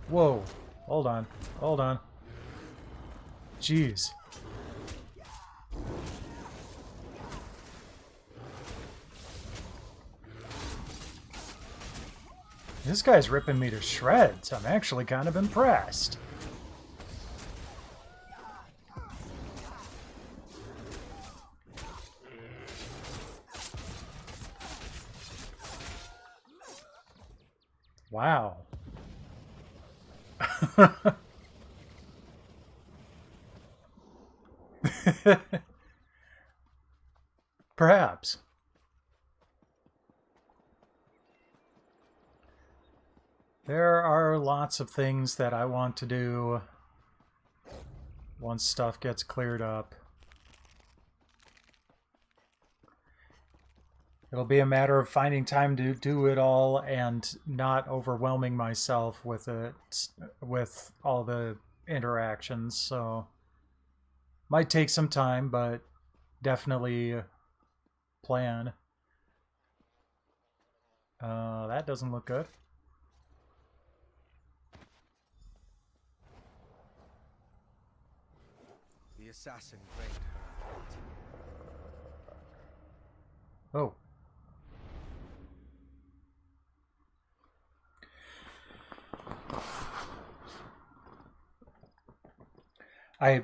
Whoa. Hold on. Hold on. Jeez. This guy's ripping me to shreds. I'm actually kind of impressed. Wow. Perhaps. There are lots of things that I want to do once stuff gets cleared up. It'll be a matter of finding time to do it all and not overwhelming myself with it, with all the interactions. So, might take some time, but definitely plan. That doesn't look good. The assassin drained her of blood. Oh. I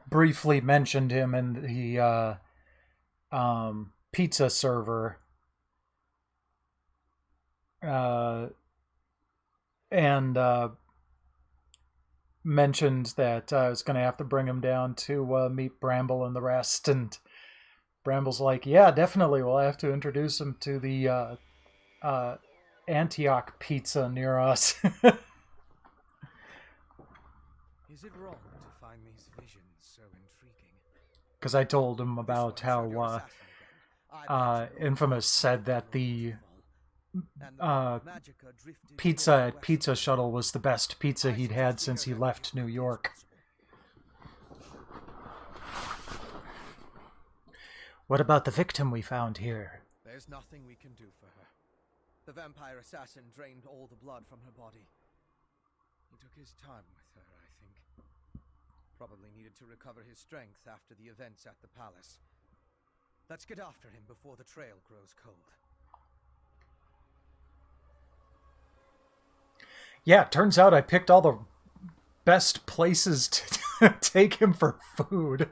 briefly mentioned him in the pizza server. And mentioned that I was going to have to bring him down to meet Bramble and the rest. And Bramble's like, yeah, definitely. We'll have to introduce him to the Antioch pizza near us. Is it wrong to find these visions so intriguing? Because I told him about how Infamous said that the pizza at Pizza Shuttle was the best pizza he'd had since he left New York. What about the victim we found here? There's nothing we can do for her. The vampire assassin drained all the blood from her body. He took his time with her, I think. Probably needed to recover his strength after the events at the palace. Let's get after him before the trail grows cold. Yeah, turns out I picked all the best places to take him for food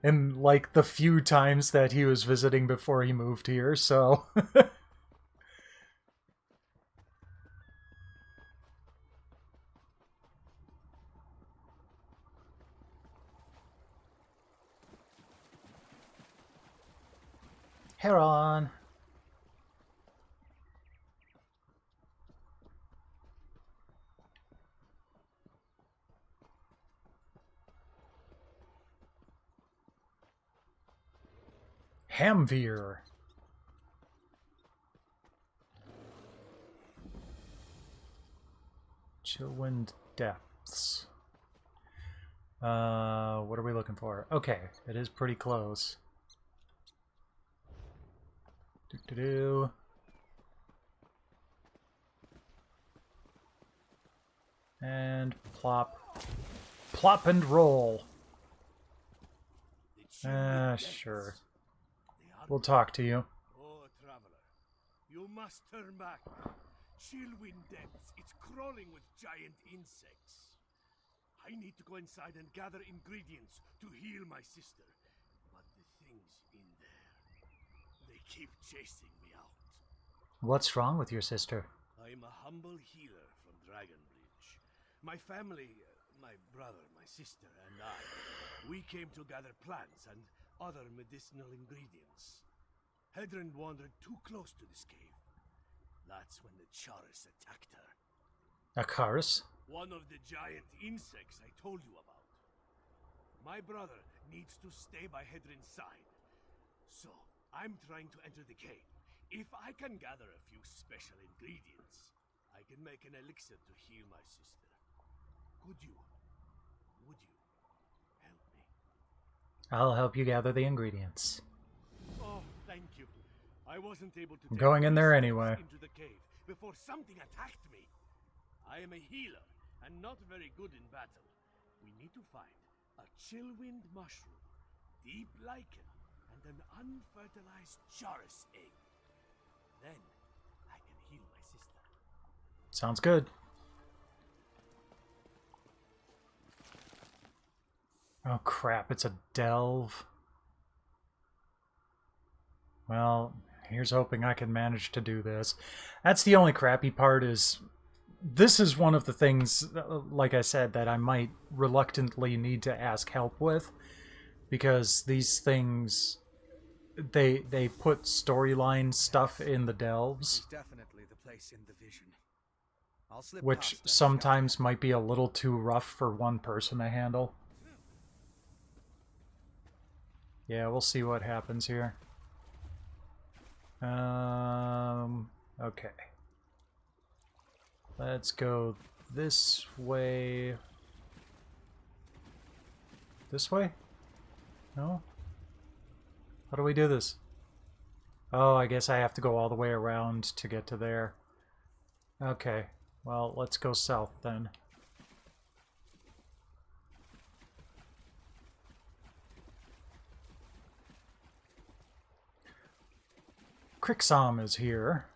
in, like, the few times that he was visiting before he moved here, so... Heron. Hamveer. Chillwind Depths. What are we looking for? Okay, it is pretty close. Do-do-do. And plop. Plop and roll. Sure. We'll talk to you. Oh, traveler, you must turn back. Chillwind Depths, it's crawling with giant insects. I need to go inside and gather ingredients to heal my sister. But the things in there, they keep chasing me out. What's wrong with your sister? I'm a humble healer from Dragonbridge. My family, my brother, my sister, and I, we came to gather plants and other medicinal ingredients. Hedron wandered too close to this cave. That's when the Charis attacked her. A Charis? One of the giant insects I told you about. My brother needs to stay by Hedron's side. So, I'm trying to enter the cave. If I can gather a few special ingredients, I can make an elixir to heal my sister. Would you help me? I'll help you gather the ingredients. Oh, thank you. I wasn't able to I'm going in there anyway. into the cave before something attacked me. I am a healer and not very good in battle. We need to find a Chillwind mushroom, deep lichen, and an unfertilized Charis egg. Then I can heal my sister. Sounds good. Oh crap, it's a delve. Well, here's hoping I can manage to do this. That's the only crappy part is... This is one of the things, like I said, that I might reluctantly need to ask help with. Because these things... They put storyline stuff in the delves. Definitely the place in the vision. I'll slip Which sometimes might be a little too rough for one person to handle. Yeah, we'll see what happens here. Okay. Let's go this way. This way? No? How do we do this? Oh, I guess I have to go all the way around to get to there. Okay. Well, let's go south then. Crixom is here.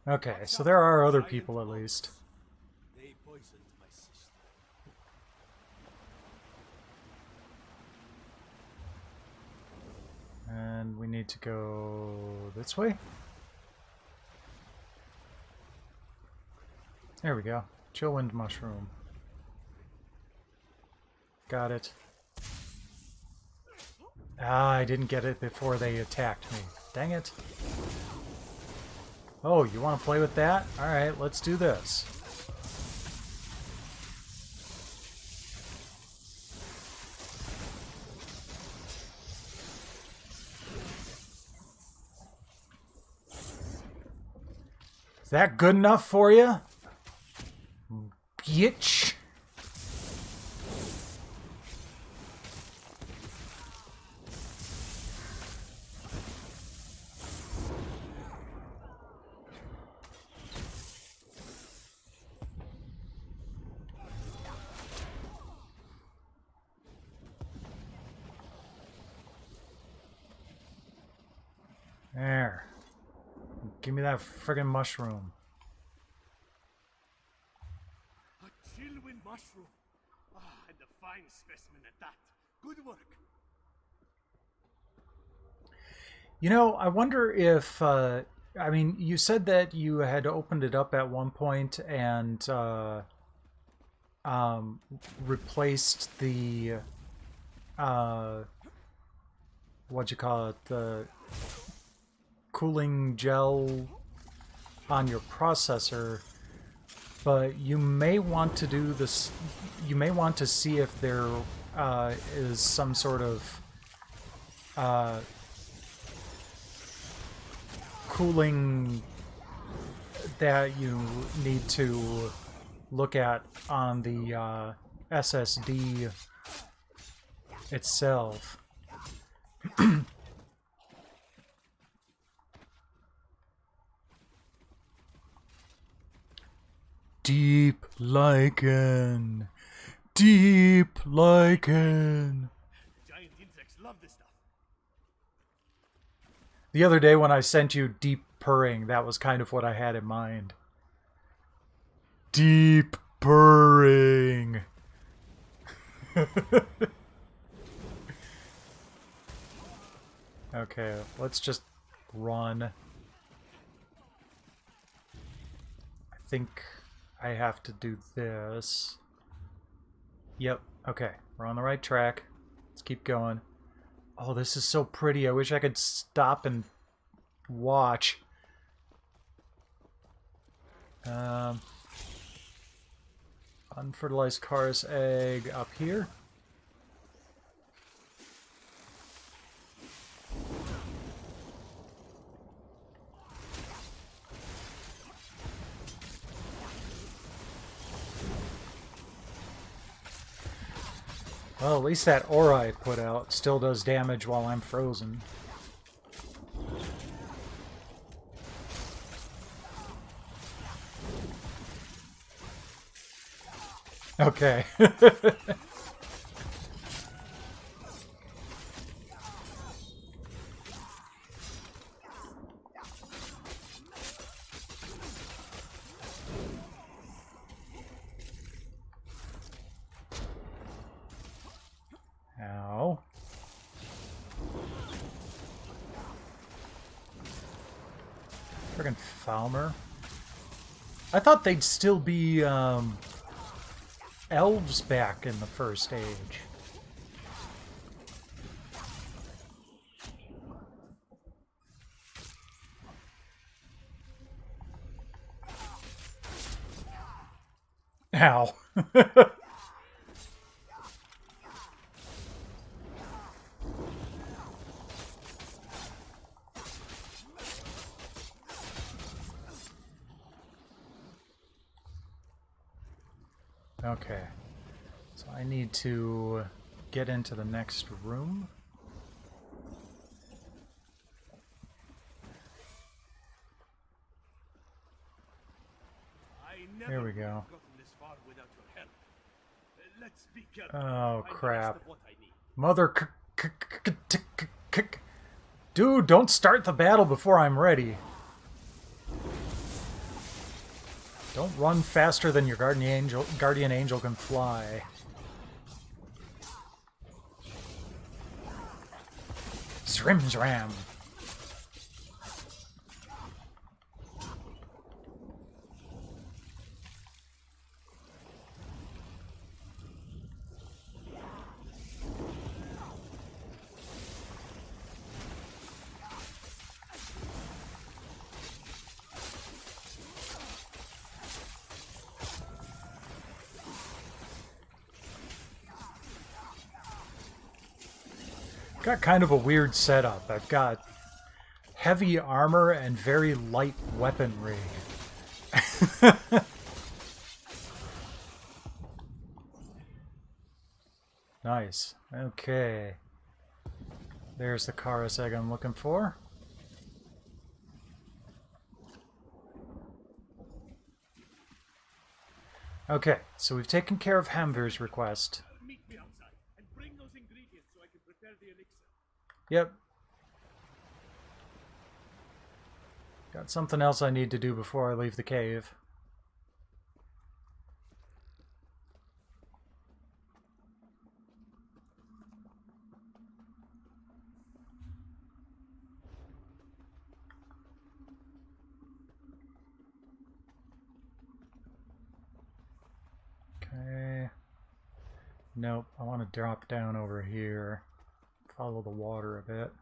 Okay, so there are other people at least. They poisoned my sister. And we need to go this way? There we go. Chillwind mushroom. Got it. Ah, I didn't get it before they attacked me. Dang it. Oh, you want to play with that? Alright, let's do this. Is that good enough for you? Bitch. There. Give me that friggin' mushroom. A Chillwind mushroom. Ah, and a fine specimen at that. Good work. You know, I wonder if, I mean, you said that you had opened it up at one point, and replaced the what you call it, the cooling gel on your processor, but you may want to do this. You may want to see if there is some sort of cooling that you need to look at on the SSD itself. Deep lichen. Deep lichen. Giant insects love this stuff. The other day when I sent you deep purring, that was kind of what I had in mind. Deep purring. Okay, let's just run. I think I have to do this. Yep, okay, we're on the right track. Let's keep going. Oh, this is so pretty. I wish I could stop and watch. Unfertilized Chorus egg up here. Well, at least that aura I put out still does damage while I'm frozen. Okay. Ow. Friggin' Falmer. I thought they'd still be, elves back in the first age. Ow. Okay, so I need to get into the next room. There we go. Oh crap. Mother Dude, don't start the battle before I'm ready. Don't run faster than your guardian angel can fly. Zrim-zram. Got kind of a weird setup. I've got heavy armor and very light weaponry. Nice. Okay. There's the Chorus egg I'm looking for. Okay, so we've taken care of Hamvir's request. Yep. Got something else I need to do before I leave the cave. Okay. Nope, I want to drop down over here. Follow the water a bit.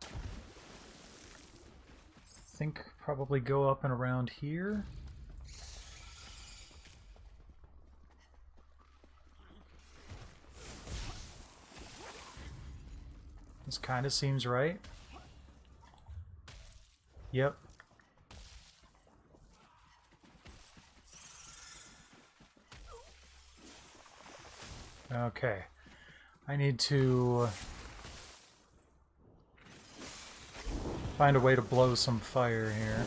Think probably go up and around here. This kind of seems right. Yep. Okay. I need to find a way to blow some fire here.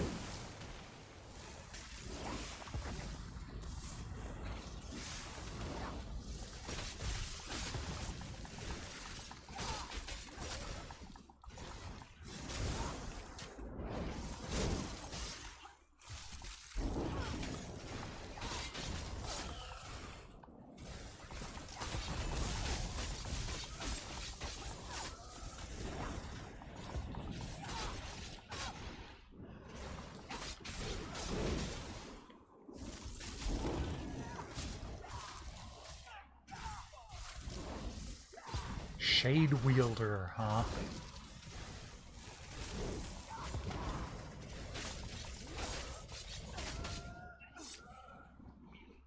Shade Wielder, huh?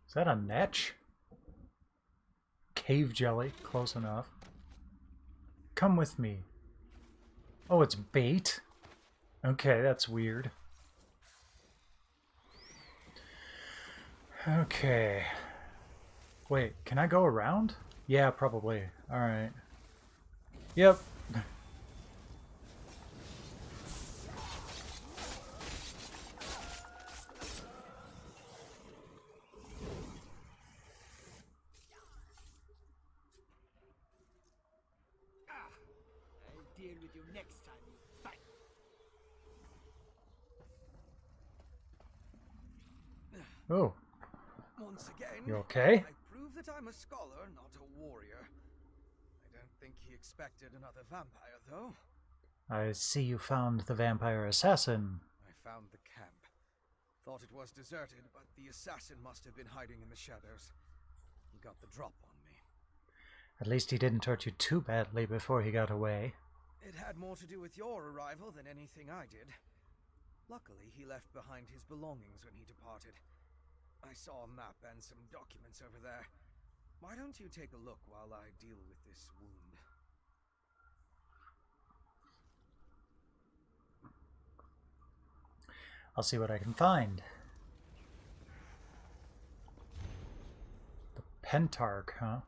Is that a netch? Cave jelly, close enough. Come with me. Oh, it's bait? Okay, that's weird. Okay. Wait, can I go around? Yeah, probably. Alright. Yep. I'll deal with you next time you fight. Oh. Once again, You okay? I prove that I'm a scholar, not a warrior. I don't think he expected another vampire, though. I see you found the vampire assassin. I found the camp. Thought it was deserted, but the assassin must have been hiding in the shadows. He got the drop on me. At least he didn't hurt you too badly before he got away. It had more to do with your arrival than anything I did. Luckily, he left behind his belongings when he departed. I saw a map and some documents over there. Why don't you take a look while I deal with this wound? I'll see what I can find. The Pentarch, huh?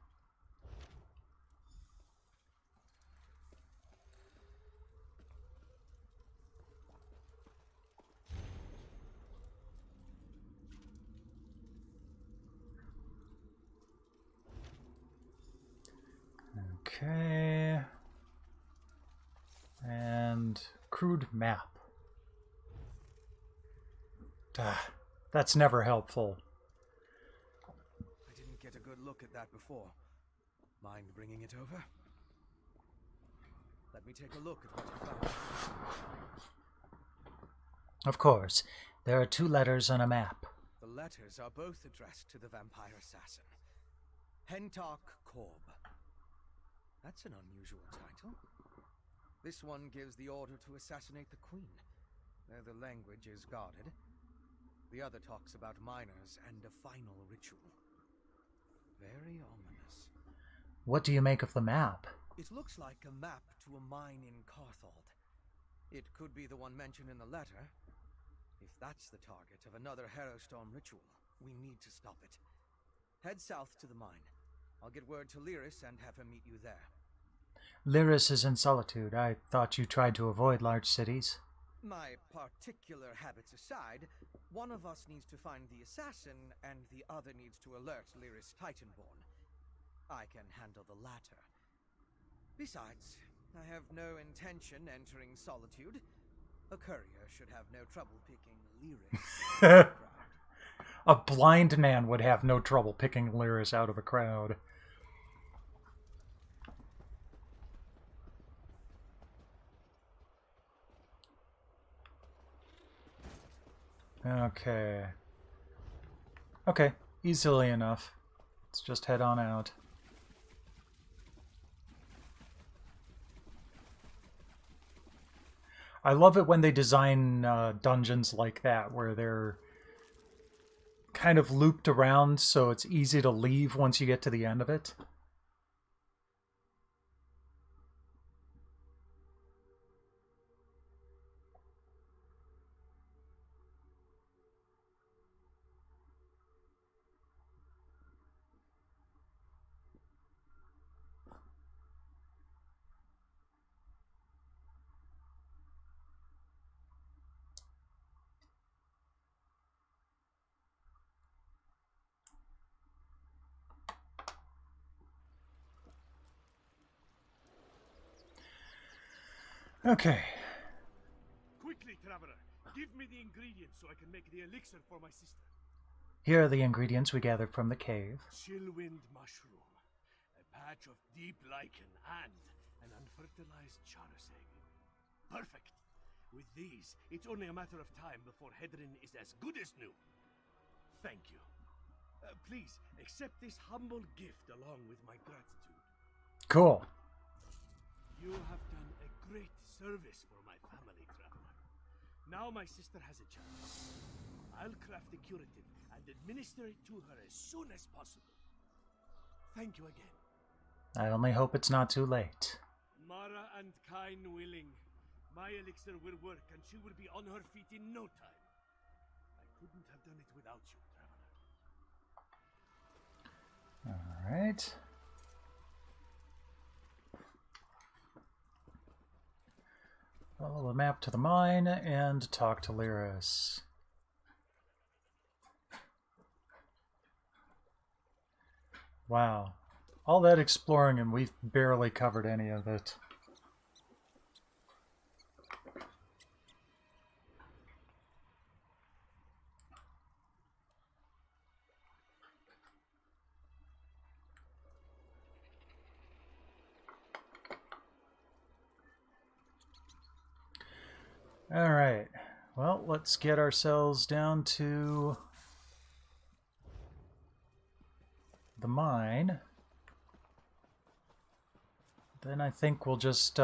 Okay. And crude map. That's never helpful. I didn't get a good look at that before. Mind bringing it over? Let me take a look at what you found. Of course. There are 2 letters on a map. The letters are both addressed to the vampire assassin. Hentarch Korb. That's an unusual title. This one gives the order to assassinate the queen, though the language is guarded. The other talks about miners and a final ritual. Very ominous. What do you make of the map? It looks like a map to a mine in Carthald. It could be the one mentioned in the letter. If that's the target of another Harrowstorm ritual, we need to stop it. Head south to the mine. I'll get word to Lyris and have him meet you there. Lyris is in Solitude. I thought you tried to avoid large cities. My particular habits aside, one of us needs to find the assassin, and the other needs to alert Lyris Titanborn. I can handle the latter. Besides, I have no intention entering Solitude. A courier should have no trouble picking Lyris. A blind man would have no trouble picking Lyris out of a crowd. Okay. Okay, easily enough. Let's just head on out. I love it when they design dungeons like that, where they're kind of looped around so it's easy to leave once you get to the end of it. Okay. Quickly, traveler, give me the ingredients so I can make the elixir for my sister. Here are the ingredients we gathered from the cave. Chillwind mushroom, a patch of deep lichen, and an unfertilized charas egg. Perfect. With these, it's only a matter of time before Hedrin is as good as new. Thank you. Please accept this humble gift along with my gratitude. Cool. You have done a great service for my family, traveler. Now my sister has a chance. I'll craft the curative and administer it to her as soon as possible. Thank you again. I only hope it's not too late. Mara and Kain willing, my elixir will work and she will be on her feet in no time. I couldn't have done it without you, traveler. All right. Follow the map to the mine and talk to Lyris. Wow. All that exploring and we've barely covered any of it. All right. Well, let's get ourselves down to the mine. Then I think we'll just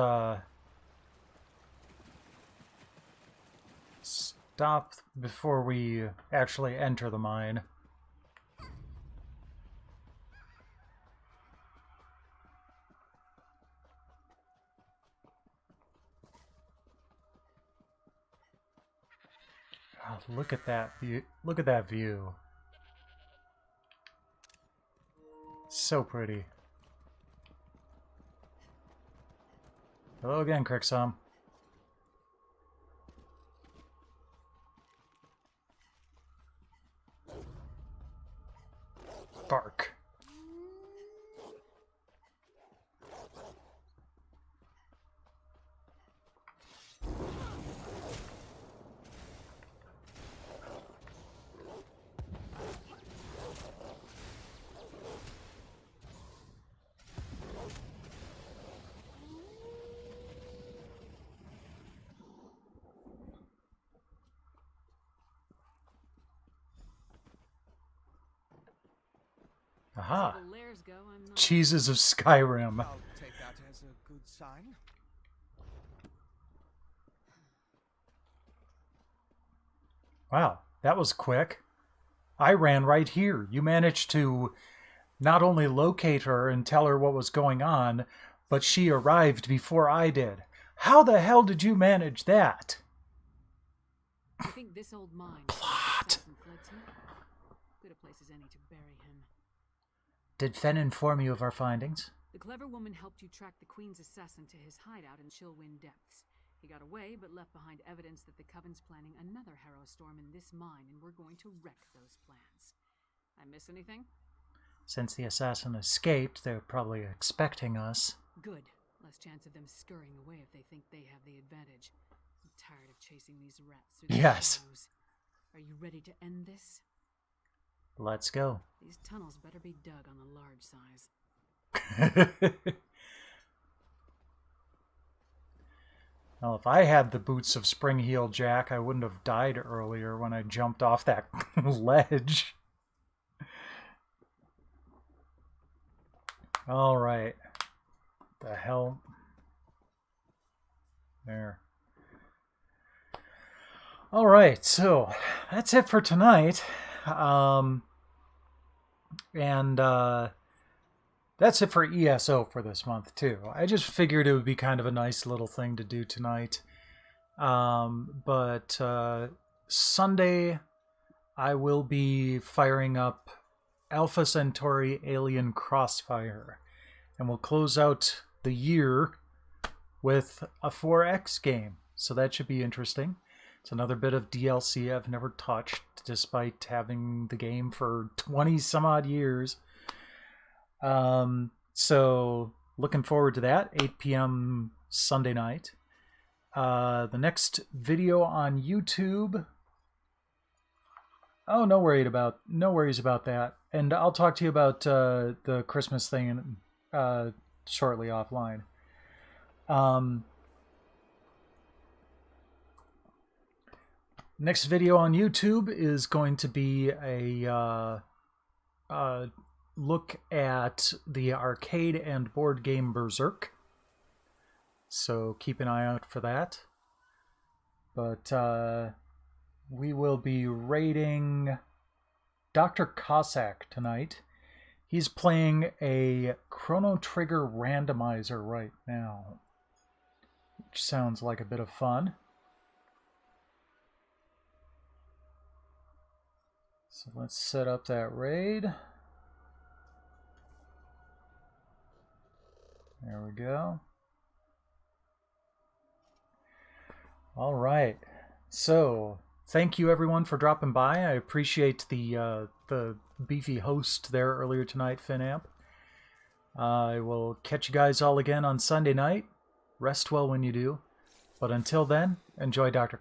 stop before we actually enter the mine. Oh, look at that view. Look at that view. So pretty. Hello again, Crixom. Bark. Aha. Cheeses of Skyrim. I'll take that as a good sign. Wow, that was quick. I ran right here. You managed to not only locate her and tell her what was going on, but she arrived before I did. How the hell did you manage that? I think this old mine. Plot. Good a place as any to bury him. Did Fen inform you of our findings? The clever woman helped you track the Queen's assassin to his hideout in Chillwind Depths. He got away, but left behind evidence that the Coven's planning another harrow storm in this mine, and we're going to wreck those plans. I miss anything? Since the assassin escaped, they're probably expecting us. Good. Less chance of them scurrying away if they think they have the advantage. I'm tired of chasing these rats through the shadows. Are you ready to end this? Let's go. These tunnels better be dug on the large size. Well, if I had the boots of Springheel Jack, I wouldn't have died earlier when I jumped off that ledge. All right. The hell? There. All right, so that's it for tonight. That's it for ESO for this month, too. I just figured it would be kind of a nice little thing to do tonight. But Sunday, I will be firing up Alpha Centauri Alien Crossfire. And we'll close out the year with a 4X game. So that should be interesting. It's another bit of DLC I've never touched, despite having the game for 20 some odd years. So looking forward to that. 8 p.m. Sunday night. The next video on YouTube. Oh, no worries about that. And I'll talk to you about the Christmas thing shortly offline. Next video on YouTube is going to be a look at the arcade and board game Berserk. So keep an eye out for that. But we will be rating Dr. Cossack tonight. He's playing a Chrono Trigger randomizer right now, which sounds like a bit of fun. So let's set up that raid. There we go. All right. So thank you everyone for dropping by. I appreciate the beefy host there earlier tonight, Finamp. I will catch you guys all again on Sunday night. Rest well when you do. But until then, enjoy Dr.